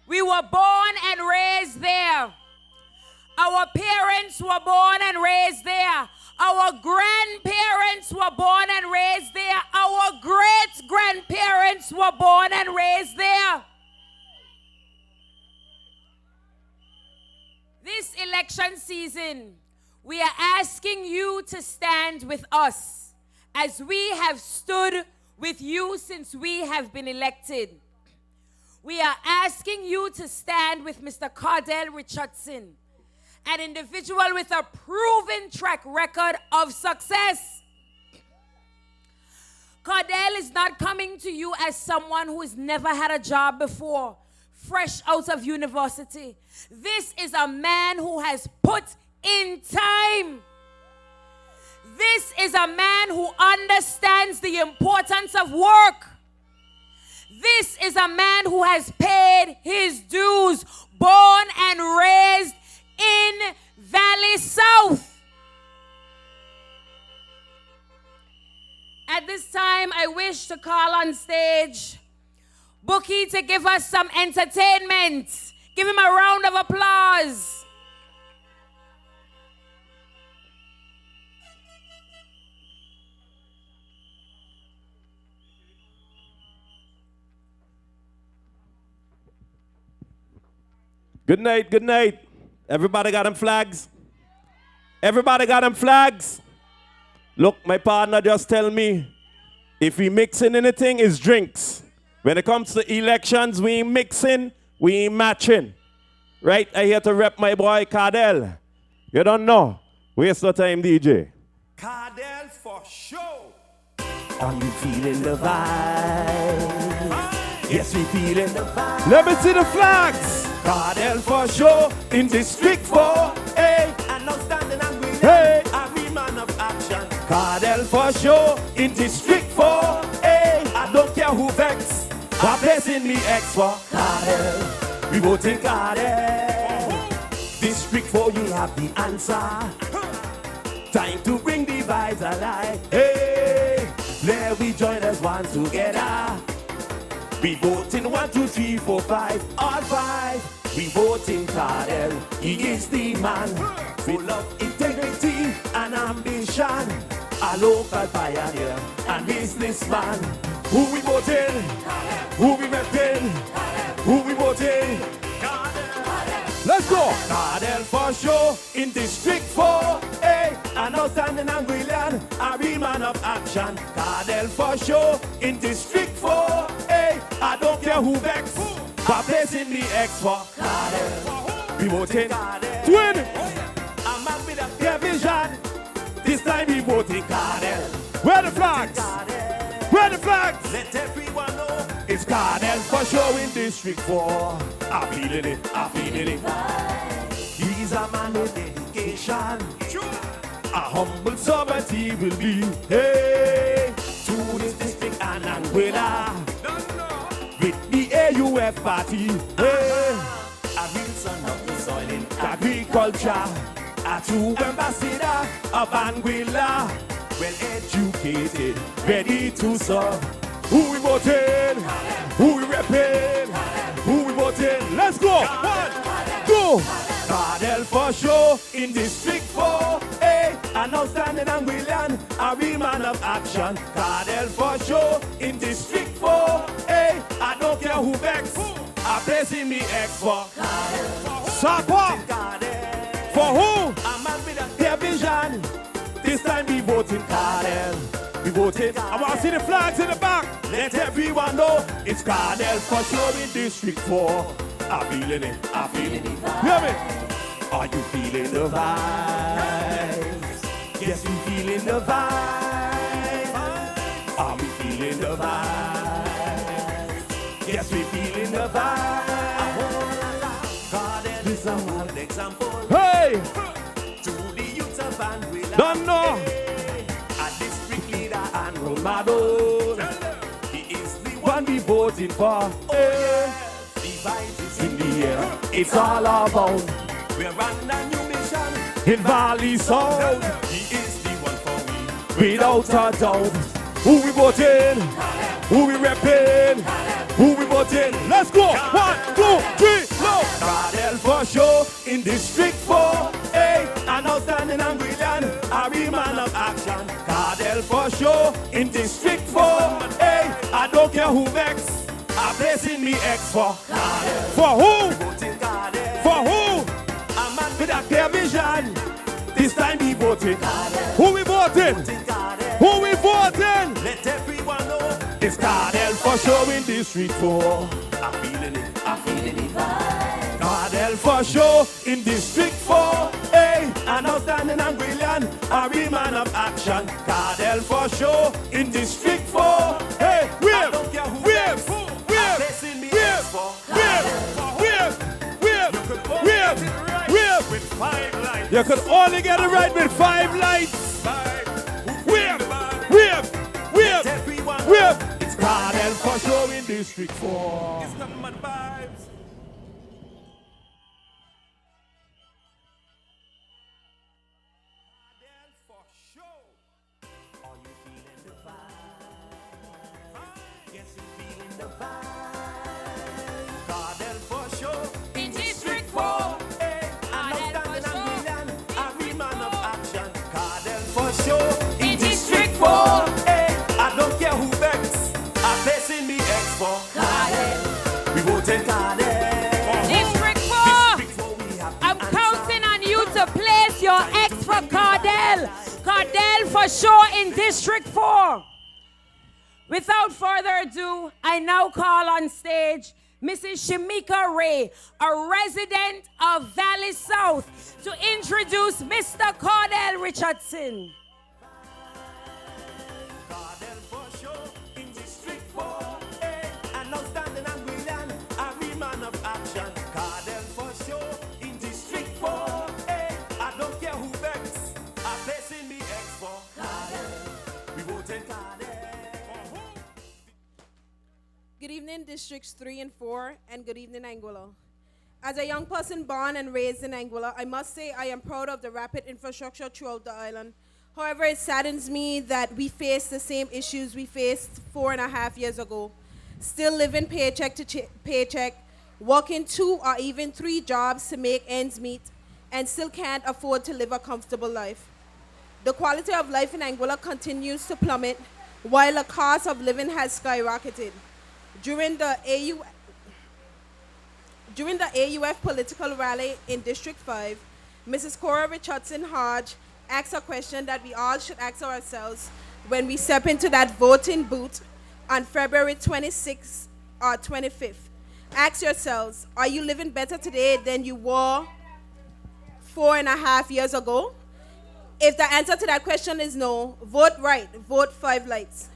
We were born and raised there. Our parents were born and raised there. Our grandparents were born and raised there. Our great-grandparents were born and raised there. This election season, we are asking you to stand with us as we have stood with you since we have been elected. We are asking you to stand with Mr. Cardell Richardson, an individual with a proven track record of success. Cardell is not coming to you as someone who has never had a job before, fresh out of university. This is a man who has put in time. This is a man who understands the importance of work. This is a man who has paid his dues, born and raised in Valley South. At this time, I wish to call on stage Bookie to give us some entertainment. Give him a round of applause. Good night, good night. Everybody got them flags? Everybody got them flags? Look, my partner just tell me, if we mixing anything, it's drinks. When it comes to elections, we ain't mixing, we ain't matching. Right, I here to rep my boy Cardell. You don't know. Waste no time, DJ. Cardell for show. Are you feeling the vibe? Yes, we feeling the vibe. Let me see the flags. Cardell for show in District 4. Hey, and now standing and winning. Hey, every man of action. Cardell for show in District 4. Hey, I don't care who vex. I'm blessing me X for Cardell. We voting Cardell. District 4, you have the answer. Time to bring the vibes alive. Hey, let we join as one together. We voting 1, 2, 3, 4, 5, all 5. We voting Cardell. He is the man, full of integrity and ambition. A local pioneer and businessman. Who we voting? Who we repping? Who we voting? let's go. Cardell for show in District 4. Hey, an outstanding and brilliant, a real man of action. Cardell for show in District 4. Hey, I don't care who vex. For placing the X for Cardell. We voting Cardell. Twin. I'm back with a clear vision. This time we voting Cardell. Where the flags? Where the flags? Let everyone know it's Cardell for show in District 4. I'm feeling it, I'm feeling it. He's a man with dedication, a humble sovereignty will be. Hey, to this district and Anguilla, with the AUF party. Hey, a real son of the soil in agriculture, a true ambassador of Anguilla, well educated, ready to serve. Who we voting? Who we repping? Who we voting? Let's go! 1, 2! Cardell for sure in District 4. Hey, an outstanding Anguillan, a real man of action. Cardell for sure in District 4. Hey, I don't care who vex. I'm placing me X for Sakwa. For who? A man with a clear vision. This time we voting Cardell. We voted. I want to see the flags in the back. Let everyone know it's Cardell for sure in District 4. I'm feeling it. I'm feeling it. Hear me? Are you feeling the vibes? Yes, we feeling the vibes. Are we feeling the vibes? Yes, we feeling the vibes. Cardell is a one example. Hey! To the youth of Anguilla. Don't know. Role model. He is the one we voting for. Oh, yeah. The vibes is in the air. It's all about. We're running a new mission in Valley Sound. He is the one for we. Without a doubt. Who we voting? Who we repping? Who we voting? Let's go. 1, 2, 3, go. Cardell for sure in District 4. Hey, an outstanding Anguillan, a real man of action. Cardell for sure in District 4. Hey, I don't care who vex. I'm placing me X for Cardell. For who? For who? A man with a clear vision. This time we voting. Who we voting? Who we voting? Let everyone know it's Cardell for sure in District 4. I'm feeling it. I'm feeling it. Cardell for sure in District 4. Hey, an outstanding Anguillan, a real man of action. Cardell for sure in District 4. Hey, whip, whip, whip, whip, whip, whip, with 5 lights. You could only get it right with 5 lights. Whip, whip, whip, whip. It's Cardell for sure in District 4. It's nothing but vibes. In District 4, hey, I don't care who vex. I'm placing me X for Cardell. We voted Cardell. District 4, I'm counting on you to place your X for Cardell. Cardell for sure in District 4. Without further ado, I now call on stage Mrs. Shamika Ray, a resident of Valley South, to introduce Mr. Cardell Richardson. Cardell for sure in District 4. Hey, an outstanding Anguillan, a real man of action. Cardell for sure in District 4. Hey, I don't care who vex. I'm placing me X for Cardell. We voting Cardell. Good evening, Districts 3 and 4, and good evening, Anguilla. As a young person born and raised in Anguilla, I must say I am proud of the rapid infrastructure throughout the island. However, it saddens me that we face the same issues we faced 4.5 years ago. Still living paycheck to paycheck, working 2 or even 3 jobs to make ends meet, and still can't afford to live a comfortable life. The quality of life in Anguilla continues to plummet, while the cost of living has skyrocketed. During the AUF political rally in District 5, Mrs. Cora Richardson Hodge asked a question that we all should ask ourselves when we step into that voting booth on February 26th or 25th. Ask yourselves, are you living better today than you were 4.5 years ago? If the answer to that question is no, vote right, vote 5 lights.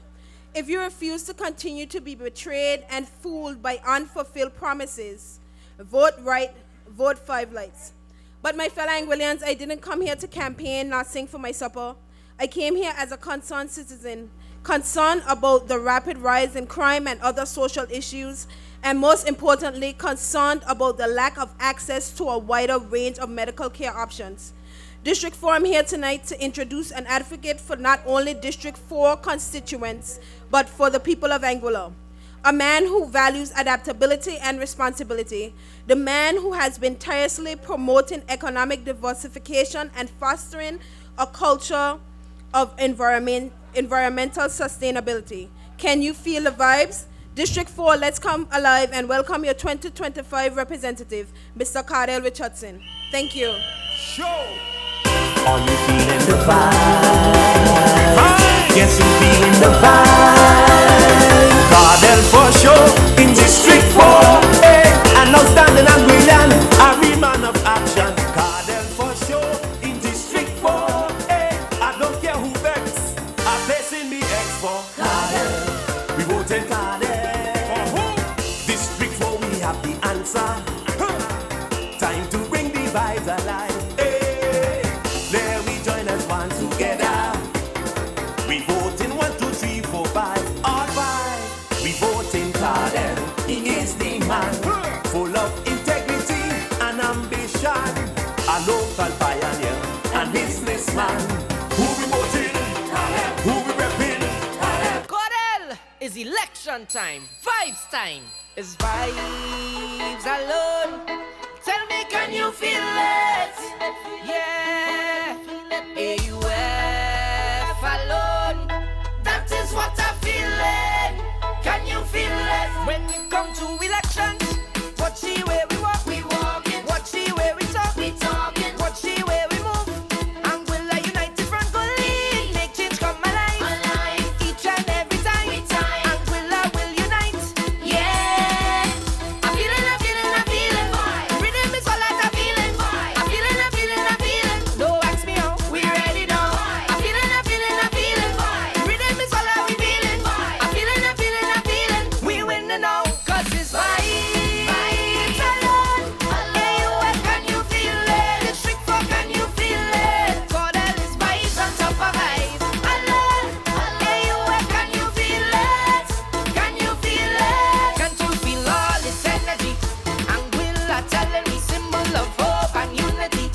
If you refuse to continue to be betrayed and fooled by unfulfilled promises, vote right, vote 5 lights. But my fellow Anguillians, I didn't come here to campaign nor sing for my supper. I came here as a concerned citizen, concerned about the rapid rise in crime and other social issues, and most importantly, concerned about the lack of access to a wider range of medical care options. District 4, I'm here tonight to introduce an advocate for not only District 4 constituents, but for the people of Anguilla. A man who values adaptability and responsibility. The man who has been tirelessly promoting economic diversification and fostering a culture of environmental sustainability. Can you feel the vibes? District 4, let's come alive and welcome your 2025 representative, Mr. Cardell Richardson. Thank you. Are you feeling the vibe? Yes, you feeling the vibe. Cardell for sure in District 4. Hey, an outstanding Anguillan, a real man of action. Cardell for sure in District 4. Hey, I don't care who vex, I'm placing me X for Cardell. We voting Cardell. District 4, we have the answer. Time to bring the vibes alive. Together, we voting 1, 2, 3, 4, 5, all 5. We voting Cardell, he is the man, full of integrity and ambition, a local pioneer and businessman. Who we voting? Cardell. Who we repping? Cardell. Cardell, it's election time, vibes time. It's vibes alone. Tell me, can you feel it? Yeah. AUF alone. That is what I'm feeling. Can you feel it? When we come to elections, watch see where we walk. We walking. Watch see where we talk. We talking. Watch see where we move. And we'll a united front go lead. Make change come alive. Alive. Each and every time. We time. And will unite. Yeah. I'm feeling vibe. Rhythm is all that I'm feeling vibe. I'm feeling Don't ask me how. We ready now. I'm feeling vibe. Rhythm is all that we feeling vibe. I'm feeling We winning now. Cause it's vibes alone. AUF, can you feel it? District 4, can you feel it? Cardell is vibes on top of vibes. Alone. AUF, can you feel it? Can you feel it? Can't you feel all this energy? Anguilla telling me symbol of hope and unity.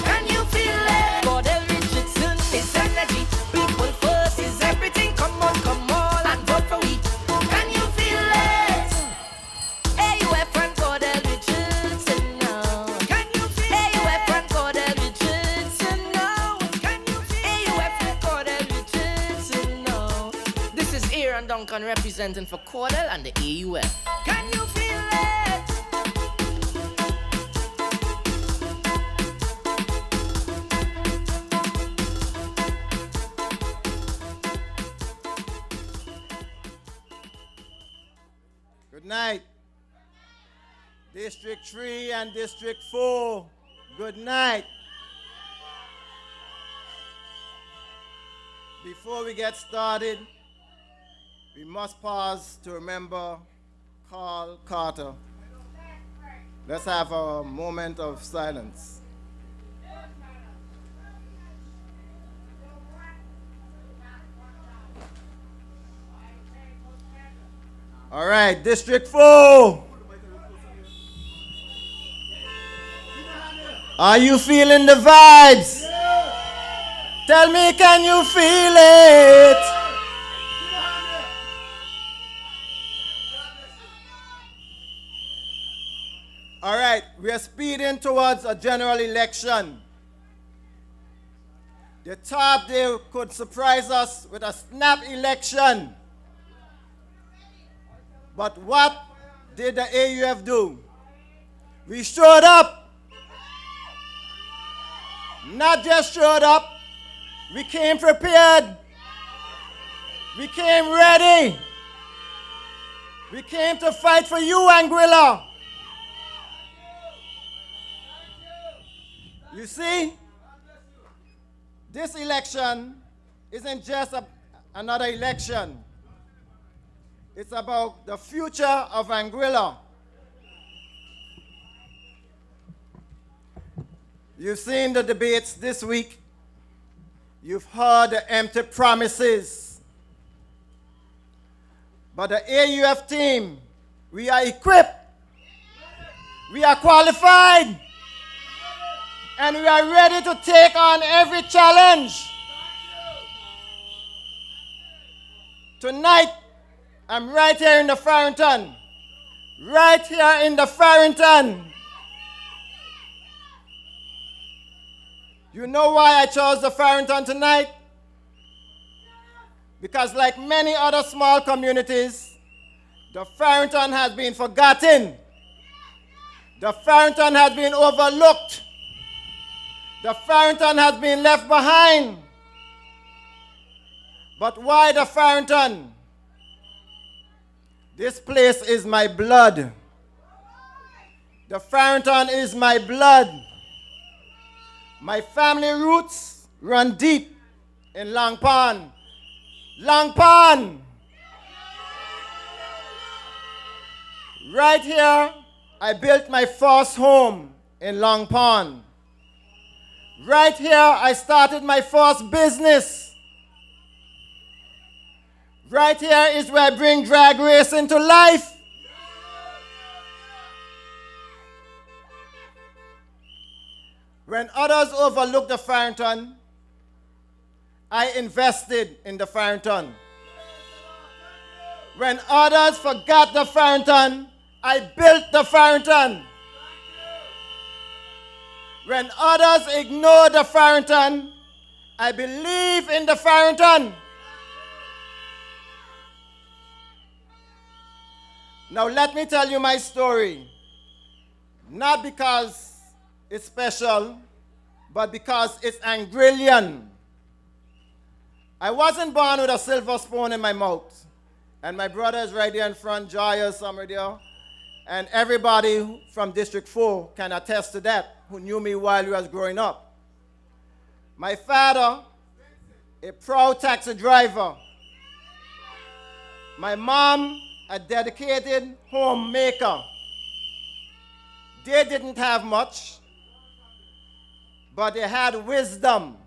Can you feel it? Cardell Richardson is energy. People first is everything. Come on and vote for we. Can you feel it? AUF and Cardell Richardson now. Can you feel AUF and Cardell Richardson now. Can you feel AUF and Cardell Richardson now. This is Aaron Duncan representing for Cardell and the AUF. Can you feel it? Good night. District 3 and District 4, good night. Before we get started, we must pause to remember Carl Carter. Let's have a moment of silence. All right, District 4. Are you feeling the vibes? Tell me, can you feel it? All right, we are speeding towards a general election. They thought they could surprise us with a snap election. But what did the AUF do? We showed up. Not just showed up, we came prepared. We came ready. We came to fight for you, Anguilla. You see, this election isn't just another election. It's about the future of Anguilla. You've seen the debates this week. You've heard the empty promises. But the AUF team, we are equipped. We are qualified. And we are ready to take on every challenge. Tonight, I'm right here in the Farrington. Right here in the Farrington. You know why I chose the Farrington tonight? Because like many other small communities, the Farrington has been forgotten. The Farrington has been overlooked. The Farrington has been left behind. But why the Farrington? This place is my blood. The Farrington is my blood. My family roots run deep in Long Pond. Long Pond! Right here, I built my first home in Long Pond. Right here, I started my first business. Right here is where I bring drag racing to life. When others overlooked the Farrington, I invested in the Farrington. When others forgot the Farrington, I built the Farrington. When others ignored the Farrington, I believe in the Farrington. Now let me tell you my story. Not because it's special, but because it's Angrillian. I wasn't born with a silver spoon in my mouth. And my brother is right there in front, Joyous, somewhere there. And everybody from District 4 can attest to that, who knew me while I was growing up. My father, a proud taxi driver. My mom, a dedicated homemaker. They didn't have much, but they had wisdom.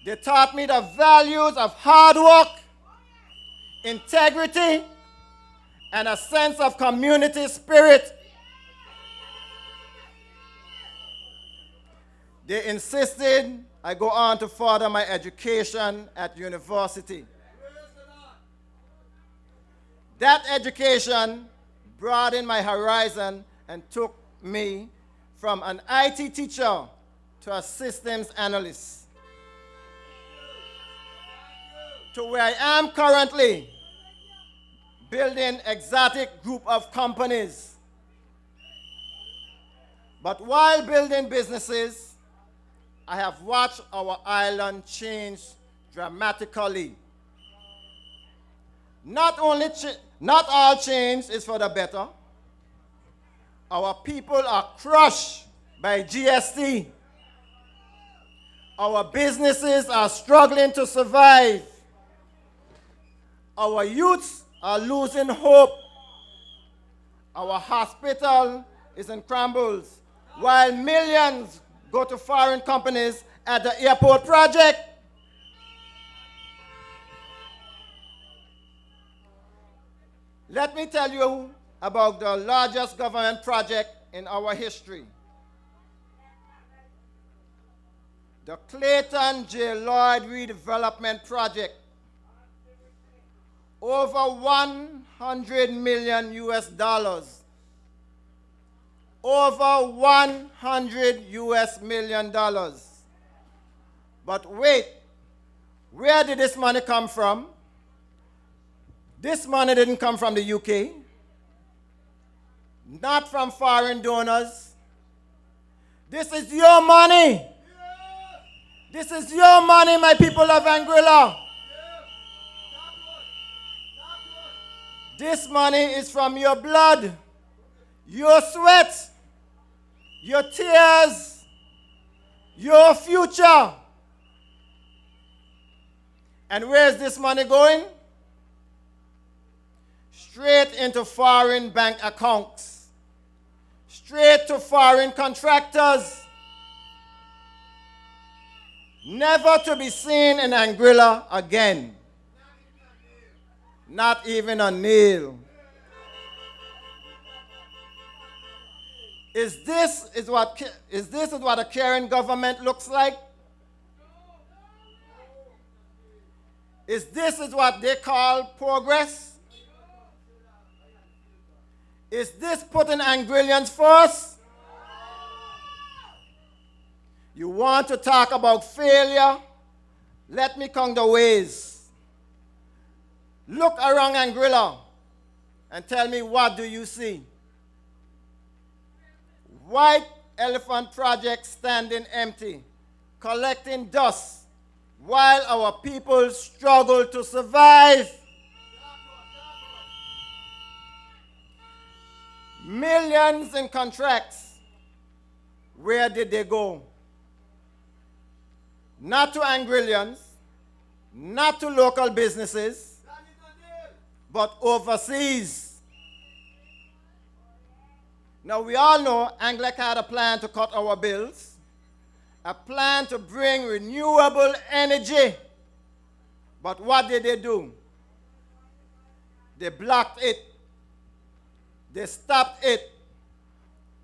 They taught me the values of hard work, integrity, and a sense of community spirit. They insisted I go on to further my education at university. That education broadened my horizon and took me from an IT teacher to a systems analyst. To where I am currently, building exotic group of companies. But while building businesses, I have watched our island change dramatically. Not all change is for the better. Our people are crushed by GST. Our businesses are struggling to survive. Our youths are losing hope. Our hospital is in crumbles, while millions go to foreign companies at the airport project. Let me tell you about the largest government project in our history. The Clayton J. Lloyd Redevelopment Project. Over 100 million US dollars. Over 100 US million dollars. But wait, where did this money come from? This money didn't come from the UK. Not from foreign donors. This is your money. This is your money, my people of Anguilla. This money is from your blood, your sweat, your tears, your future. And where is this money going? Straight into foreign bank accounts. straight to foreign contractors, never to be seen in Anguilla again. Not even a nail. Is this what a caring government looks like? Is this what they call progress? Is this putting Anguillians first? You want to talk about failure? Let me count the ways. Look around Anguilla and tell me, what do you see? White Elephant Project standing empty, collecting dust, while our people struggle to survive. Millions in contracts. Where did they go? Not to Anguillians, not to local businesses, but overseas. Now we all know Anglic had a plan to cut our bills, a plan to bring renewable energy. But what did they do? They blocked it. They stopped it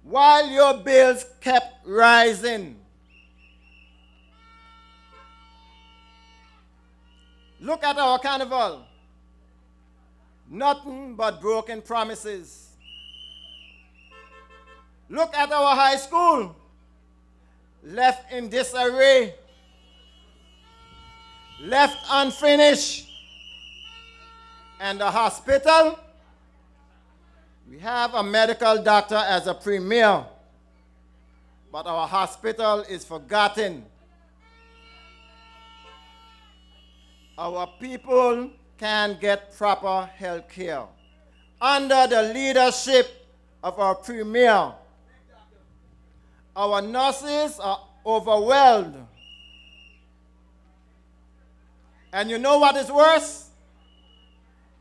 while your bills kept rising. Look at our carnival. Nothing but broken promises. Look at our high school. Left in disarray. Left unfinished. And the hospital, we have a medical doctor as a premier, but our hospital is forgotten. Our people can't get proper health care. Under the leadership of our premier, our nurses are overwhelmed. And you know what is worse?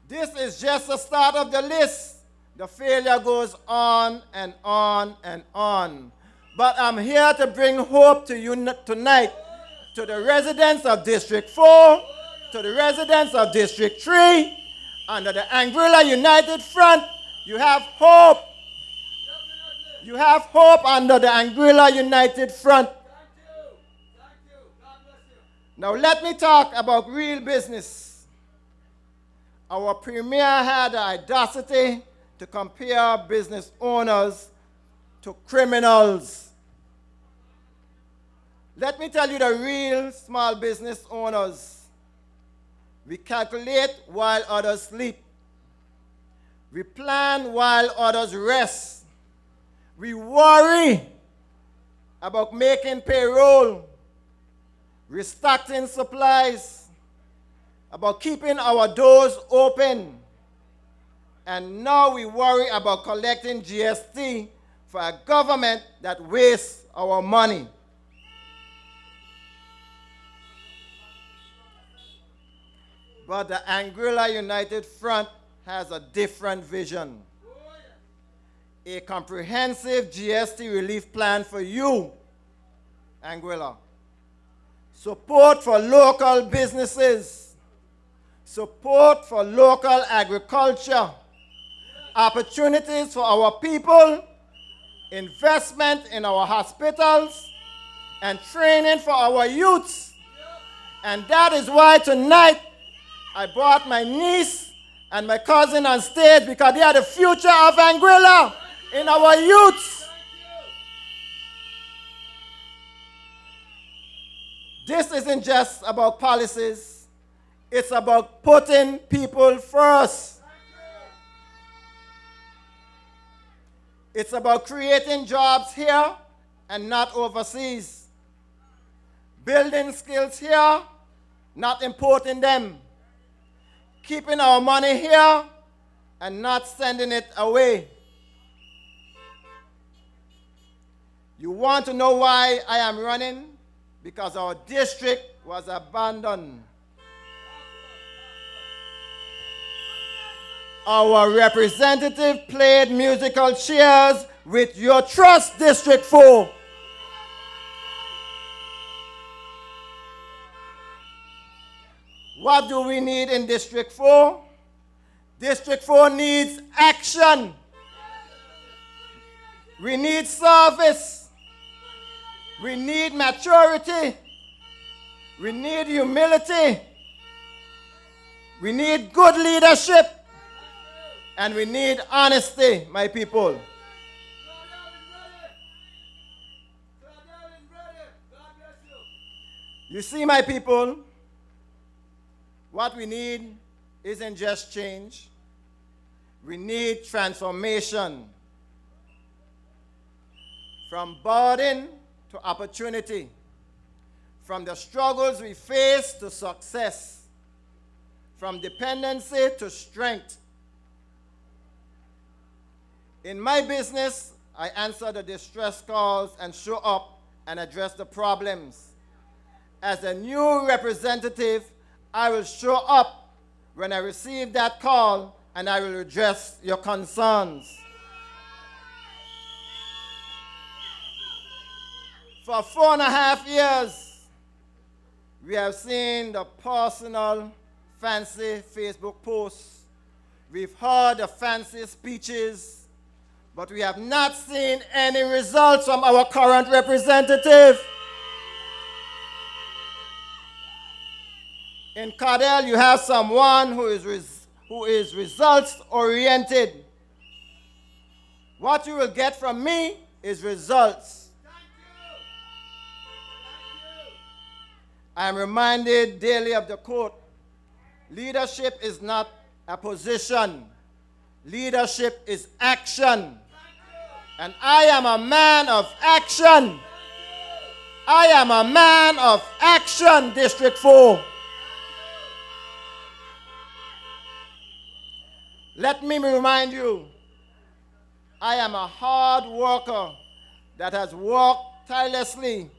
This is just the start of the list. The failure goes on and on and on. But I'm here to bring hope to you tonight, to the residents of District 4, to the residents of District 3, under the Anguilla United Front. You have hope. You have hope under the Anguilla United Front. Now let me talk about real business. Our premier had the audacity to compare business owners to criminals. Let me tell you the real small business owners. We calculate while others sleep. We plan while others rest. We worry about making payroll, restocking supplies, about keeping our doors open. And now we worry about collecting GST for a government that wastes our money. But the Anguilla United Front has a different vision. A comprehensive GST relief plan for you, Anguilla. Support for local businesses. Support for local agriculture. Opportunities for our people. Investment in our hospitals. And training for our youths. And that is why tonight I brought my niece and my cousin on stage, because they are the future of Anguilla in our youths. This isn't just about policies. It's about putting people first. It's about creating jobs here and not overseas. Building skills here, not importing them. Keeping our money here and not sending it away. You want to know why I am running? Because our district was abandoned. Our representative played musical chairs with your trust, District 4. What do we need in District 4? District 4 needs action. We need service. We need maturity. We need humility. We need good leadership. And we need honesty, my people. You see, my people, what we need isn't just change. We need transformation. From burden to opportunity. From the struggles we face to success. From dependency to strength. In my business, I answer the distress calls and show up and address the problems. As a new representative, I will show up when I receive that call and I will address your concerns. For 4.5 years, we have seen the personal, fancy Facebook posts. We've heard the fancy speeches, but we have not seen any results from our current representative. In Cardell, you have someone who is results-oriented. What you will get from me is results. I am reminded daily of the quote, leadership is not a position. Leadership is action. And I am a man of action. I am a man of action, District 4. Let me remind you, I am a hard worker that has worked tirelessly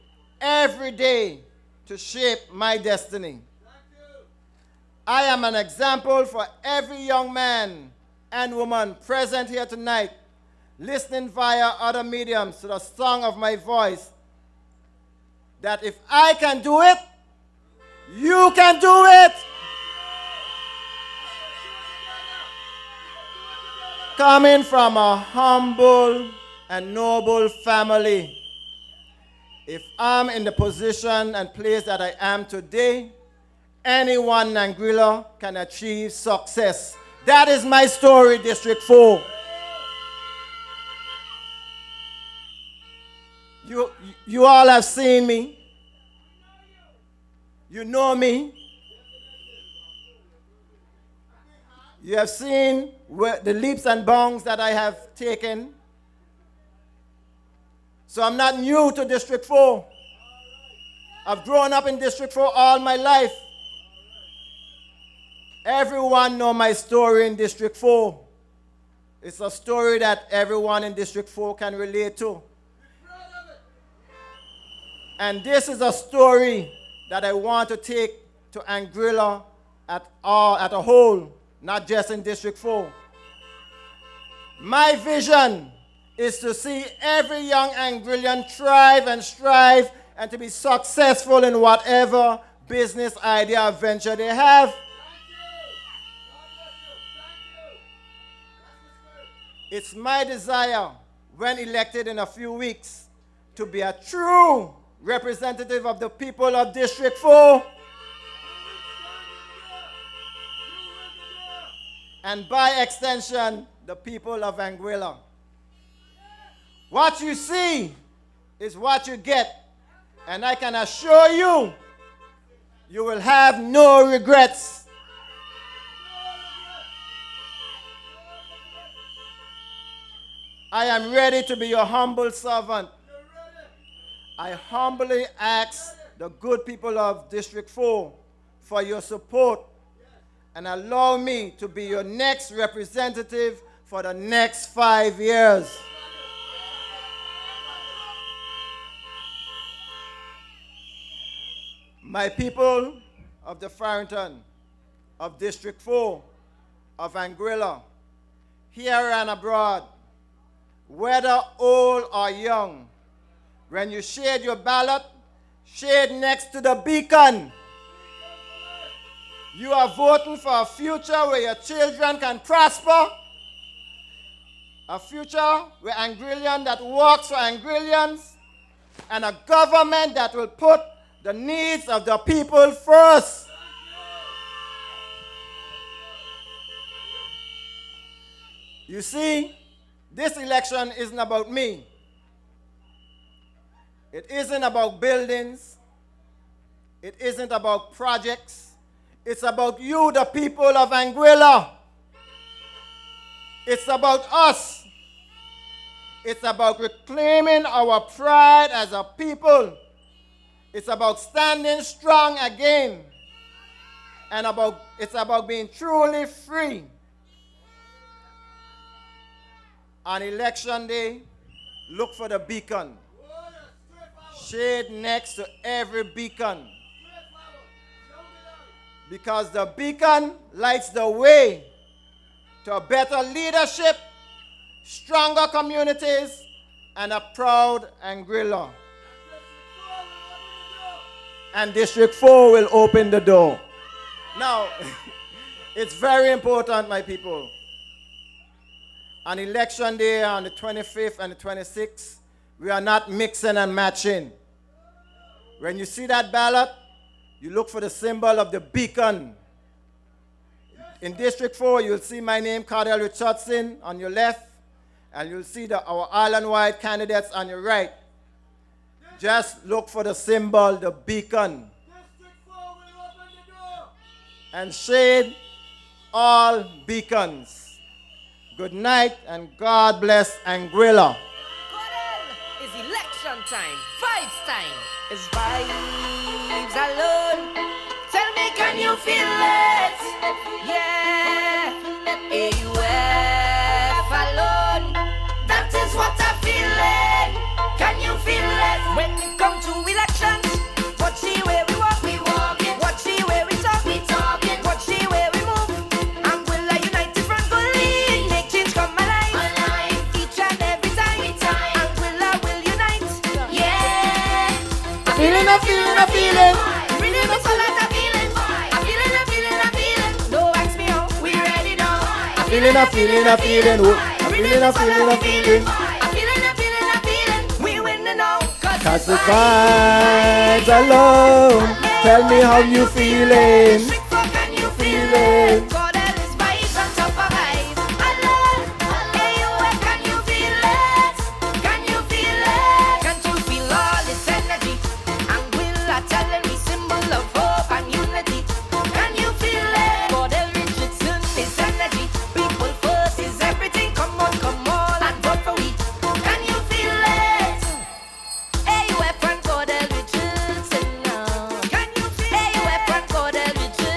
every day to shape my destiny. I am an example for every young man and woman present here tonight, listening via other mediums to the song of my voice, that if I can do it, you can do it. Coming from a humble and noble family, if I'm in the position and place that I am today, anyone in Anguilla can achieve success. That is my story, District 4. You all have seen me. You know me. You have seen the leaps and bounds that I have taken. So I'm not new to District 4. I've grown up in District 4 all my life. Everyone knows my story in District 4. It's a story that everyone in District 4 can relate to. And this is a story that I want to take to Anguilla at a whole, not just in District 4. My vision is to see every young Anguillan thrive and strive and to be successful in whatever business idea or venture they have. It's my desire, when elected in a few weeks, to be a true representative of the people of District 4. And by extension, the people of Anguilla. What you see is what you get. And I can assure you, you will have no regrets. I am ready to be your humble servant. I humbly ask the good people of District 4 for your support and allow me to be your next representative for the next 5 years. My people of the Farrington, of District 4, of Anguilla, here and abroad, whether old or young. When you shade your ballot, shade next to the beacon. You are voting for a future where your children can prosper, a future where Angrillian that works for Angrillians, and a government that will put the needs of the people first. You see, this election isn't about me. It isn't about buildings. It isn't about projects. It's about you, the people of Anguilla. It's about us. It's about reclaiming our pride as a people. It's about standing strong again. And it's about being truly free. On election day, look for the beacon. Shade next to every beacon. Because the beacon lights the way to a better leadership, stronger communities, and a proud Anguilla. And District 4 will open the door. Now, it's very important, my people. On election day on the 25th and the 26th, we are not mixing and matching. When you see that ballot, you look for the symbol of the beacon. In District 4, you'll see my name, Cardell Richardson, on your left, and you'll see our island-wide candidates on your right. Just look for the symbol, the beacon. And shade all beacons. Good night, and God bless Anguilla. It's election time, vibes time. It's vibes alone. Tell me, can you feel it? Yeah, AUF alone. That is what I'm feeling. Can you feel it? When it comes to elections, watch the way we walk, we walking. Watch the way we talk, we talking. Watch the way we move. And we'll united front gully, make change come alive. Each and every time, and will unite. Yeah. Feeling. Really miss a lot of feeling. I'm feeling. No ask me how, we ready now. I'm feeling. We winning now. Cause the vibes alone. Tell me how you feeling. Can you feel it? God, is vibes on top of vibes. Alone. AUF, can you feel it? Can you feel it? Can't you feel all this energy? Anguilla telling me symbol of hope and unity. Can you feel it? God, Richardson is energy. People first is everything. Come on, and vote for we. Can you feel it? AUF and God, Richardson now. Can you feel it? AUF and God, Richardson.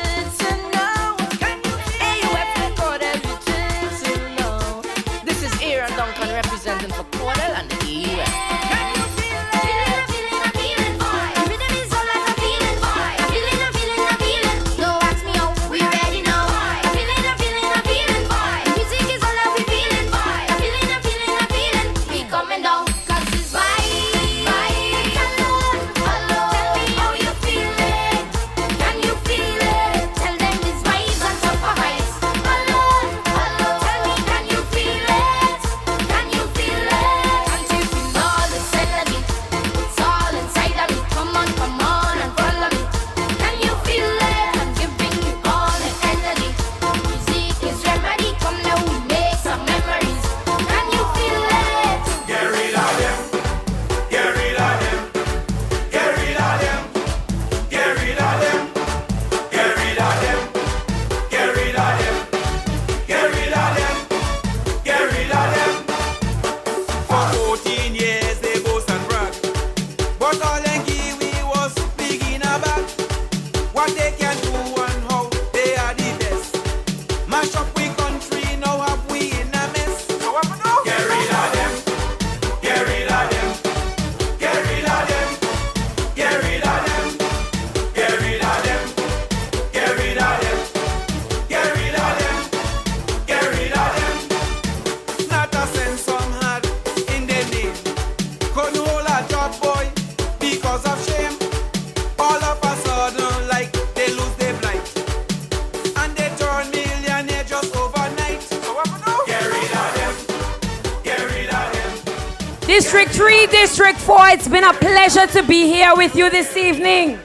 District 3, District 4, it's been a pleasure to be here with you this evening.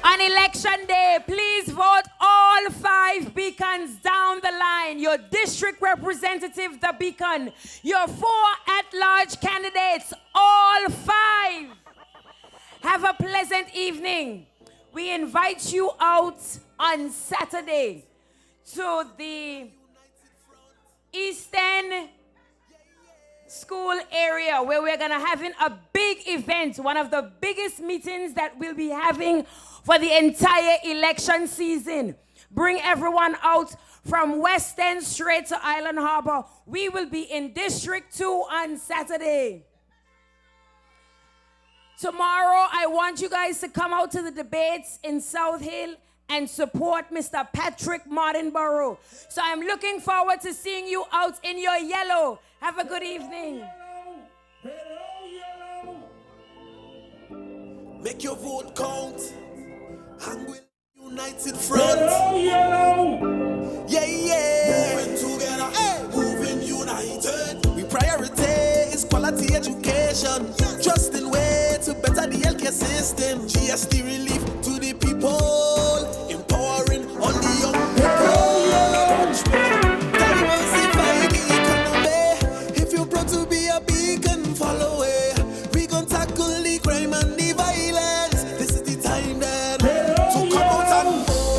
On election day, please vote all 5 beacons down the line. Your district representative, the beacon. Your 4 at-large candidates, all 5. Have a pleasant evening. We invite you out on Saturday to the Eastern School area where we're going to have a big event, one of the biggest meetings that we'll be having for the entire election season. Bring everyone out from West End straight to Island Harbor. We will be in District 2 on Saturday. Tomorrow, I want you guys to come out to the debates in South Hill and support Mr. Patrick Martinborough. So I'm looking forward to seeing you out in your yellow. Have a good evening. Make your vote count. Hang with united front. Yeah, yeah. Moving together, hey. Moving united. We prioritize quality education. Trusting way to better the healthcare system. GST relief to the people. Empowering all the young people. Diversify the economy. If you're proud to be a beacon, follow it. We gon' tackle the crime and the violence. This is the time then to come out and vote.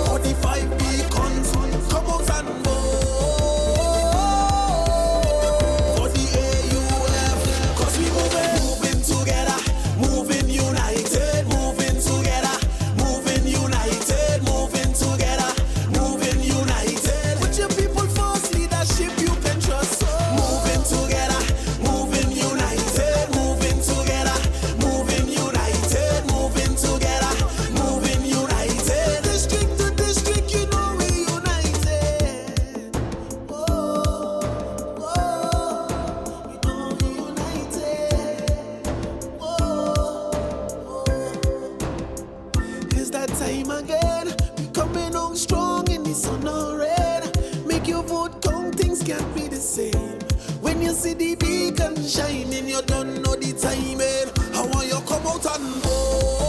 For the 5 beacons, come out and vote. For the AUF, cause we moving together, moving united, moving together, moving united, moving together, moving united. With your people first, leadership you can trust. Moving together, moving united, moving together, moving united, moving together, moving united. District to district, you know we united. Oh, you know we united. It's that time again. We coming on strong in the sun or red. Make your vote count, things can't be the same. When you see the beacon shining, you don't know the timing. How want you come out and vote?